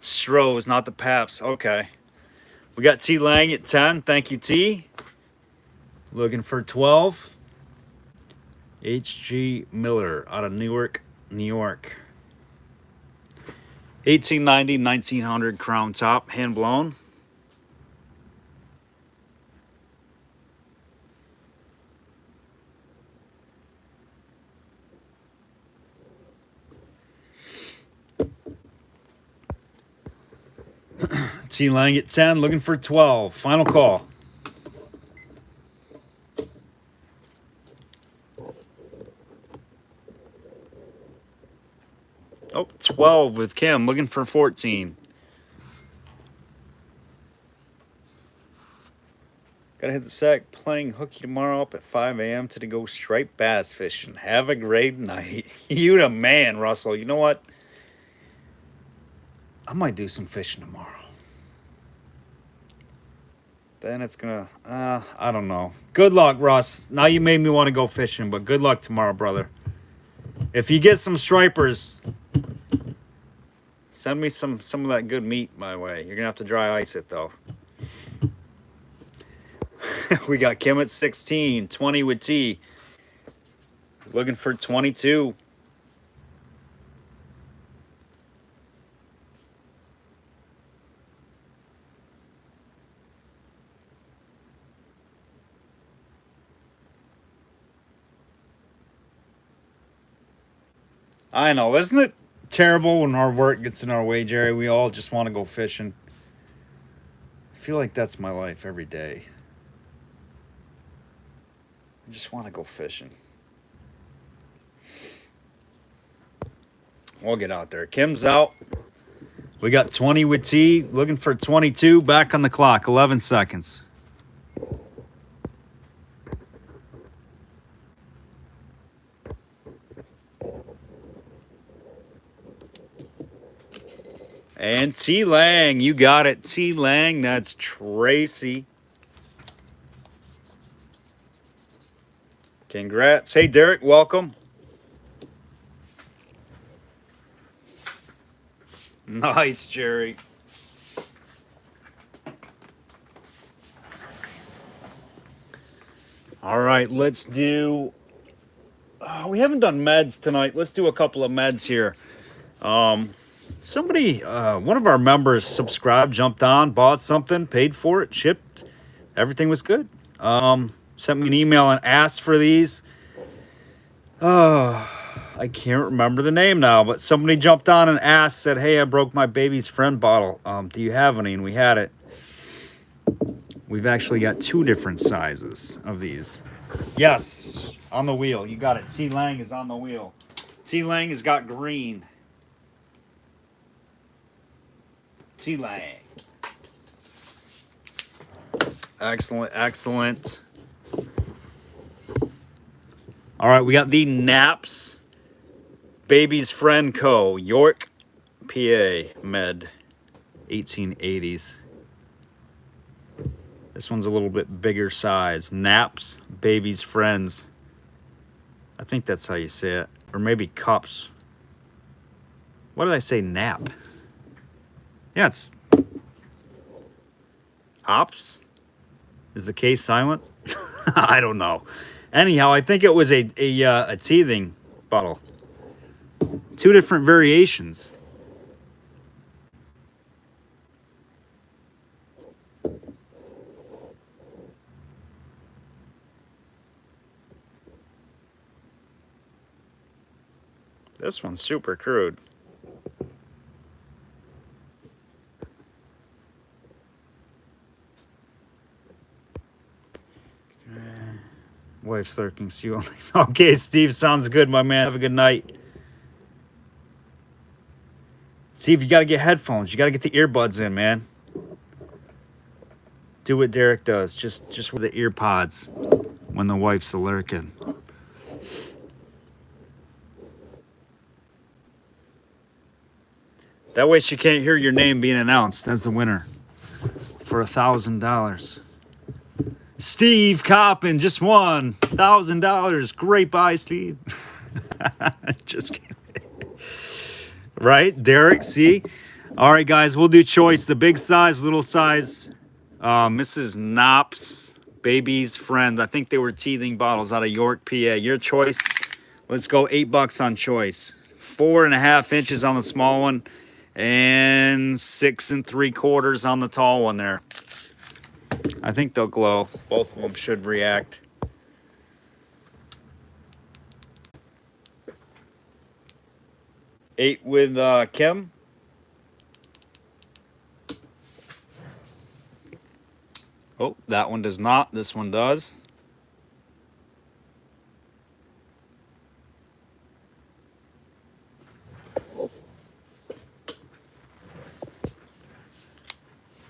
Stroh's, not the Pabst. Okay. We got T. Lang at 10. Thank you, T. Looking for 12. H.G. Miller out of Newark, New York. 1890, 1900 crown top, hand blown. T. Lang at 10, looking for 12. Final call. Oh, 12 with Kim, looking for 14. Gotta hit the sack, playing hooky tomorrow up at 5 a.m. to go striped bass fishing. Have a great night. You the man, Russell. You know what? I might do some fishing tomorrow. Then it's gonna, I don't know. Good luck, Russ. Now you made me want to go fishing, but good luck tomorrow, brother. If you get some stripers, send me some of that good meat my way. You're gonna have to dry ice it though. We got Kim at 16, 20 with T. Looking for 22. I know, isn't it terrible when our work gets in our way, Jerry? We all just want to go fishing. I feel like that's my life every day. I just want to go fishing. We'll get out there. Kim's out. We got 20 with T, looking for 22. Back on the clock, 11 seconds. And T Lang, you got it. T Lang, that's Tracy. Congrats. Hey, Derek, welcome. Nice, Jerry. All right, let's do... we haven't done meds tonight. Let's do a couple of meds here. Somebody, one of our members subscribed, jumped on, bought something, paid for it, shipped. Everything was good. Sent me an email and asked for these. I can't remember the name now, but somebody jumped on and asked, said, hey, I broke my baby's friend bottle. Do you have any? And we had it. We've actually got 2 different sizes of these. Yes, on the wheel. You got it. T Lang is on the wheel. T Lang has got green. T Lang. Excellent, excellent. All right, we got the Naps Baby's Friend Co. York, PA, Med, 1880s. This one's a little bit bigger size. Naps Baby's Friends. I think that's how you say it. Or maybe cups. What did I say? Nap. Yeah, it's... Ops? Is the K silent? I don't know. Anyhow, I think it was a teething bottle. 2 different variations. This one's super crude. Wife's lurking. See you only. Okay, Steve, sounds good, my man. Have a good night. Steve, you got to get headphones. You got to get the earbuds in, man. Do what Derek does. Just with the ear pods when the wife's lurking. That way she can't hear your name being announced as the winner for $1,000. Steve Coppin just won $1,000. Great buy, Steve. Just kidding. Right, Derek, see? All right, guys, we'll do choice. The big size, little size. Mrs. Knopp's Baby's Friend. I think they were teething bottles out of York, PA. Your choice. Let's go $8 on choice. 4.5 inches on the small one. And 6 3/4 on the tall one there. I think they'll glow. Both of them should react. $8 with Kim. Oh, that one does not. This one does.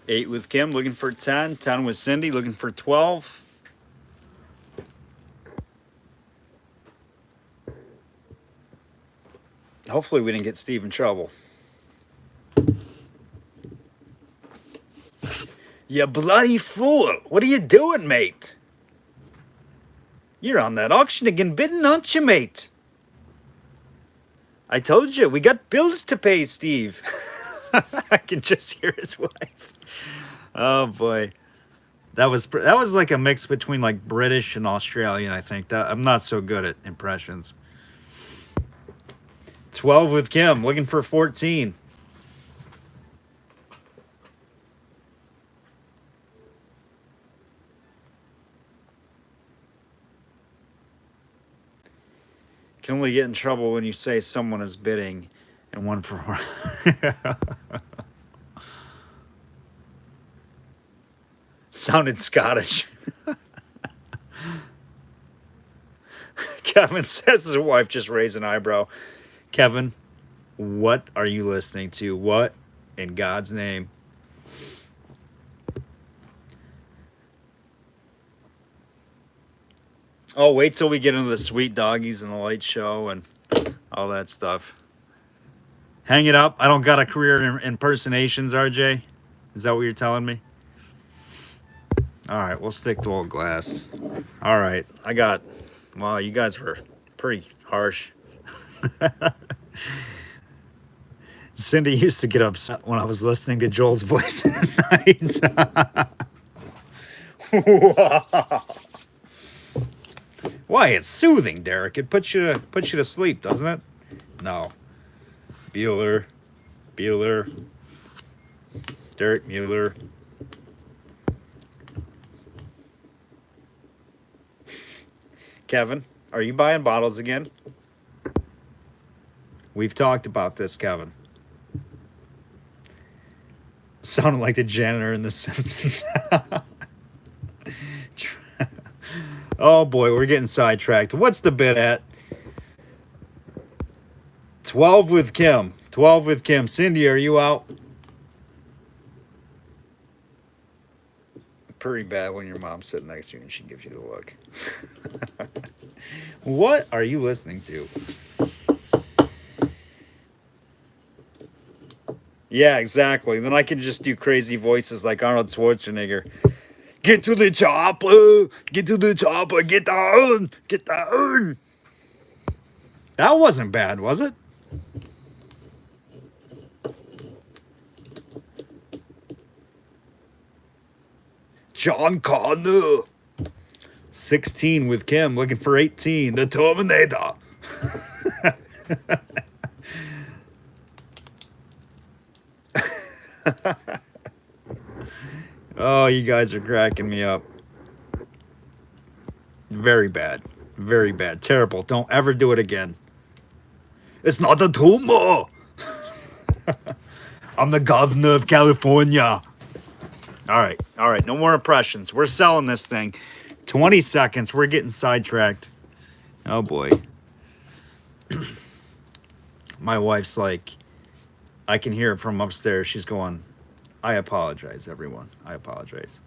$8 with Kim, looking for 10. 10 with Cindy, looking for 12. Hopefully we didn't get Steve in trouble. You bloody fool. What are you doing, mate? You're on that auction again bidding, aren't you, mate? I told you, we got bills to pay, Steve. I can just hear his wife. Oh boy, that was like a mix between like British and Australian. I think that I'm not so good at impressions. 12 with Kim, looking for 14. can only get in trouble when you say someone is bidding and one for one. Sounded Scottish. Kevin says his wife just raised an eyebrow. Kevin, what are you listening to? What in God's name? Oh, wait till we get into the sweet doggies and the light show and all that stuff. Hang it up. I don't got a career in impersonations, RJ. Is that what you're telling me? All right, we'll stick to old glass. All right, wow, you guys were pretty harsh. Cindy used to get upset when I was listening to Joel's voice at night. Why, it's soothing, Derek. It puts you to sleep, doesn't it? No. Bueller, Derek Mueller. Kevin, are you buying bottles again? We've talked about this, Kevin. Sounded like the janitor in The Simpsons. Oh boy, we're getting sidetracked. What's the bid at? 12 with Kim. 12 with Kim. Cindy, are you out? Pretty bad when your mom's sitting next to you and she gives you the look. What are you listening to? Yeah, exactly. Then I can just do crazy voices like Arnold Schwarzenegger. Get to the chopper! Get to the chopper! Get down! Get down! That wasn't bad, was it? John Connor. 16 with Kim, looking for 18. The Terminator. Oh, you guys are cracking me up. Very bad. Very bad. Terrible. Don't ever do it again. It's not a tumor. I'm the governor of California. All right. All right. No more impressions. We're selling this thing. 20 seconds. We're getting sidetracked. Oh, boy. My wife's like, I can hear it from upstairs. She's going, I apologize, everyone. I apologize.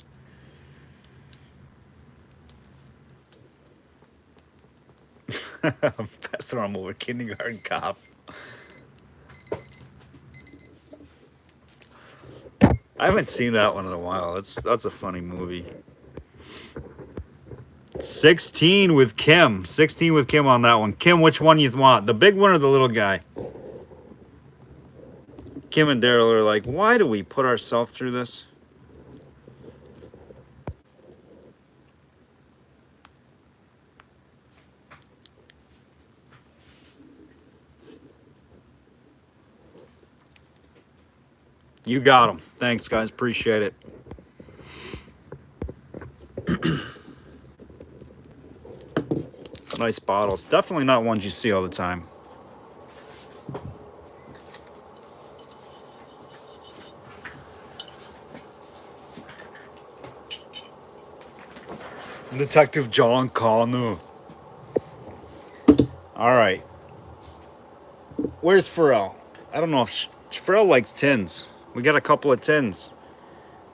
That's what I'm over. Kindergarten Cop. I haven't seen that one in a while. That's a funny movie. 16 with Kim. 16 with Kim on that one. Kim, which one you want? The big one or the little guy? Kim and Daryl are like, why do we put ourselves through this? You got them. Thanks, guys. Appreciate it. Nice bottles. Definitely not ones you see all the time. Detective John Connor. All right. Where's Pharrell? I don't know if Pharrell likes tins. We got a couple of tins.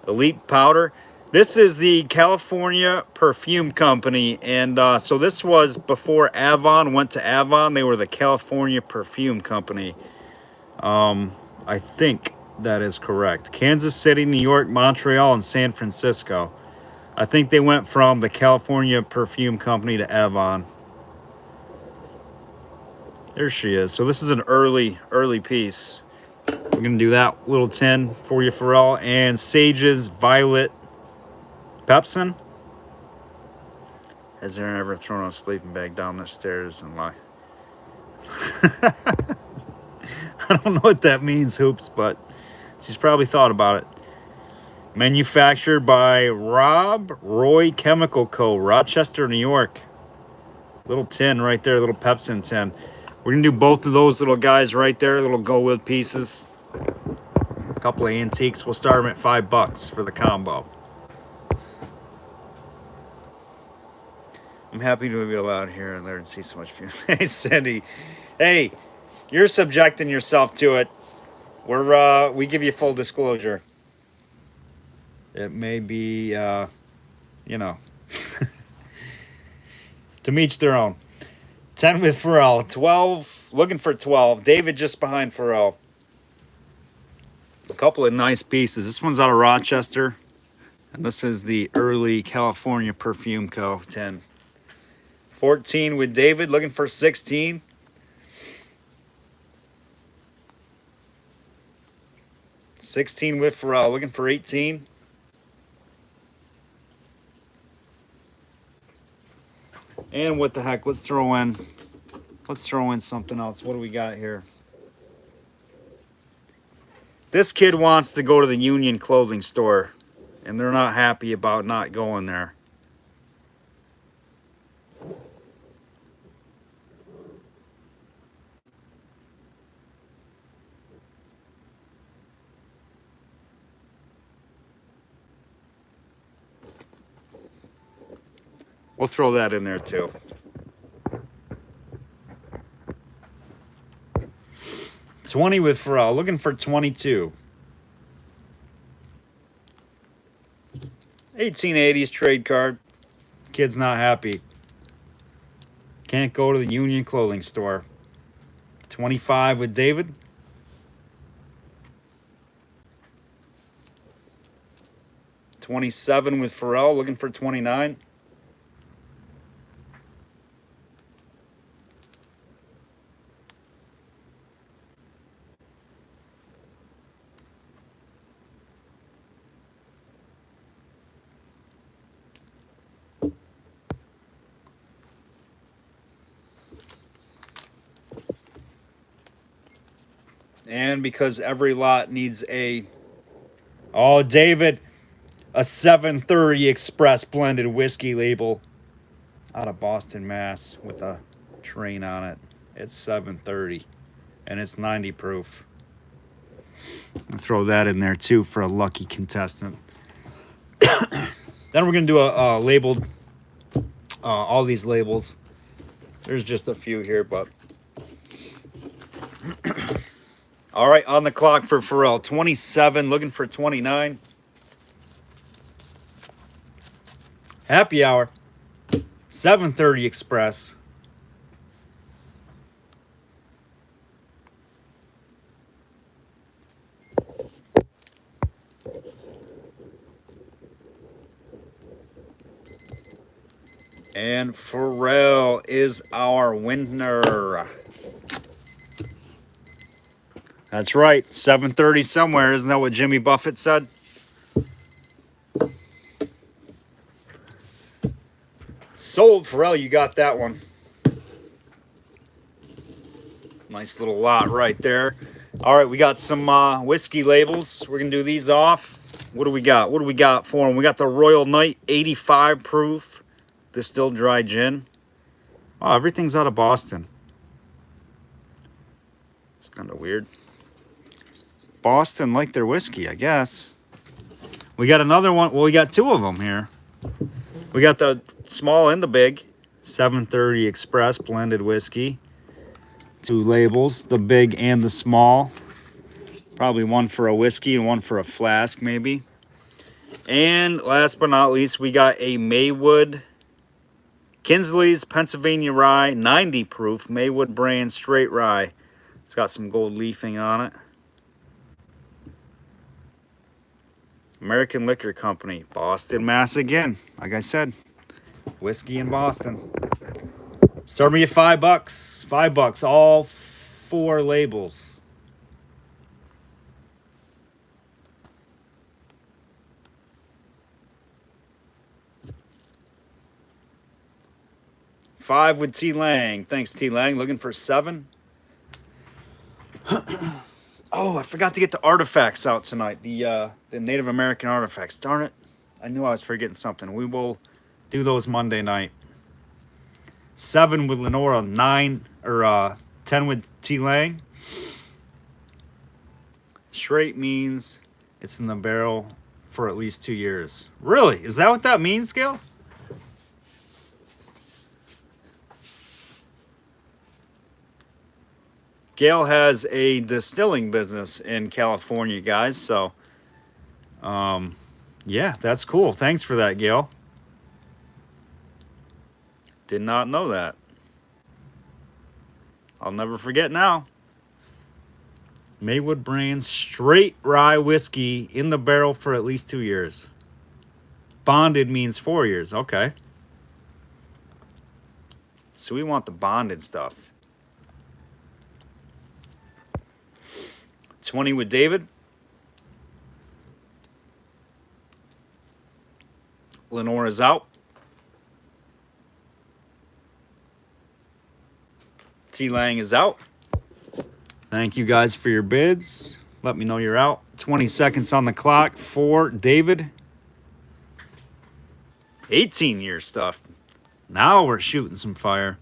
Elite Powder. This is the California Perfume Company. And so this was before Avon went to Avon. They were the California Perfume Company. I think that is correct. Kansas City, New York, Montreal, and San Francisco. I think they went from the California Perfume Company to Avon. There she is. So this is an early piece. We're going to do that little tin for you, Pharrell. And Sage's Violet Pepsin. Has Aaron ever thrown a sleeping bag down the stairs and lie? I don't know what that means, Hoops, but she's probably thought about it. Manufactured by Rob Roy Chemical Co., Rochester, New York. Little tin right there, little Pepsin tin. We're gonna do both of those little guys right there, little go with pieces. A couple of antiques. We'll start them at $5 for the combo. I'm happy to be allowed here and there and see so much beauty. Hey, Cindy. Hey, you're subjecting yourself to it. We give you full disclosure. It may be, you know, to each their own. 10 with Pharrell. 12, looking for 12. David just behind Pharrell. A couple of nice pieces. This one's out of Rochester. And this is the early California Perfume Co. 10. 14 with David, looking for 16. 16 with Pharrell, looking for 18. And what the heck, let's throw in something else. What do we got here? This kid wants to go to the Union clothing store, and they're not happy about not going there. We'll throw that in there too. $20 with Pharrell, looking for 22. 1880s trade card. Kid's not happy. Can't go to the Union clothing store. 25 with David. $27 with Pharrell, looking for 29. And because every lot needs a... Oh, David, a 730 Express blended whiskey label out of Boston, Mass. with a train on it. It's 730 and it's 90 proof. I'll throw that in there too for a lucky contestant. Then we're going to do a labeled, all these labels. There's just a few here, but... All right, on the clock for Pharrell. 27, looking for 29. Happy hour. 730 Express. And Pharrell is our winner. That's right, 730 somewhere. Isn't that what Jimmy Buffett said? Sold, Pharrell, you got that one. Nice little lot right there. All right, we got some whiskey labels. We're going to do these off. What do we got? What do we got for them? We got the Royal Knight 85 proof distilled dry gin. Oh, everything's out of Boston. It's kind of weird. Boston like their whiskey, I guess. We got another one. Well, we got two of them here. We got the small and the big. 730 Express blended whiskey. Two labels, the big and the small. Probably one for a whiskey and one for a flask, maybe. And last but not least, we got a Maywood Kinsley's Pennsylvania Rye 90 proof Maywood brand straight rye. It's got some gold leafing on it. American Liquor Company, Boston, Mass. Again, like I said, whiskey in Boston. Start me at $5. $5, all 4 labels. $5 with T. Lang. Thanks, T. Lang. Looking for 7. Oh, I forgot to get the artifacts out tonight. The Native American artifacts. Darn it. I knew I was forgetting something. We will do those Monday night. 7 with Lenora, 9 or 10 with T Lang. Straight means it's in the barrel for at least 2 years. Really? Is that what that means, Gail? Gail has a distilling business in California, guys. So, yeah, that's cool. Thanks for that, Gail. Did not know that. I'll never forget now. Maywood brand straight rye whiskey in the barrel for at least 2 years. Bonded means 4 years. Okay. So we want the bonded stuff. 20 with David. Lenora's out. T Lang is out. Thank you guys for your bids. Let me know you're out. 20 seconds on the clock for David. 18-year stuff. Now we're shooting some fire.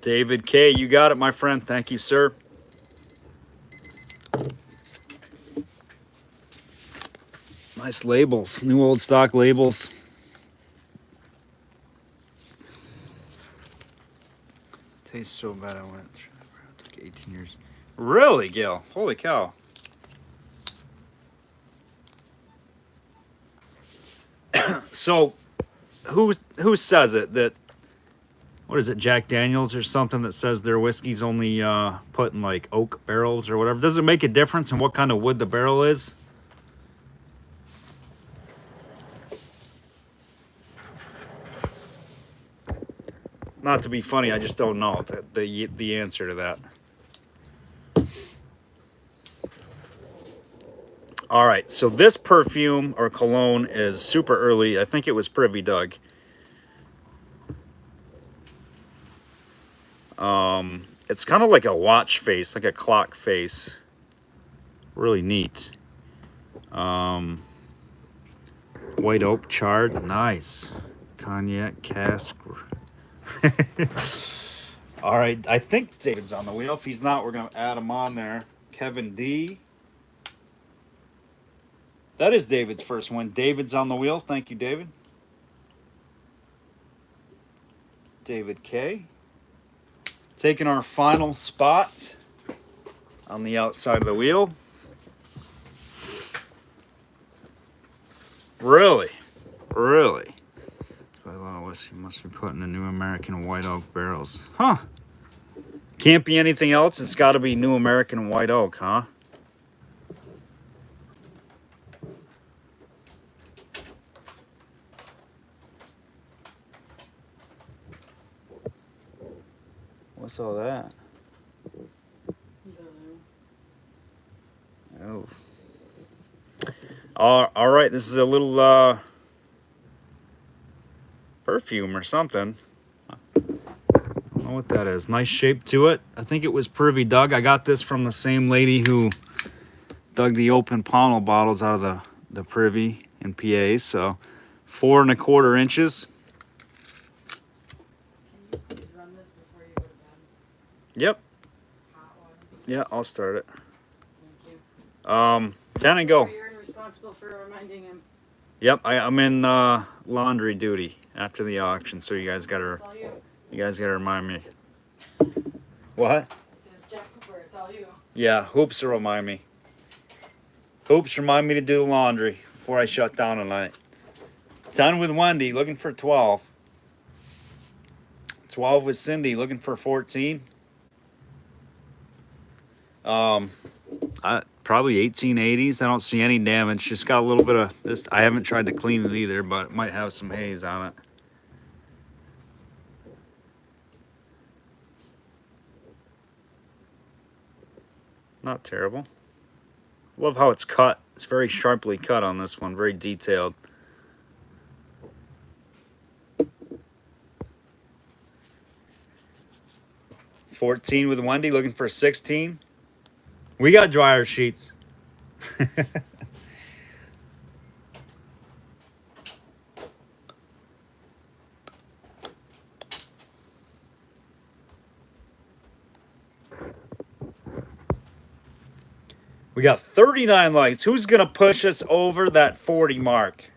David K, you got it, my friend. Thank you, sir. Nice labels, new old stock labels. Tastes so bad I went through. It took 18 years. Really, Gil? Holy cow. So, who says it that? What is it, Jack Daniels or something that says their whiskey's only put in like oak barrels or whatever? Does it make a difference in what kind of wood the barrel is? Not to be funny, I just don't know the answer to that. All right, so this perfume or cologne is super early. I think it was Privy Doug. It's kind of like a watch face, like a clock face. Really neat. White oak charred, nice. Cognac cask. All right, I think David's on the wheel. If he's not, we're gonna add him on there. Kevin D. That is David's first one. David's on the wheel. Thank you, David. David K. Taking our final spot on the outside of the wheel. Really? Really? A lot of whiskey must be put in the New American White Oak barrels. Huh. Can't be anything else. It's got to be New American White Oak, huh? What's all that? Oh. All right, this is a little perfume or something. I don't know what that is. Nice shape to it. I think it was Privy Doug. I got this from the same lady who dug the open Pownell bottles out of the Privy in PA. So 4 1/4 inches. Yep. Yeah, I'll start it. Thank you. 10 and go. You're responsible for reminding him. Yep, I'm in laundry duty after the auction, so you guys gotta remind me. What? It says Jeff Cooper, it's all you. Yeah, Hoops will remind me. Hoops remind me to do the laundry before I shut down tonight. 10 with Wendy, looking for 12. 12 with Cindy, looking for 14. Probably 1880s. I don't see any damage. Just got a little bit of this. I haven't tried to clean it either, but it might have some haze on it. Not terrible. Love how it's cut. It's very sharply cut on this one. Very detailed. $14 with Wendy, looking for 16. We got dryer sheets. We got 39 likes. Who's going to push us over that 40 mark?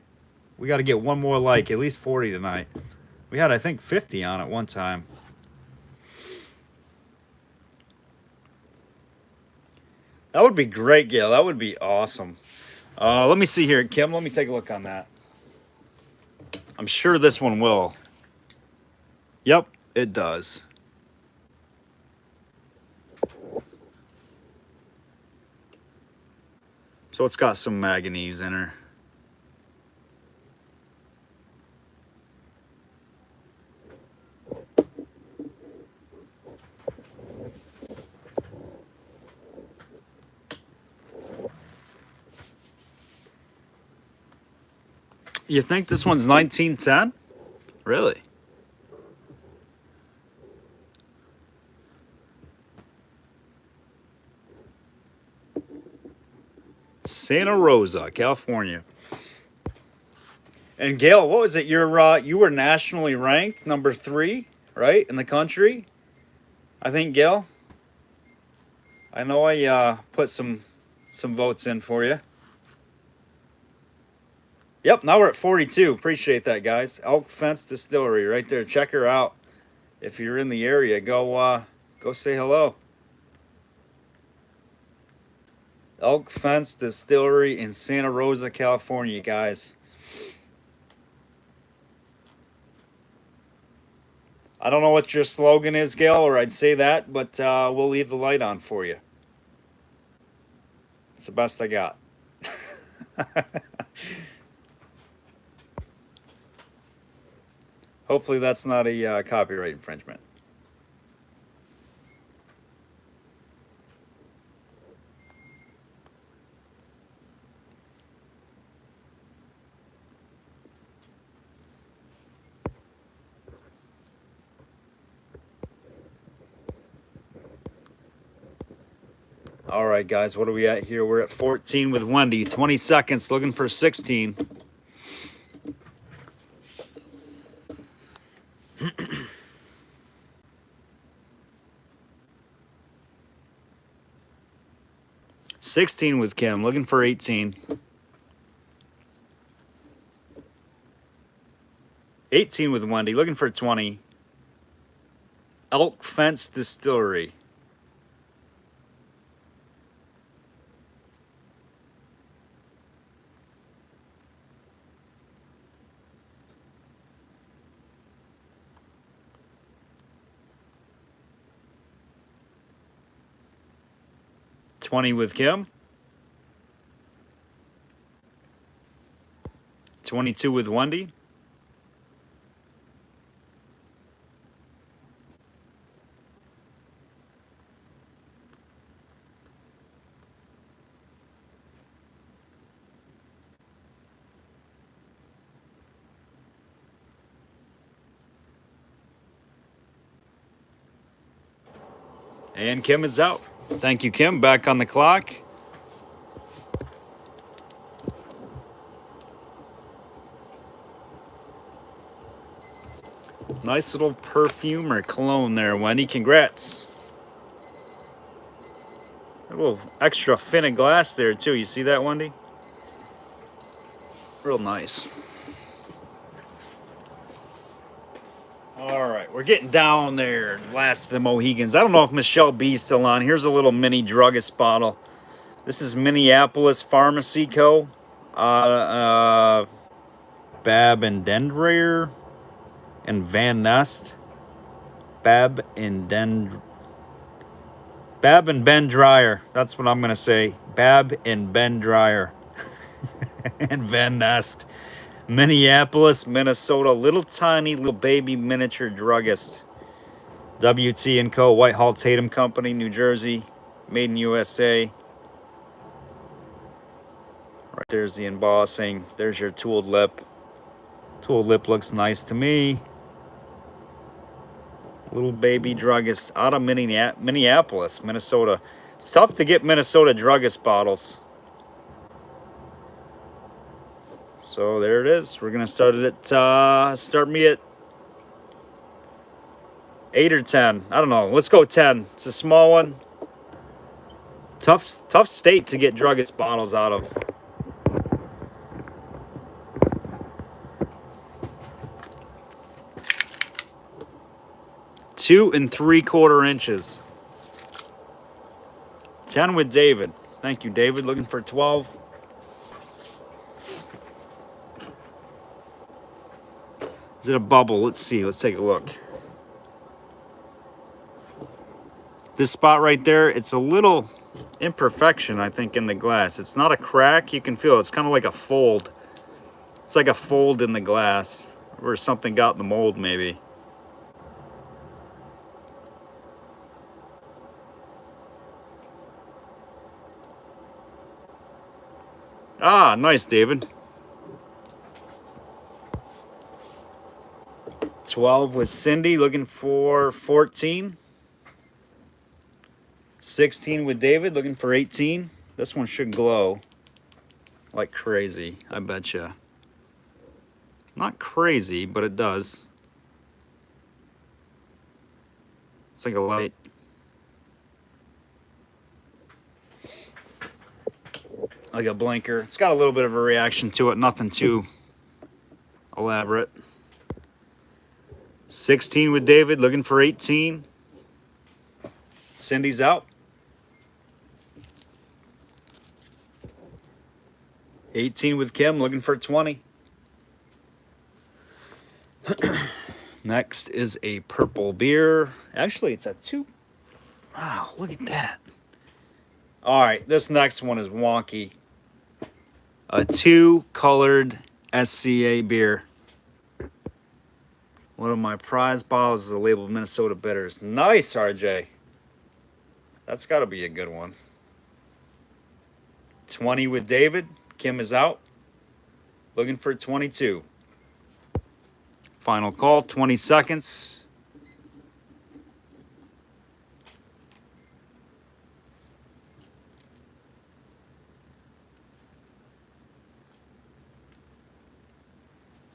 We got to get one more like, at least 40 tonight. We had, I think, 50 on it one time. That would be great, Gail. That would be awesome. Let me see here, Kim. Let me take a look on that. I'm sure this one will. Yep, it does. So it's got some manganese in her. You think this one's 1910? Really? Santa Rosa, California. And Gail, what was it? You were nationally ranked number 3, right, in the country? I think, Gail. I know I put some votes in for you. Yep, now we're at 42. Appreciate that, guys. Elk Fence Distillery right there. Check her out. If you're in the area, go say hello. Elk Fence Distillery in Santa Rosa, California, guys. I don't know what your slogan is, Gail, or I'd say that, but we'll leave the light on for you. It's the best I got. Hopefully that's not a copyright infringement. All right, guys, what are we at here? We're at 14 with Wendy. 20 seconds, looking for 16. $16 with Kim, looking for 18. 18 with Wendy, looking for 20. Elk Fence Distillery. $20 with Kim. 22 with Wendy. And Kim is out. Thank you, Kim. Back on the clock. Nice little perfume or cologne there, Wendy. Congrats. A little extra fin of glass there, too. You see that, Wendy? Real nice. All right, we're getting down there. Last of the Mohegans. I don't know if Michelle B. is still on. Here's a little mini druggist bottle. This is Minneapolis Pharmacy Co. Bab and Dendreyer and Van Nest. Bab and Ben Dreyer. That's what I'm going to say. Bab and Ben Dreyer. And Van Nest. Minneapolis, Minnesota. Little tiny little baby miniature druggist. WT & Co. Whitehall Tatum Company, New Jersey. Made in USA. Right there's the embossing. There's your tooled lip. Tooled lip looks nice to me. Little baby druggist out of Minneapolis, Minnesota. It's tough to get Minnesota Druggist bottles. So there it is. We're gonna start it at start me at 8 or 10. I don't know. Let's go 10. It's a small one. Tough state to get Druggist bottles out of. Two and 3/4 inches. 10 with David. Thank you, David. Looking for 12. Is it a bubble? Let's see. Let's take a look. This spot right there, it's a little imperfection, I think, in the glass. It's not a crack. You can feel it. It's kind of like a fold. It's like a fold in the glass where something got in the mold, maybe. Ah, nice, David. 12 with Cindy, looking for 14. 16 with David, looking for 18. This one should glow like crazy, I betcha. Not crazy, but it does. It's like a light. Like a blinker. It's got a little bit of a reaction to it, nothing too elaborate. 16 with David, looking for 18. Cindy's out. 18 with Kim, looking for 20. Next is a purple beer. Actually, it's a 2. Wow, look at that. All right, this next one is wonky. A 2 colored SCA beer. One of my prized bottles is a label of Minnesota Bitters. Nice, RJ. That's got to be a good one. 20 with David. Kim is out. Looking for 22. Final call, 20 seconds.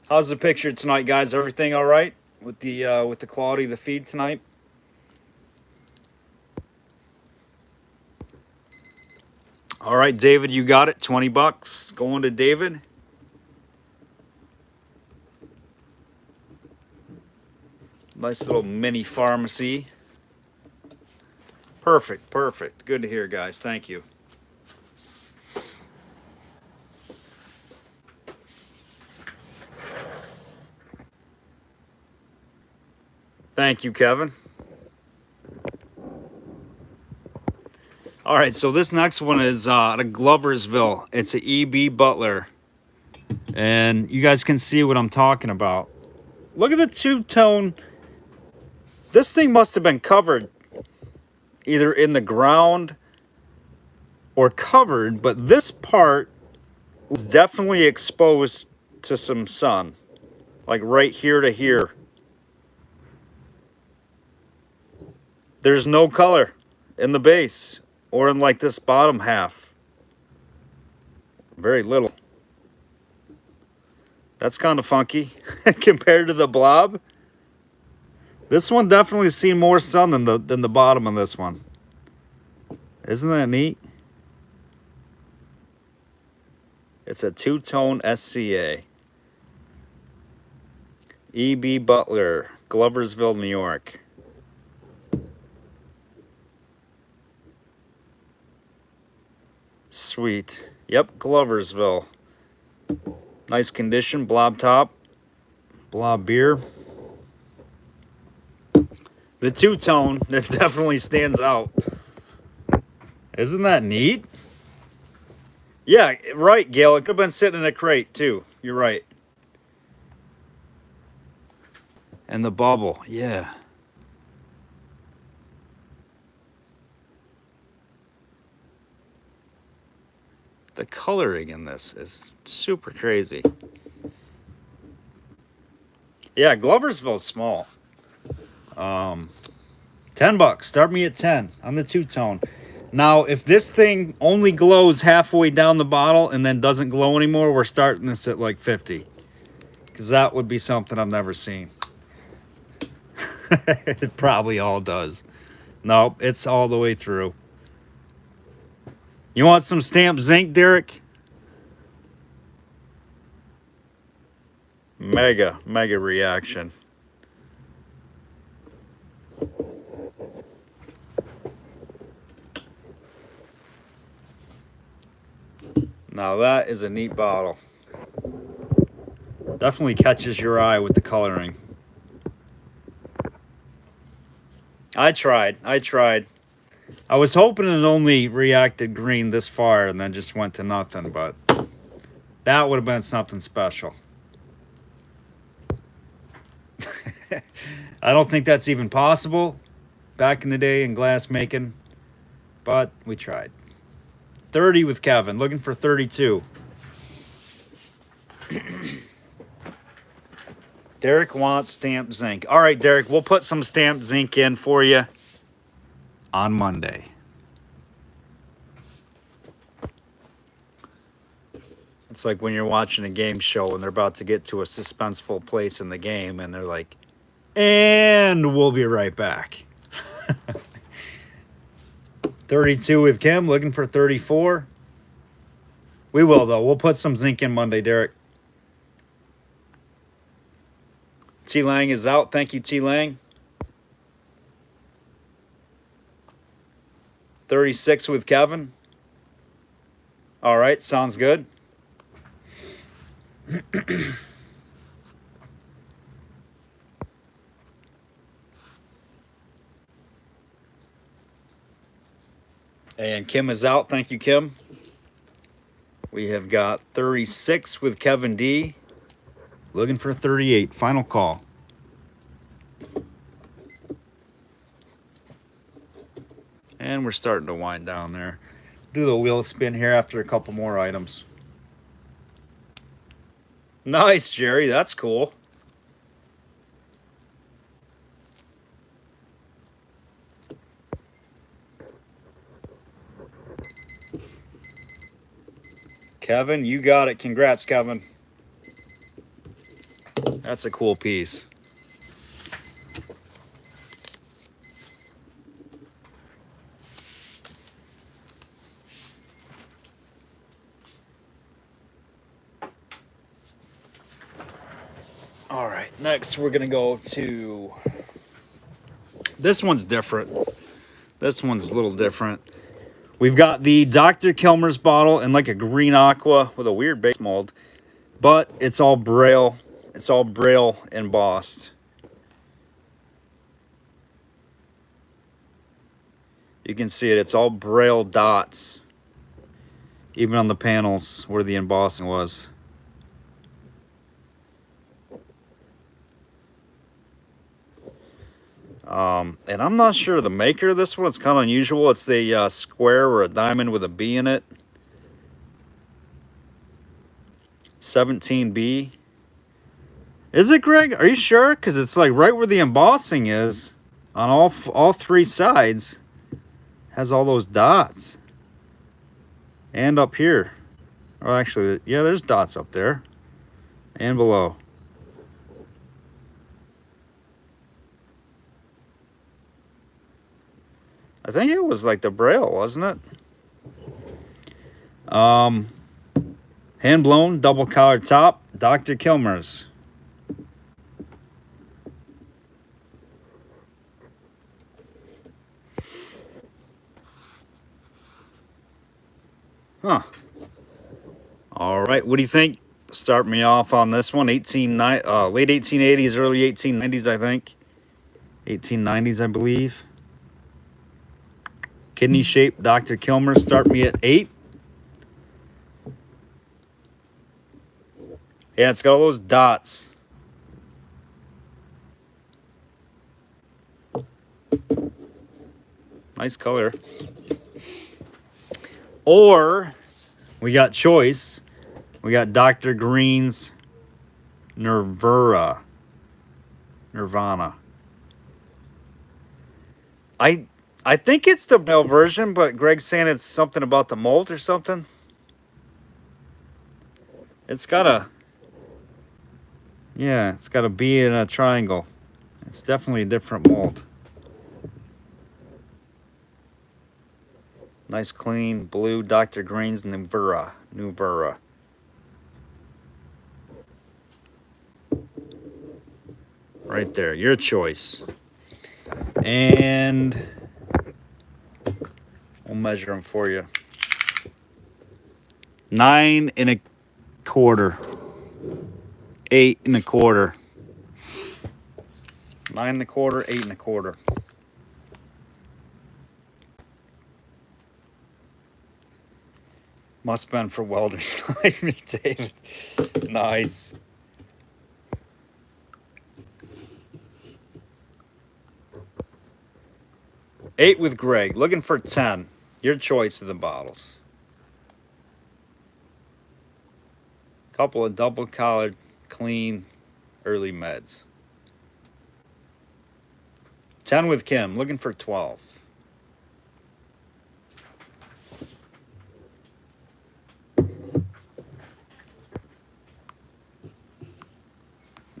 How's the picture tonight, guys? Everything all right with the quality of the feed tonight? All right, David, you got it. 20 bucks going to David. Nice little mini pharmacy. Perfect, perfect. Good to hear, guys. Thank you. Thank you, Kevin. All right, so this next one is out of Gloversville. It's a E.B. Butler. And you guys can see what I'm talking about. Look at the two-tone. This thing must have been covered either in the ground or covered, but this part was definitely exposed to some sun. Like right here to here. There's no color in the base or in like this bottom half. Very little. That's kind of funky compared to the blob. This one definitely seen more sun than the bottom of this one. Isn't that neat? It's a two-tone SCA. E.B. Butler, Gloversville, New York. Sweet. Yep, Gloversville. Nice condition, blob top, blob beer. The two-tone, that definitely stands out. Isn't that neat? Yeah, right, Gail. It could have been sitting in a crate, too. You're right. And the bubble, yeah. The coloring in this is super crazy. Yeah, Gloversville's small. 10 bucks. Start me at 10 on the two-tone. Now, if this thing only glows halfway down the bottle and then doesn't glow anymore, we're starting this at like 50. Because that would be something I've never seen. It probably all does. Nope, it's all the way through. You want some stamped zinc, Derek? Mega reaction. Now that is a neat bottle. Definitely catches your eye with the coloring. I tried. I was hoping it only reacted green this far and then just went to nothing, but that would have been something special. I don't think that's even possible back in the day in glass making, but we tried. 30 with Kevin, looking for 32. Derek wants stamped zinc. All right, Derek, we'll put some stamped zinc in for you on Monday. It's like when you're watching a game show and they're about to get to a suspenseful place in the game and they're like, and we'll be right back. 32 with Kim, looking for 34. We will, though. We'll put some zinc in Monday, Derek. T Lang is out. Thank you, T Lang. 36 with Kevin. All right, sounds good. And Kim is out. Thank you, Kim. We have got 36 with Kevin D. Looking for 38. Final call. And we're starting to wind down there. Do the wheel spin here after a couple more items. Nice, Jerry. That's cool. Kevin, you got it. Congrats, Kevin. That's a cool piece. All right, next we're gonna go to, this one's different. This one's a little different. We've got the Dr. Kilmer's bottle in like a green aqua with a weird base mold, but it's all braille. It's all braille embossed. You can see it. It's all braille dots, even on the panels where the embossing was. And I'm not sure the maker of this one. It's kind of unusual. It's the square or a diamond with a B in it. 17B. Is it, Greg? Are you sure? Because it's like right where the embossing is on all three sides. Has all those dots. And up here. Oh, actually, yeah, there's dots up there. And below. I think it was like the braille, wasn't it? Hand blown, double collar top, Dr. Kilmer's. Huh. All right, what do you think? Start me off on this one. Late 1880s, early 1890s, I think. 1890s, I believe. Kidney shape, Dr. Kilmer. Start me at 8. Yeah, it's got all those dots. Nice color. Or we got choice. We got Dr. Green's Nirvana. I think it's the male version, but Greg's saying it's something about the mold or something. It's got a... Yeah, it's got a B and a triangle. It's definitely a different mold. Nice clean blue Dr. Green's Nuvera. Right there, your choice. And we'll measure them for you. 9 1/4. 8 1/4. 9 1/4, 8 1/4. Must have been for welders like me, David. Nice. Eight with Greg. Looking for 10. Your choice of the bottles. Couple of double collared, clean, early meds. 10 with Kim. Looking for 12.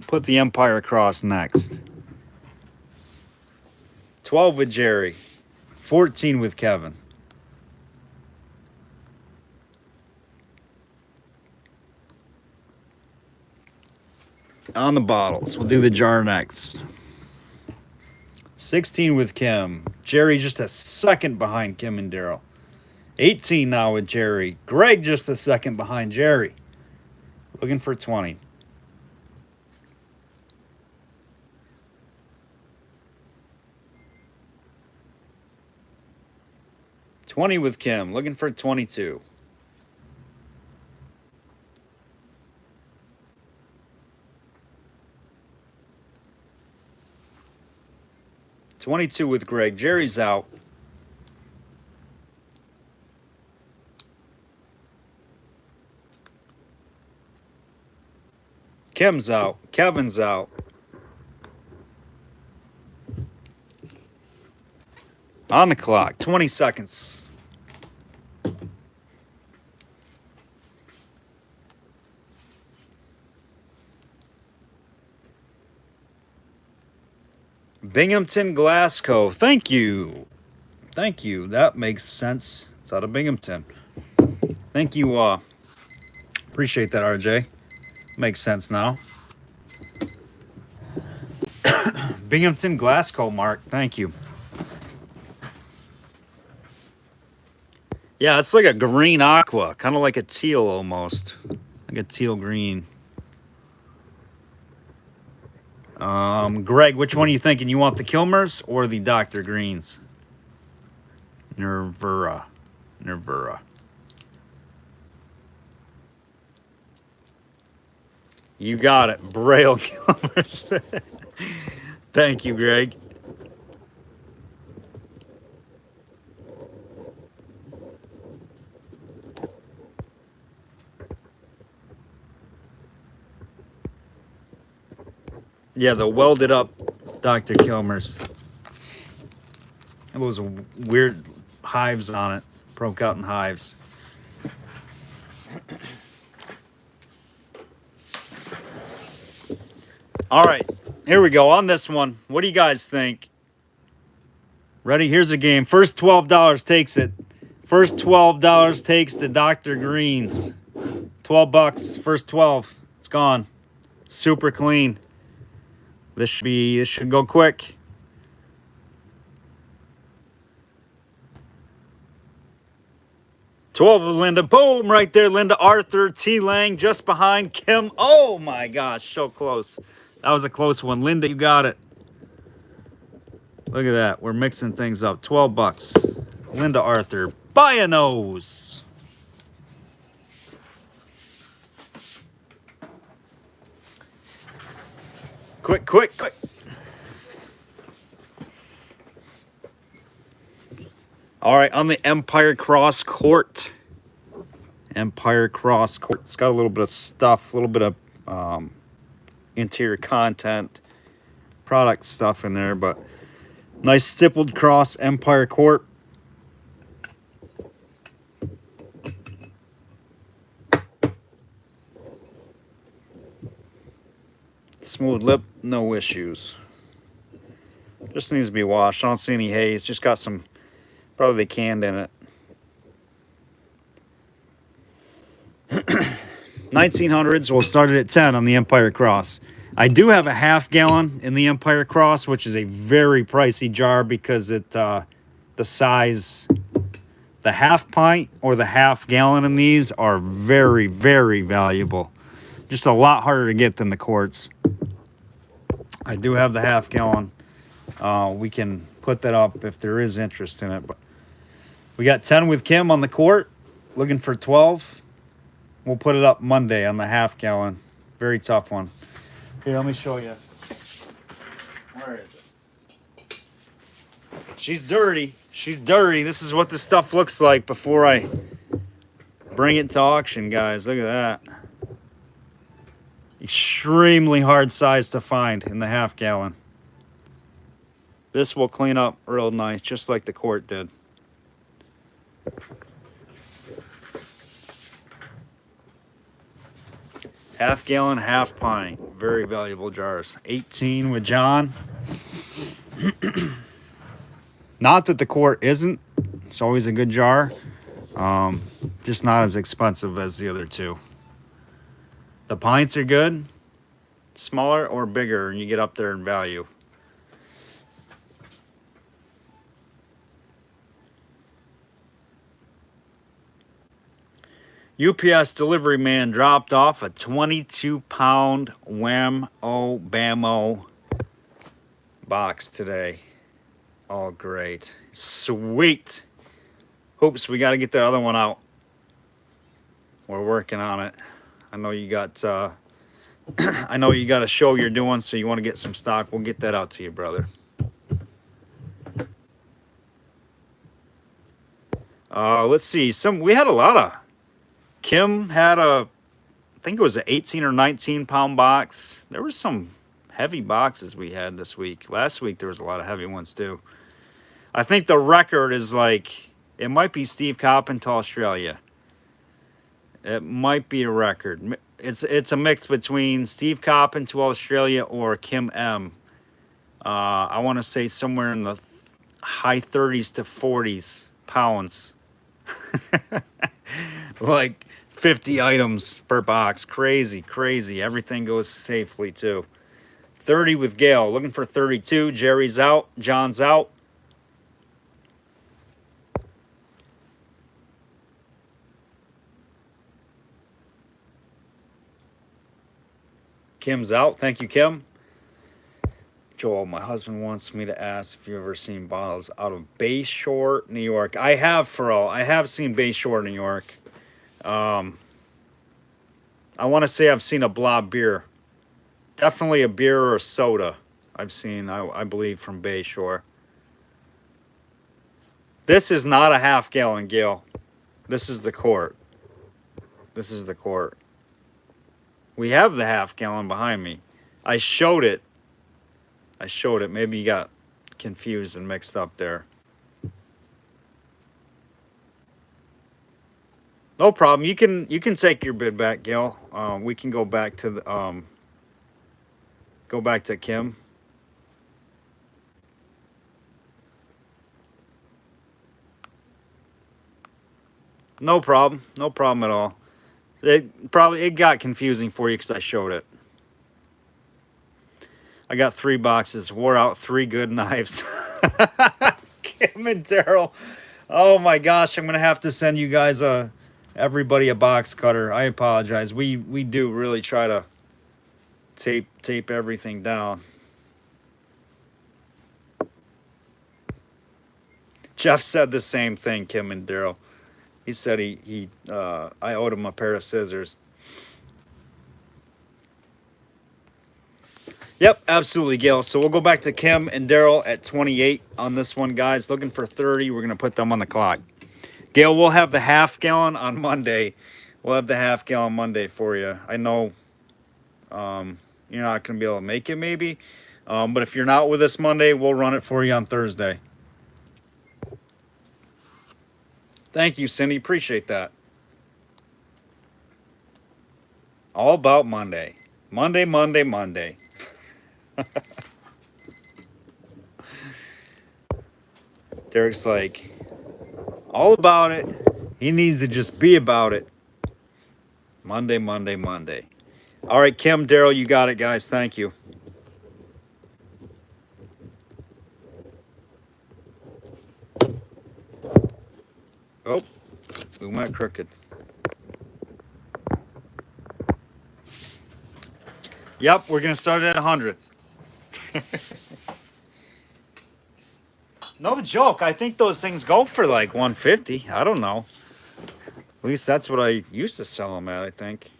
Put the Empire across next. 12 with Jerry. 14 with Kevin. On the bottles. We'll do the jar next. 16 with Kim. Jerry just a second behind Kim and Daryl. 18 now with Jerry. Greg just a second behind Jerry. Looking for 20. 20 with Kim. Looking for 22. 22 with Greg. Jerry's out. Kim's out. Kevin's out. On the clock. 20 seconds. Binghamton Glasgow. Thank you. Thank you. That makes sense. It's out of Binghamton. Thank you. Appreciate that, RJ. Makes sense now. Binghamton Glasgow, Mark. Thank you. Yeah, it's like a green aqua. Kind of like a teal almost. Like a teal green. Greg, which one are you thinking? You want the Kilmers or the Dr. Greens? Nuvera. You got it. Braille Kilmers. Thank you, Greg. Yeah, the welded up Dr. Kilmers. Those weird hives on it. Broke out in hives. All right, here we go on this one. What do you guys think? Ready? Here's a game. First $12 takes it. First $12 takes the Dr. Greens. 12 bucks. First 12. It's gone. Super clean. This should go quick. $12 of Linda. Boom, right there. Linda Arthur, T. Lang, just behind Kim. Oh my gosh, so close. That was a close one. Linda, you got it. Look at that. We're mixing things up. 12 bucks. Linda Arthur. Buy a nose. Quick, quick, quick. All right, on the Empire Cross Court. Empire Cross Court. It's got a little bit of stuff, a little bit of interior content, product stuff in there, but Nice stippled cross Empire Court. Smooth lip, no issues. Just needs to be washed. I don't see any haze. Just got some, probably canned in it. 1900s. We'll start it at 10 on the Empire Cross. I do have a half gallon in the Empire Cross, which is a very pricey jar because it the size, the half pint or the half gallon in these are very, very valuable. Just a lot harder to get than the quarts. I do have the half gallon. We can put that up if there is interest in it. But we got 10 with Kim on the quart. Looking for 12. We'll put it up Monday on the half gallon. Very tough one. Here, let me show you. Where is it? She's dirty. She's dirty. This is what this stuff looks like before I bring it to auction, guys. Look at that. Extremely hard size to find in the half gallon. This will clean up real nice, just like the quart did. Half gallon, half pint. Very valuable jars. 18 with John. Not that the quart isn't. It's always a good jar. Just not as expensive as the other two. The pints are good. Smaller or bigger, and you get up there in value. UPS delivery man dropped off a 22-pound Wham-O-Bam-O box today. Oh, great. Sweet. Hoops, we got to get the other one out. We're working on it. I know you got I know you got a show you're doing, so you want to get some stock. We'll get that out to you, brother. Let's see. We had a lot of. Kim had I think it was an 18 or 19 pound box. There was some heavy boxes we had this week. Last week there was a lot of heavy ones too. I think the record is like, it might be Steve Coppin to Australia. It might be a record. It's a mix between Steve Coppin to Australia or Kim M. I want to say somewhere in the high 30s to 40s pounds. Like 50 items per box. Crazy, crazy. Everything goes safely too. 30 with Gail. Looking for 32. Jerry's out. John's out. Kim's out. Thank you, Kim. Joel, my husband wants me to ask if you've ever seen bottles out of Bayshore, New York. I have, Pharrell. I have seen Bayshore, New York. I want to say I've seen a blob beer. Definitely a beer or a soda I've seen, I believe, from Bayshore. This is not a half gallon, Gail. This is the quart. This is the quart. We have the half gallon behind me. I showed it. Maybe you got confused and mixed up there. No problem. You can take your bid back, Gail. We can go back to the Kim. No problem. No problem at all. It got confusing for you because I showed it. I got 3 boxes. Wore out 3 good knives. Kim and Daryl. Oh my gosh, I'm gonna have to send you guys everybody a box cutter. I apologize. We do really try to tape everything down. Jeff said the same thing, Kim and Daryl. He said I owed him a pair of scissors. Yep, absolutely, Gail. So we'll go back to Kim and Daryl at 28 on this one, guys. Looking for 30. We're going to put them on the clock. Gail, we'll have the half gallon on Monday. We'll have the half gallon Monday for you. I know you're not going to be able to make it maybe. But if you're not with us Monday, we'll run it for you on Thursday. Thank you, Cindy. Appreciate that. All about Monday. Monday, Monday, Monday. Derek's like, all about it. He needs to just be about it. Monday, Monday, Monday. All right, Kim, Daryl, you got it, guys. Thank you. Oh, we went crooked. Yep, we're going to start at 100. No joke. I think those things go for like 150. I don't know. At least that's what I used to sell them at, I think.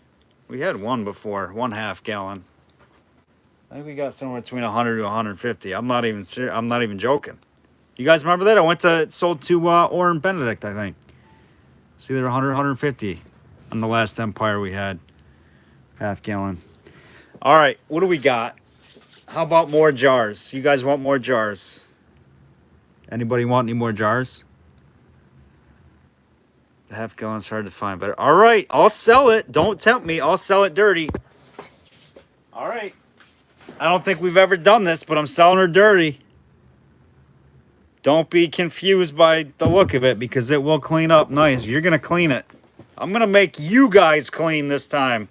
We had one before, 1/2 gallon. I think we got somewhere between 100 to 150. I'm not even serious. I'm not even joking. You guys remember that? I went to sold to Orr and Benedict, I think. It's either 100 150 on the last Empire we had. 1/2 gallon. All right, what do we got? How about more jars? You guys want more jars? Anybody want any more jars? The 1/2 gallon's hard to find, but all right, I'll sell it. Don't tempt me. I'll sell it dirty. All right. I don't think we've ever done this, but I'm selling her dirty. Don't be confused by the look of it because it will clean up nice. You're going to clean it. I'm going to make you guys clean this time.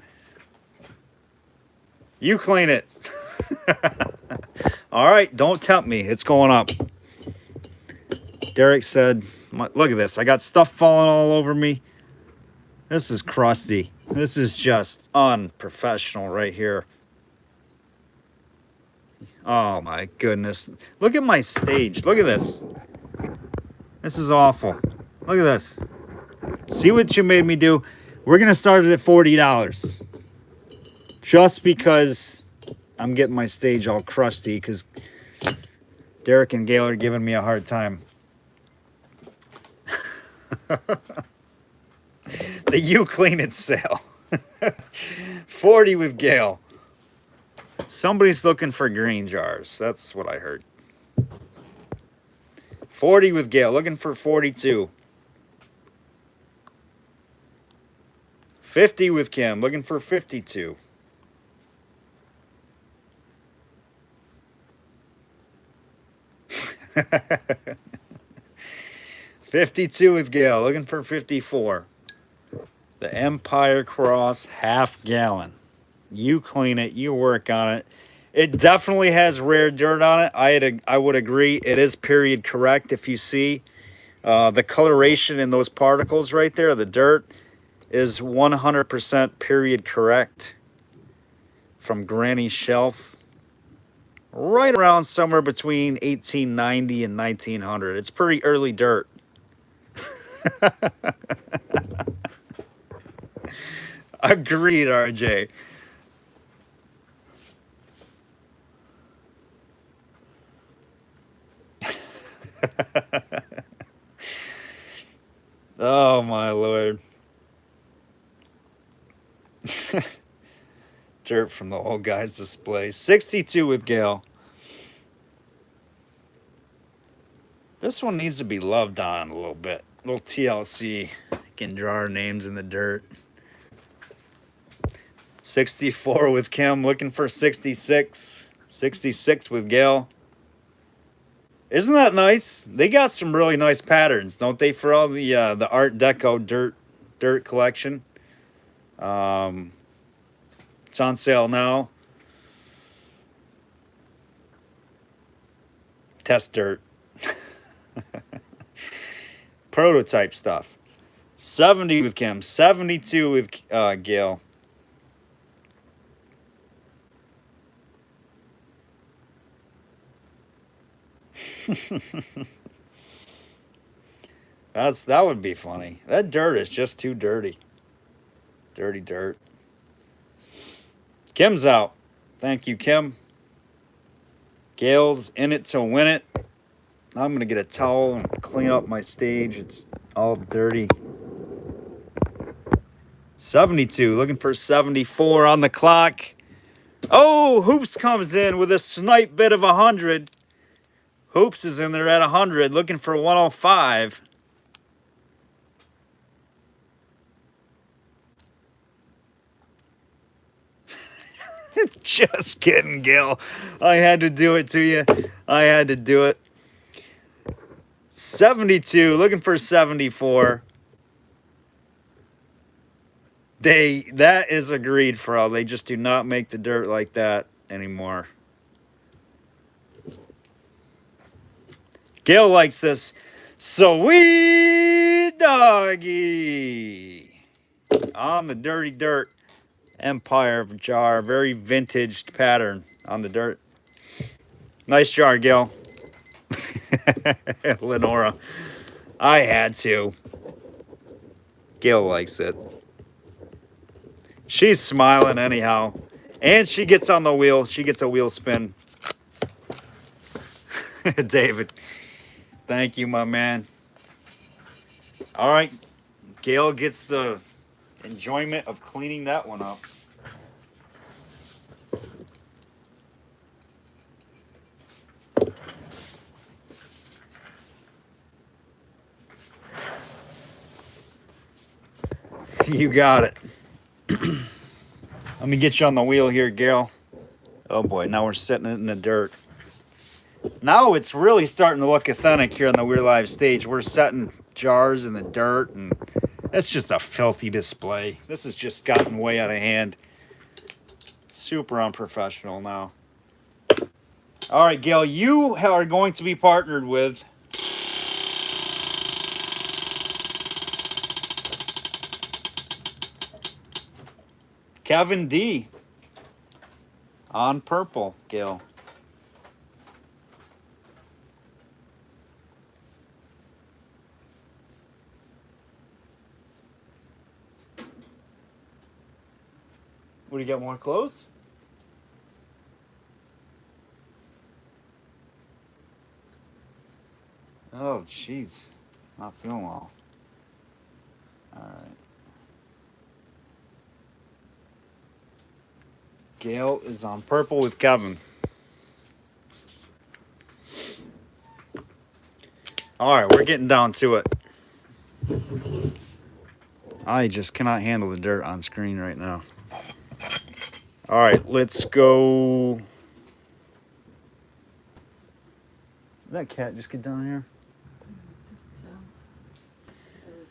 You clean it. All right, don't tempt me. It's going up. Derek said, look at this. I got stuff falling all over me. This is crusty. This is just unprofessional right here. Oh my goodness. Look at my stage. Look at this. This is awful. Look at this. See what you made me do? We're going to start it at $40. Just because I'm getting my stage all crusty because Derek and Gail are giving me a hard time. The You Clean It sale. 40 with Gail. Somebody's looking for green jars. That's what I heard. 40 with Gail. Looking for 42. 50 with Kim. Looking for 52. $52 with Gail. Looking for 54. The Empire Cross 1/2 gallon. You clean it. You work on it. It definitely has rare dirt on it. I would agree. It is period correct. If you see the coloration in those particles right there, the dirt is 100% period correct from Granny's shelf. Right around somewhere between 1890 and 1900. It's pretty early dirt. Agreed, RJ. Oh my Lord. Dirt from the old guy's display. 62 with Gail. This one needs to be loved on a little bit. A little TLC. Can draw our names in the dirt. 64 with Kim. Looking for 66. 66 with Gail. Isn't that nice? They got some really nice patterns, don't they, for all the Art Deco dirt collection. It's on sale now. Test dirt. Prototype stuff. 70 with Kim. 72 with Gail. That would be funny. That dirt is just too dirty. Dirty dirt. Kim's out. Thank you, Kim. Gail's in it to win it. I'm going to get a towel and clean up my stage. It's all dirty. 72. Looking for 74 on the clock. Oh, Hoops comes in with a snipe bid of 100. Hoops is in there at 100, looking for 105. Just kidding, Gil. I had to do it to you. I had to do it. 72, looking for 74. That is agreed, Fro. They just do not make the dirt like that anymore. Gil likes this sweet doggy on the dirty dirt. Empire of jar, very vintage pattern on the dirt. Nice jar, Gil. Lenora, I had to. Gil likes it. She's smiling anyhow, and she gets on the wheel. She gets a wheel spin. David, thank you, my man. All right, Gail gets the enjoyment of cleaning that one up. You got it. Let me get you on the wheel here, Gail. Oh boy, now we're setting it in the dirt. Now it's really starting to look authentic here on the We'reLive stage. We're setting jars in the dirt, and it's just a filthy display. This has just gotten way out of hand. Super unprofessional now. All right, Gail, you are going to be partnered with Kevin D. on purple, Gail. What, do you got more clothes? Oh, jeez. Not feeling well. All right. Gail is on purple with Kevin. All right, we're getting down to it. I just cannot handle the dirt on screen right now. All right, let's go. Did that cat just get down here? So, it was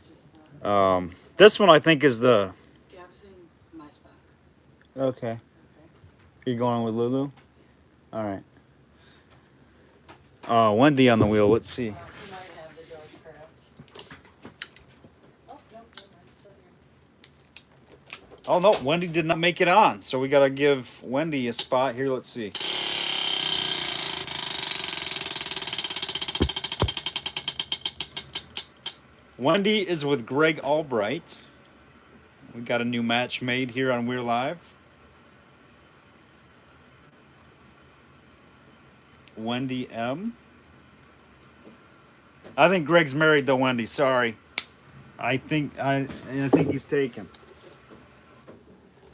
just, This one I think is the. Gav's in my spot. Okay. Okay. You going on with Lulu? All right. Wendy on the wheel. Let's see. You might have the doors cracked. Oh, no, never mind. Still here. Oh no, Wendy did not make it on, so we gotta give Wendy a spot here. Let's see. Wendy is with Greg Albright. We got a new match made here on We'reLive. Wendy M. I think Greg's married to Wendy. Sorry, I think he's taken.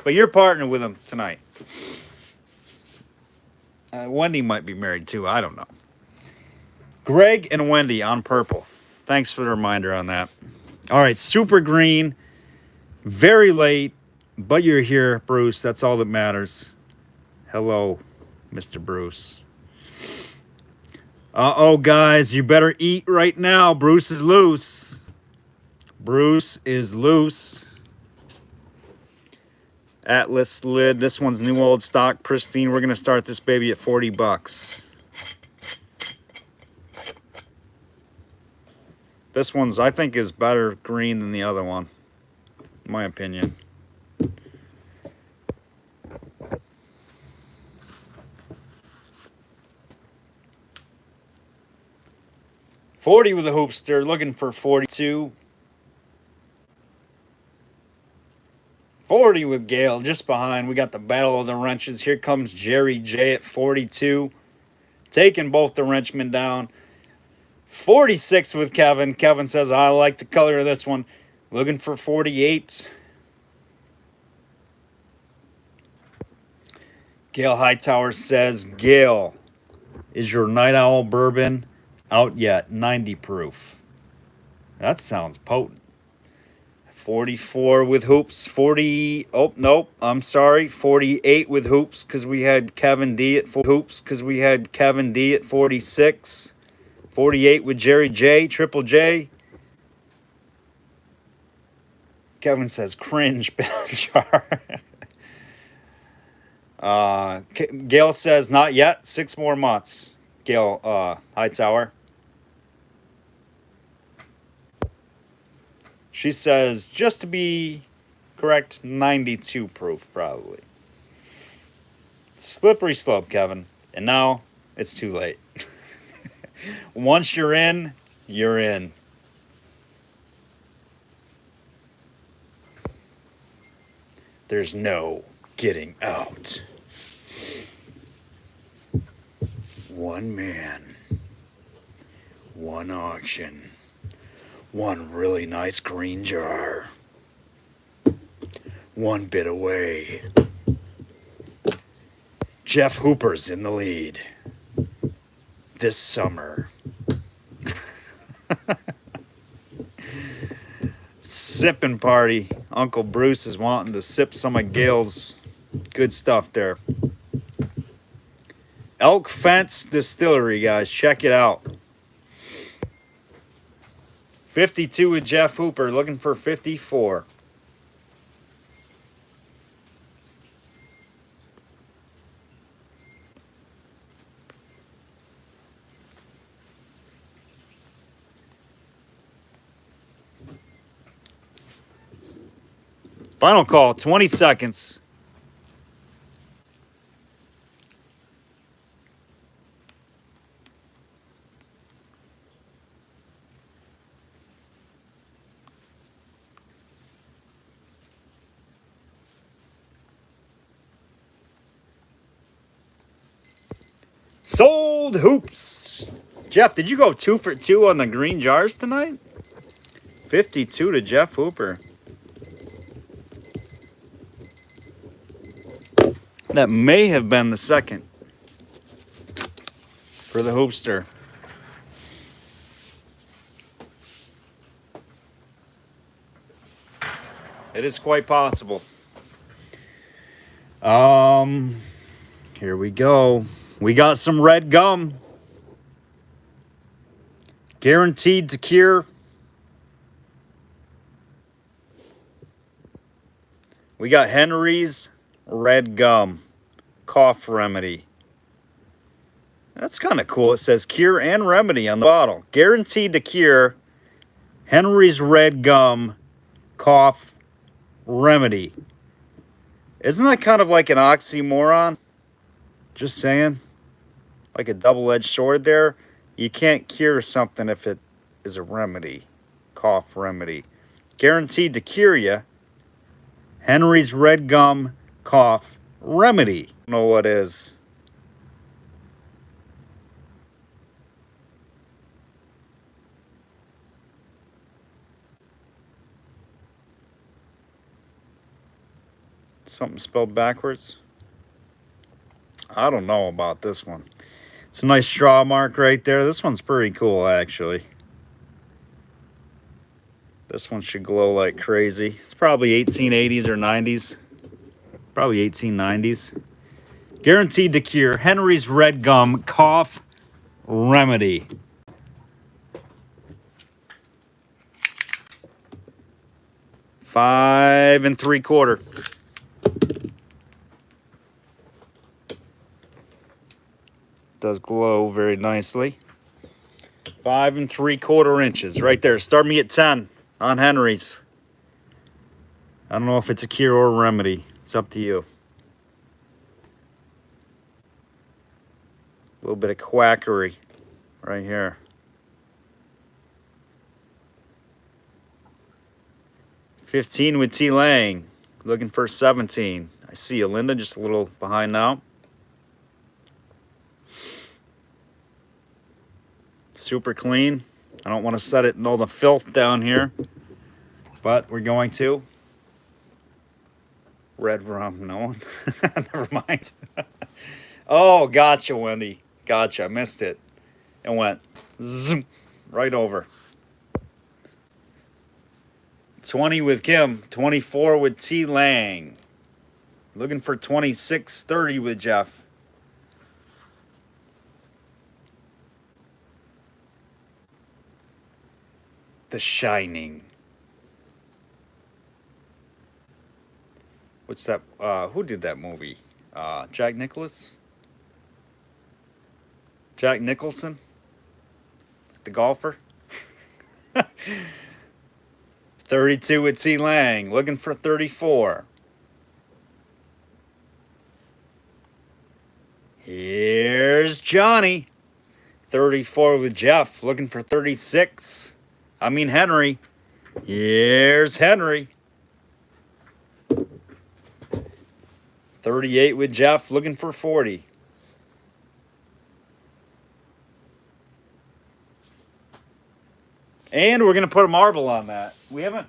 But you're partnering with him tonight. Wendy might be married too. I don't know. Greg and Wendy on purple. Thanks for the reminder on that. All right, super green. Very late, but you're here, Bruce. That's all that matters. Hello, Mr. Bruce. Uh-oh, guys, you better eat right now. Bruce is loose. Bruce is loose. Atlas lid. This one's new old stock, pristine. We're going to start this baby at 40 bucks. This one's, I think, is better green than the other one, in my opinion. $40 with a hoopster, looking for 42. 40 with Gale, just behind. We got the battle of the wrenches. Here comes Jerry J at 42, taking both the wrenchmen down. 46 with Kevin. Kevin says, I like the color of this one. Looking for 48. Gail Hightower says, Gail, is your Night Owl bourbon out yet? 90 proof. That sounds potent. 44 with hoops. 40. Oh, nope. I'm sorry. 48 with hoops because we had Kevin D at 46. 48 with Jerry J, Triple J. Kevin says, cringe, Jar. Gail says, not yet. 6 more months. Gail Hightower. She says, just to be correct, 92 proof, probably. Slippery slope, Kevin. And now, it's too late. Once you're in, you're in. There's no getting out. One man. One auction. One really nice green jar. One bit away. Jeff Hooper's in the lead. This summer. Sipping party. Uncle Bruce is wanting to sip some of Gail's good stuff there. Elk Fence Distillery, guys. Check it out. 52 with Jeff Hooper. Looking for 54. Final call, 20 seconds. Sold hoops. Jeff, did you go 2 for 2 on the green jars tonight? 52 to Jeff Hooper. That may have been the second for the hoopster. It is quite possible. Here we go. We got some red gum. Guaranteed to cure. We got Henry's red gum cough remedy. That's kind of cool. It says cure and remedy on the bottle. Guaranteed to cure. Henry's red gum cough remedy. Isn't that kind of like an oxymoron? Just saying. Like a double-edged sword there. You can't cure something if it is a remedy. Cough remedy. Guaranteed to cure you. Henry's red gum cough remedy. I don't know what is. Something spelled backwards. I don't know about this one. It's a nice straw mark right there. This one's pretty cool, actually. This one should glow like crazy. It's probably 1880s or 90s. Probably 1890s. Guaranteed to cure. Henry's red gum cough remedy. $5 3/4. Does glow very nicely. 5 3/4 inches right there. Start me at 10 on Henry's. I don't know if it's a cure or a remedy. It's up to you. A little bit of quackery right here. $15 with T. Lang. Looking for 17. I see you, Linda, just a little behind now. Super clean. I don't want to set it in all the filth down here, but we're going to. Red rum, no one. Never mind. Oh, gotcha, Wendy. Gotcha. I missed it. It went zoom right over. 20 with Kim. 24 with T Lang. Looking for 26.30 with Jeff. The Shining. What's that? Who did that movie? Jack Nicklaus? Jack Nicholson? The golfer? 32 with T Lang. Looking for 34. Here's Johnny. 34 with Jeff. Looking for 36. I mean Henry. Here's Henry. 38 with Jeff. Looking for 40. And we're going to put a marble on that. We haven't.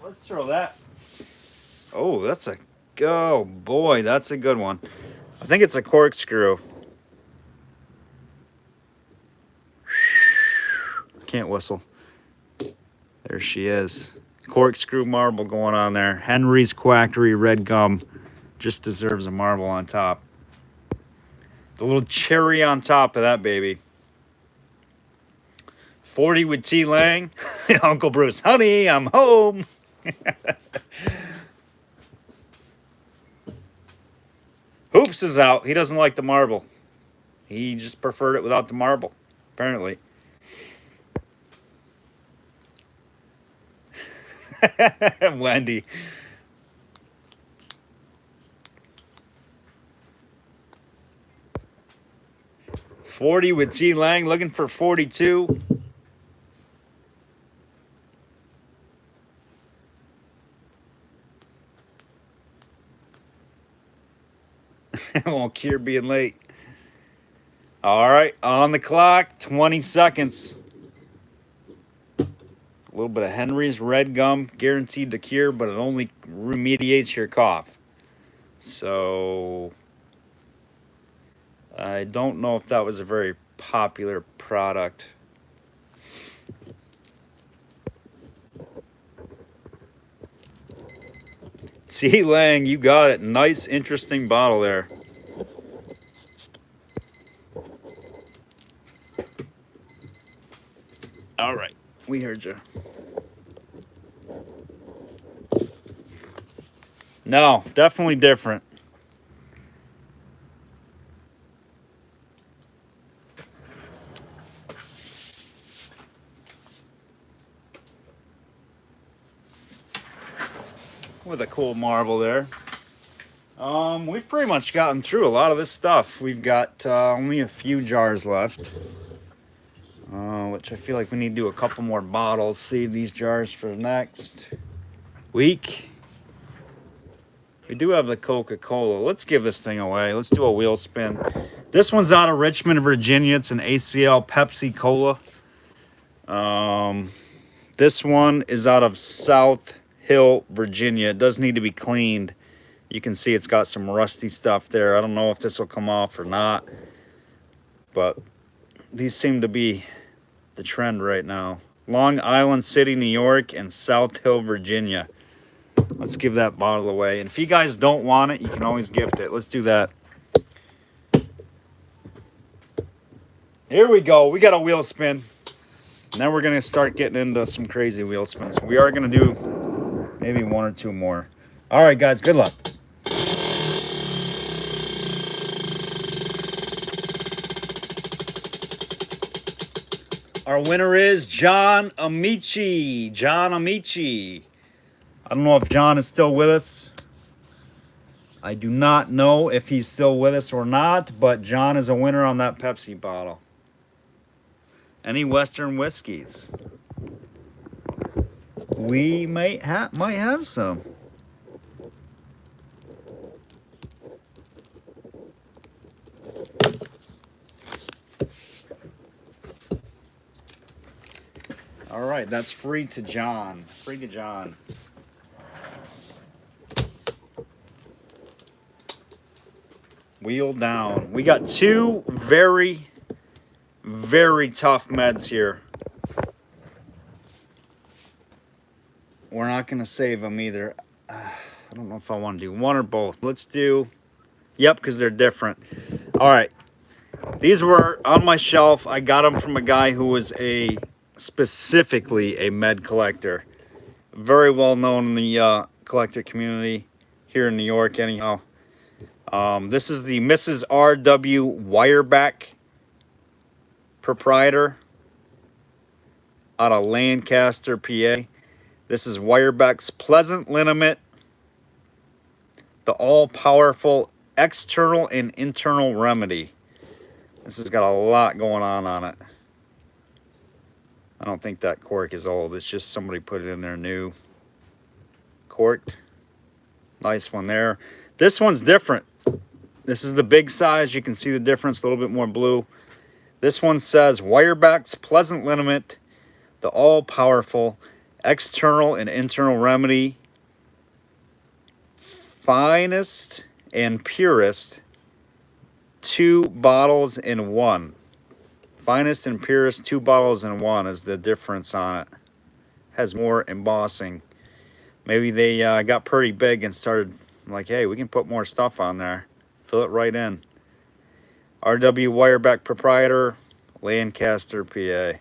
Let's throw that. Oh, that's a. Oh, boy. That's a good one. I think it's a corkscrew. Can't whistle. There she is. Corkscrew marble going on there. Henry's Quackery Red Gum just deserves a marble on top. The little cherry on top of that baby. 40 with T Lang. Uncle Bruce, honey, I'm home. Hoops is out. He doesn't like the marble. He just preferred it without the marble, apparently. Wendy. $40 with T Lang, looking for 42. Won't cure being late. All right, on the clock, 20 seconds. A little bit of Henry's Red Gum, guaranteed to cure, but it only remediates your cough. So I don't know if that was a very popular product. T Lang, you got it. Nice, interesting bottle there. All right, we heard you. No, definitely different. With a cool marble there. We've pretty much gotten through a lot of this stuff. We've got only a few jars left, which I feel like we need to do a couple more bottles. Save these jars for next week. We do have the Coca-Cola. Let's give this thing away. Let's do a wheel spin. This one's out of Richmond, Virginia. It's an ACL Pepsi Cola. This one is out of South Hill, Virginia. It does need to be cleaned. You can see it's got some rusty stuff there. I don't know if this will come off or not, but these seem to be the trend right now. Long Island City, New York, and South Hill, Virginia. Let's give that bottle away. And if you guys don't want it, you can always gift it. Let's do that. Here we go. We got a wheel spin. Now we're going to start getting into some crazy wheel spins. We are going to do maybe one or two more. All right, guys, good luck. Our winner is John Amici. John Amici. I don't know if John is still with us. I do not know if he's still with us or not, but John is a winner on that Pepsi bottle. Any Western whiskeys? We might have some. All right, that's free to John. Free to John. Wheel down. We got two very, very tough meds here. We're not going to save them either. I don't know if I want to do one or both. Let's do... Yep, because they're different. All right. These were on my shelf. I got them from a guy who was specifically a med collector. Very well known in the collector community here in New York anyhow. This is the Mrs. R.W. Wireback proprietor out of Lancaster, PA. This is Wireback's Pleasant Liniment, the all-powerful external and internal remedy. This has got a lot going on it. I don't think that cork is old. It's just somebody put it in there new. Corked. Nice one there. This one's different. This is the big size. You can see the difference, a little bit more blue. This one says Wireback's Pleasant Liniment, the all-powerful external and internal remedy, finest and purest, 2 bottles in 1. Finest and purest, 2 bottles in 1 is the difference on it. Has more embossing. Maybe they got pretty big and started like, hey, we can put more stuff on there. Fill it right in. R.W. Wireback proprietor, Lancaster, PA.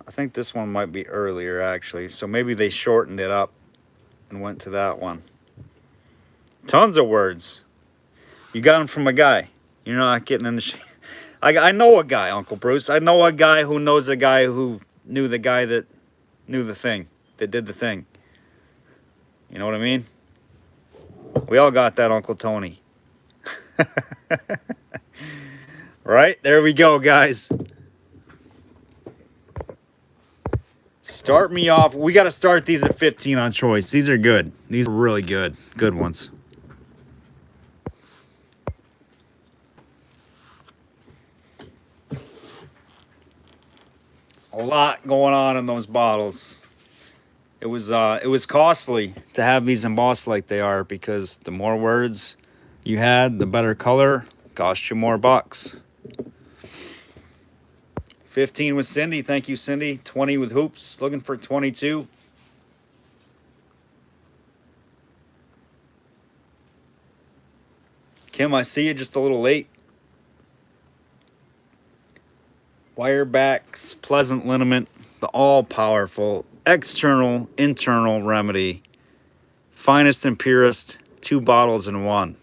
I think this one might be earlier actually, so maybe they shortened it up and went to that one. Tons of words. You got them from a guy. You're not getting in the I know a guy, Uncle Bruce. I know a guy who knows a guy who knew the guy that knew the thing, that did the thing. You know what I mean? We all got that, Uncle Tony. Right? There we go, guys. Start me off. We got to start these at 15 on choice. These are good. These are really good. Good ones. A lot going on in those bottles. It was costly to have these embossed like they are, because the more words you had, the better color, cost you more bucks. 15 with Cindy. Thank you, Cindy. 20 with Hoops. Looking for 22. Kim, I see you just a little late. Wireback's Pleasant Liniment, the all-powerful external, internal remedy. Finest and purest, 2 bottles in 1.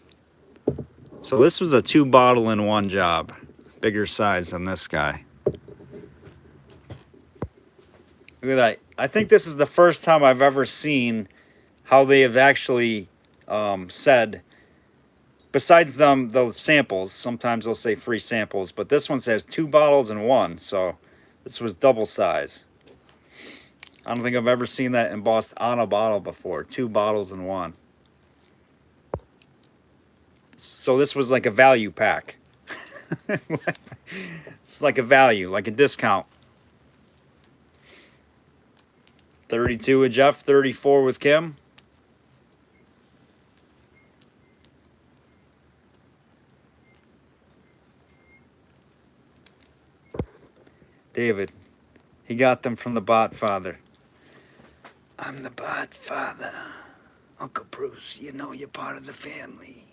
So this was a 2 bottle in 1 job. Bigger size than this guy. Look at that. I think this is the first time I've ever seen how they have actually said, besides the samples, sometimes they'll say free samples, but this one says 2 bottles in 1, so this was double size. I don't think I've ever seen that embossed on a bottle before. 2 bottles in 1. So this was like a value pack. It's like a value, like a discount. 32 with Jeff, 34 with Kim. David, he got them from the Bot Father. I'm the Bot Father. Uncle Bruce, you know you're part of the family.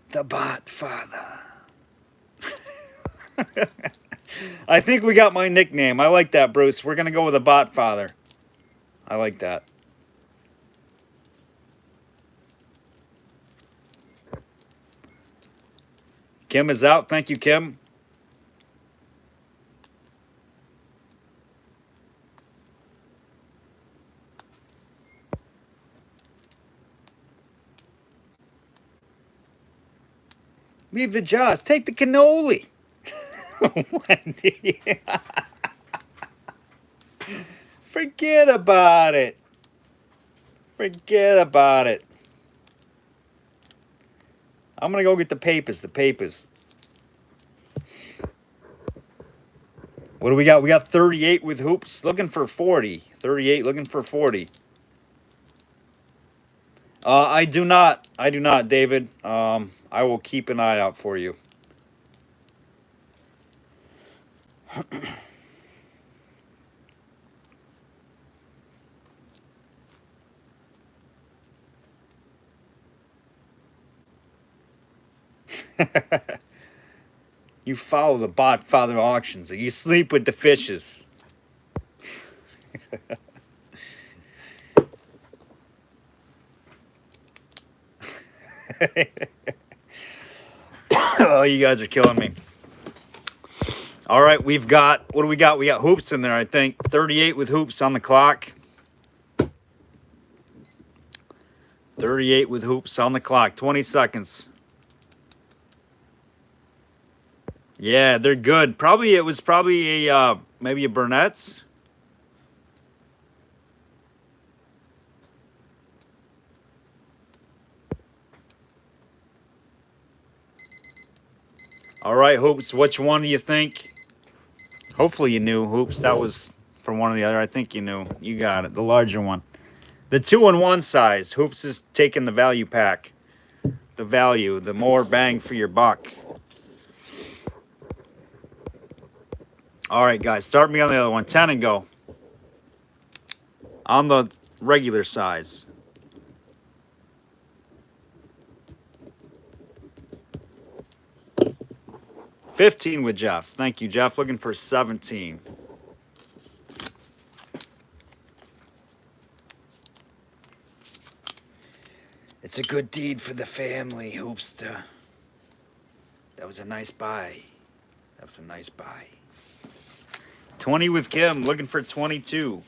The Bot Father. I think we got my nickname. I like that, Bruce. We're going to go with the Bot Father. I like that. Kim is out. Thank you, Kim. Leave the jaws. Take the cannoli. Wendy. Forget about it. Forget about it. I'm going to go get the papers. The papers. What do we got? We got 38 with Hoops. Looking for 40. 38 looking for 40. I do not. I do not, David. I will keep an eye out for you. You follow the bot father auctions, or you sleep with the fishes. Oh, you guys are killing me. All right, we've got, what do we got? We got hoops in there, I think. 38 with hoops on the clock. 38 with hoops on the clock. 20 seconds. Yeah, they're good. Probably, it was probably a, maybe a Burnett's. All right, hoops, which one do you think? Hopefully you knew, hoops. That was from one or the other. I think you knew. You got it, the larger one. The 2-in-1 size. Hoops is taking the value pack. The value, the more bang for your buck. All right, guys, start me on the other one. 10 and go. On the regular size. $15 with Jeff. Thank you, Jeff. Looking for 17. It's a good deed for the family. Hoops to. That was a nice buy. That was a nice buy. 20 with Kim. Looking for 22.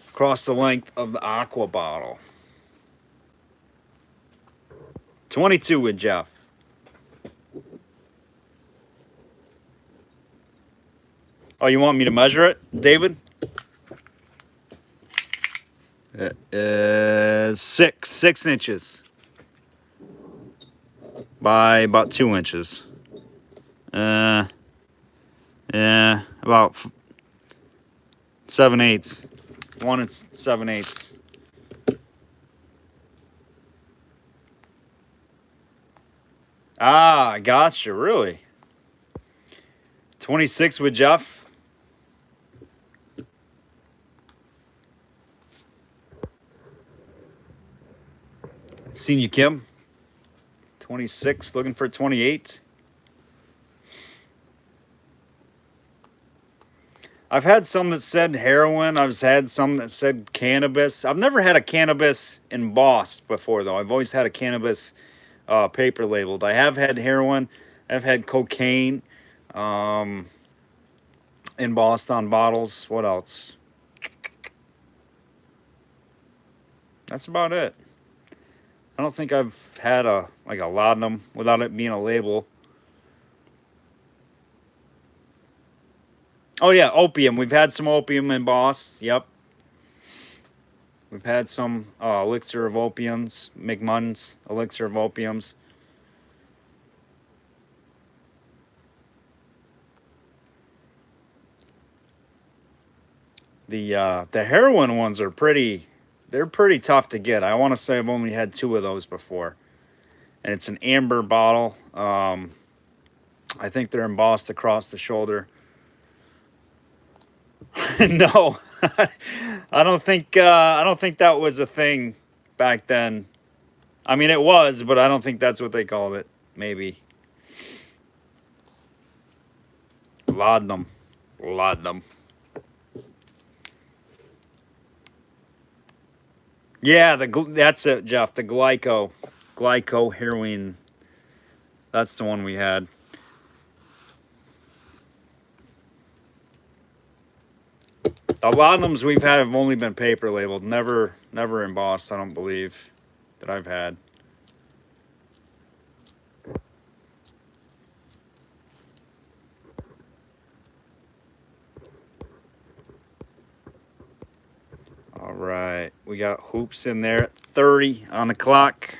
Across the length of the aqua bottle. 22 with Jeff. Oh, you want me to measure it, David? Six inches by about 2 inches. Yeah, about 7/8. 1 and 7/8. Ah, gotcha. Really? 26 with Jeff. Seen you, Kim. 26, looking for 28. I've had some that said heroin. I've had some that said cannabis. I've never had a cannabis embossed before, though. I've always had a cannabis paper labeled. I have had heroin. I've had cocaine embossed on bottles. What else? That's about it. I don't think I've had a laudanum without it being a label. Oh yeah, opium. We've had some opium embossed. Yep. We've had some elixir of opiums, McMunn's elixir of opiums. The heroin ones are pretty. They're pretty tough to get. I want to say I've only had 2 of those before, and it's an amber bottle. I think they're embossed across the shoulder. No, I don't think that was a thing back then. I mean, it was, but I don't think that's what they called it. Maybe laudanum. Yeah, that's it, Jeff. The glyco heroin. That's the one we had. The laudanums we've had have only been paper labeled, never embossed. I don't believe that I've had. All right, we got hoops in there at 30 on the clock.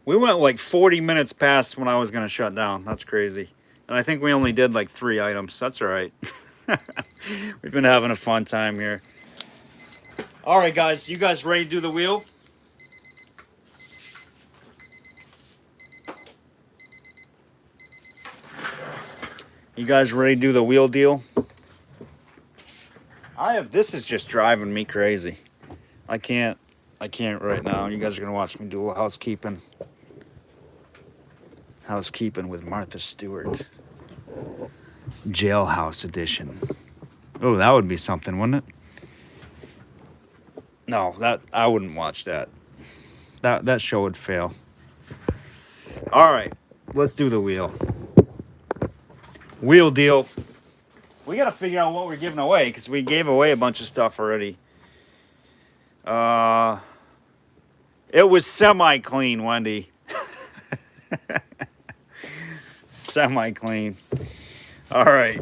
We went like 40 minutes past when I was going to shut down. That's crazy. And I think we only did like 3 items. That's all right. We've been having a fun time here. All right, guys. You guys ready to do the wheel? You guys ready to do the wheel deal? This is just driving me crazy. I can't right now. You guys are going to watch me do a little housekeeping. Housekeeping with Martha Stewart. Jailhouse edition. Oh, that would be something, wouldn't it? No, I wouldn't watch that. That show would fail. All right, let's do the wheel. Wheel deal. We got to figure out what we're giving away because we gave away a bunch of stuff already. It was semi-clean, Wendy. Semi-clean. All right.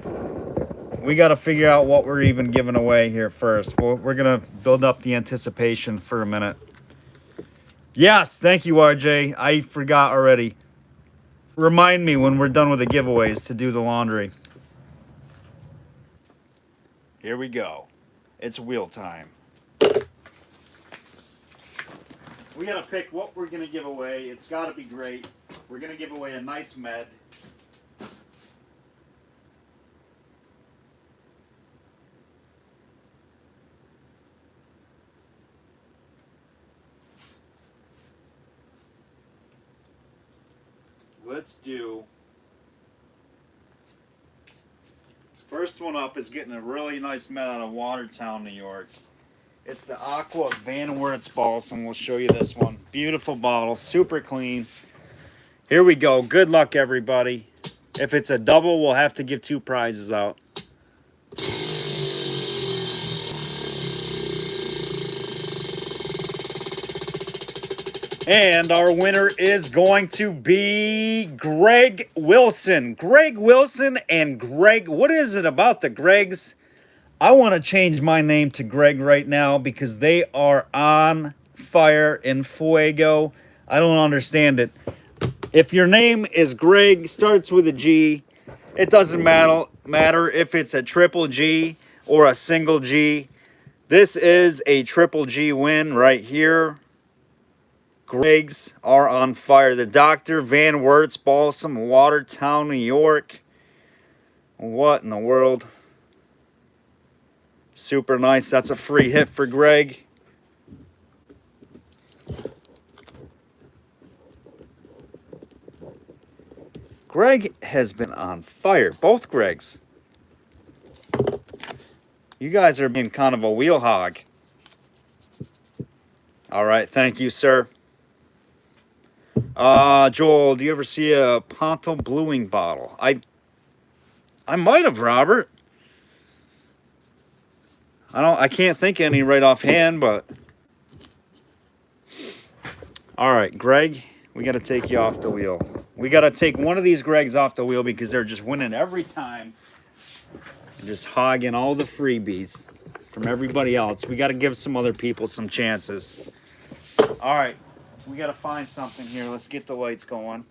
We got to figure out what we're even giving away here first. We're going to build up the anticipation for a minute. Yes, thank you, RJ. I forgot already. Remind me when we're done with the giveaways to do the laundry. Here we go. It's wheel time. We got to pick what we're going to give away. It's got to be great. We're going to give away a nice med. Let's do... First one up is getting a really nice med out of Watertown, New York. It's the Aqua Van Wertz Balsam. We'll show you this one. Beautiful bottle, super clean. Here we go. Good luck, everybody. If it's a double, we'll have to give 2 prizes out. And our winner is going to be Greg Wilson. Greg Wilson and Greg. What is it about the Gregs? I want to change my name to Greg right now because they are on fire in fuego. I don't understand it. If your name is Greg, starts with a G, it doesn't matter if it's a triple G or a single G. This is a triple G win right here. Gregs are on fire. The Dr. Van Wertz Balsam, Watertown, New York. What in the world? Super nice. That's a free hit for Greg. Greg has been on fire. Both Gregs. You guys are being kind of a wheel hog. All right. Thank you, sir. Joel, do you ever see a Ponto bluing bottle? I might have, Robert. I can't think of any right offhand, but all right, Greg, we got to take you off the wheel. We got to take one of these Gregs off the wheel because they're just winning every time and just hogging all the freebies from everybody else. We got to give some other people some chances. All right. We got to find something here. Let's get the lights going.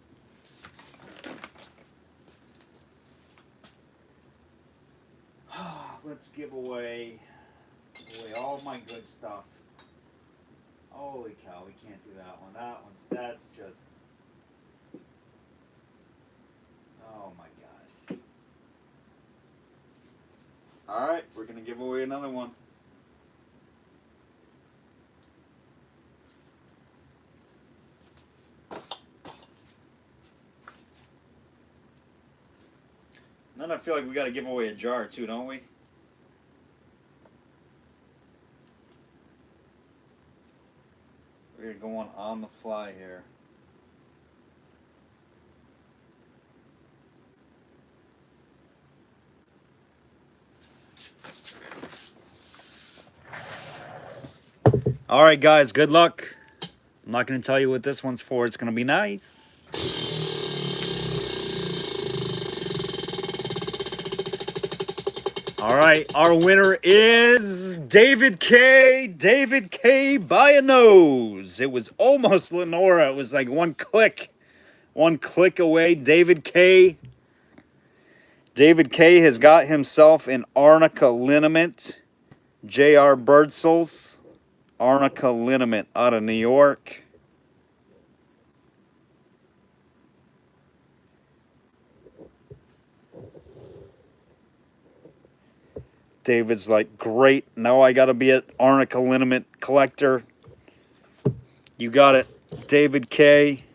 Let's give away all my good stuff. Holy cow, we can't do that one. That's just... Oh my gosh. All right, we're going to give away another one. Then I feel like we got to give away a jar too, don't we? We're going on the fly here. All right, guys, good luck. I'm not going to tell you what this one's for. It's going to be nice. All right, our winner is David K. David K. by a nose. It was almost Lenora. It was like one click away. David K. David K. has got himself an arnica liniment. J.R. Birdsell's arnica liniment out of New York. David's like, great, now I gotta be an arnica liniment collector. You got it, David K.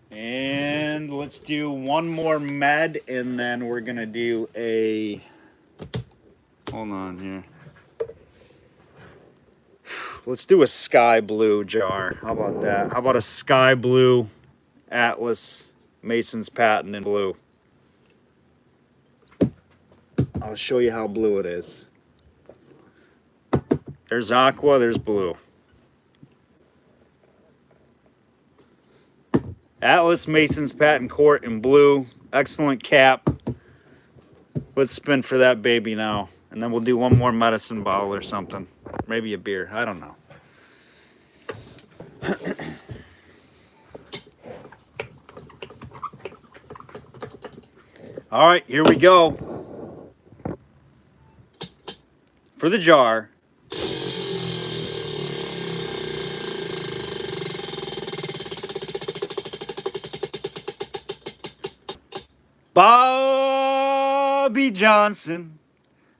And let's do one more med, and then we're gonna do a, hold on here. Let's do a sky blue jar. How about that? How about a sky blue Atlas Mason's patent in blue? I'll show you how blue it is. There's aqua, there's blue. Atlas Mason's patent quart in blue. Excellent cap. Let's spin for that baby now. And then we'll do one more medicine bottle or something. Maybe a beer. I don't know. All right, here we go. For the jar. Bobby Johnson.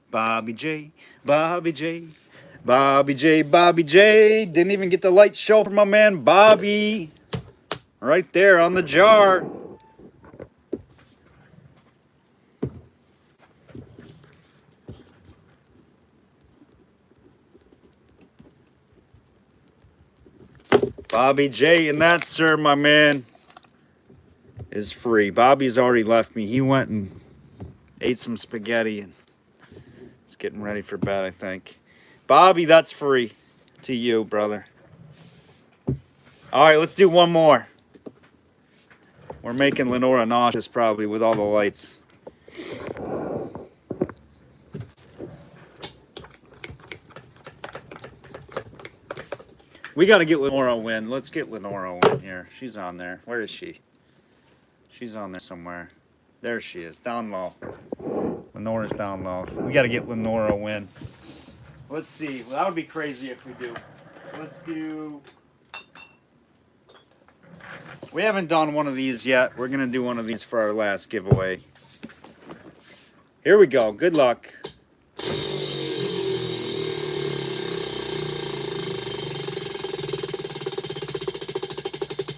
Bobby J. Bobby J. Bobby J. Bobby J. Didn't even get the light show for my man Bobby. Right there on the jar. Bobby J. And that, sir, my man, is free. Bobby's already left me. He went and ate some spaghetti and is getting ready for bed, I think. Bobby, that's free to you, brother. All right, let's do one more. We're making Lenora nauseous probably with all the lights. We got to get Lenora a win. Let's get Lenora a win here. She's on there. Where is she? She's on there somewhere. There she is, down low. Lenora's down low. We got to get Lenora a win. Let's see. Well, that would be crazy if we do. Let's do... We haven't done one of these yet. We're going to do one of these for our last giveaway. Here we go. Good luck.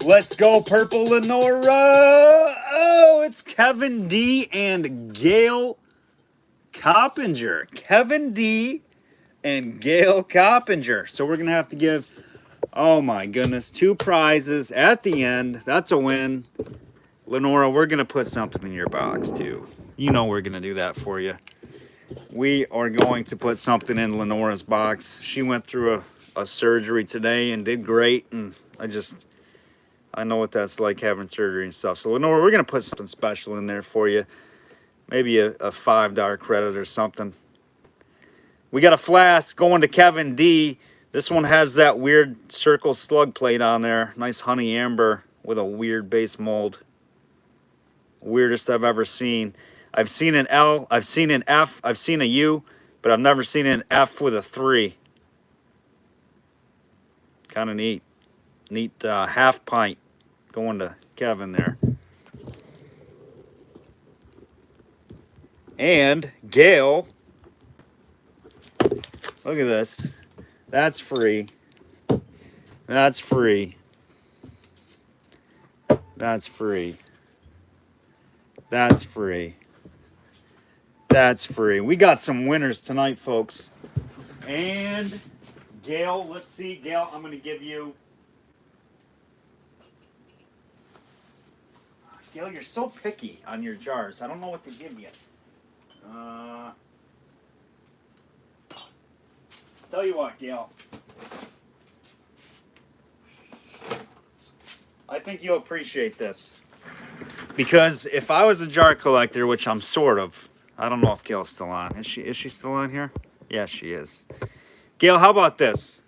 Let's go, Purple Lenora. Oh, it's Kevin D. and Gail Coppinger. Kevin D. and Gail Coppinger. So we're going to have to give, oh my goodness, 2 prizes at the end. That's a win. Lenora, we're going to put something in your box too. You know we're going to do that for you. We are going to put something in Lenora's box. She went through a surgery today and did great. And I know what that's like having surgery and stuff. So Lenora, we're going to put something special in there for you. Maybe a $5 credit or something. We got a flask going to Kevin D. This one has that weird circle slug plate on there. Nice honey amber with a weird base mold. Weirdest I've ever seen. I've seen an L, I've seen an F, I've seen a U, but I've never seen an F with a 3. Kind of neat. Neat half pint going to Kevin there. And Gail, look at this. That's free. That's free. That's free. That's free. That's free. We got some winners tonight, folks. And Gail, let's see. Gail, I'm going to give you... Gail, you're so picky on your jars. I don't know what to give you. Tell you what, Gail. I think you'll appreciate this. Because if I was a jar collector, which I'm sort of, I don't know if Gail's still on. Is she still on here? Yes, she is. Gail, how about this?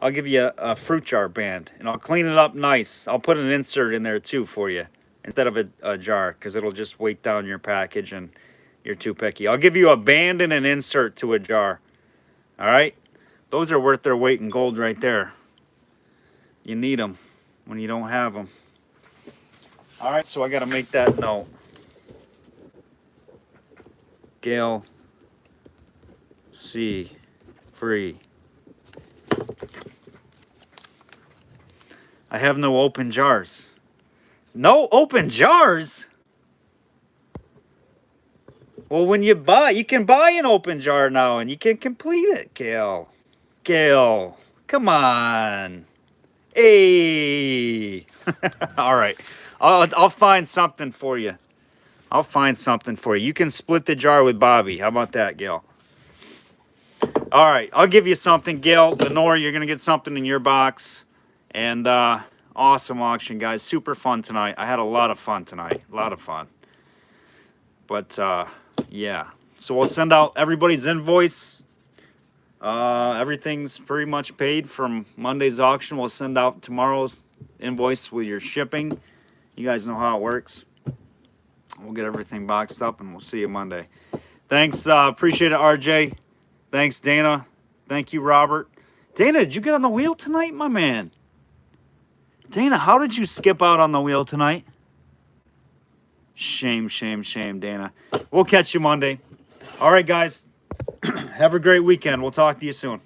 I'll give you a fruit jar band, and I'll clean it up nice. I'll put an insert in there too for you, instead of a jar, because it'll just weight down your package and you're too picky. I'll give you a band and an insert to a jar. All right? Those are worth their weight in gold right there. You need them when you don't have them. All right, so I got to make that note. Gail C. Free. I have no open jars. No open jars? Well, when you buy, you can buy an open jar now and you can complete it, Gail. Gail, come on. Hey. All right. I'll find something for you. I'll find something for you. You can split the jar with Bobby. How about that, Gail? All right. I'll give you something, Gail. Lenore, you're going to get something in your box. And awesome auction, guys. Super fun tonight. I had a lot of fun tonight. A lot of fun. But, yeah. So we'll send out everybody's invoice. Everything's pretty much paid from Monday's auction. We'll send out tomorrow's invoice with your shipping. You guys know how it works. We'll get everything boxed up and we'll see you Monday. Thanks. Appreciate it, RJ. Thanks, Dana. Thank you, Robert. Dana, did you get on the wheel tonight, my man? Dana, how did you skip out on the wheel tonight? Shame, shame, shame, Dana. We'll catch you Monday. All right, guys. Have a great weekend. We'll talk to you soon.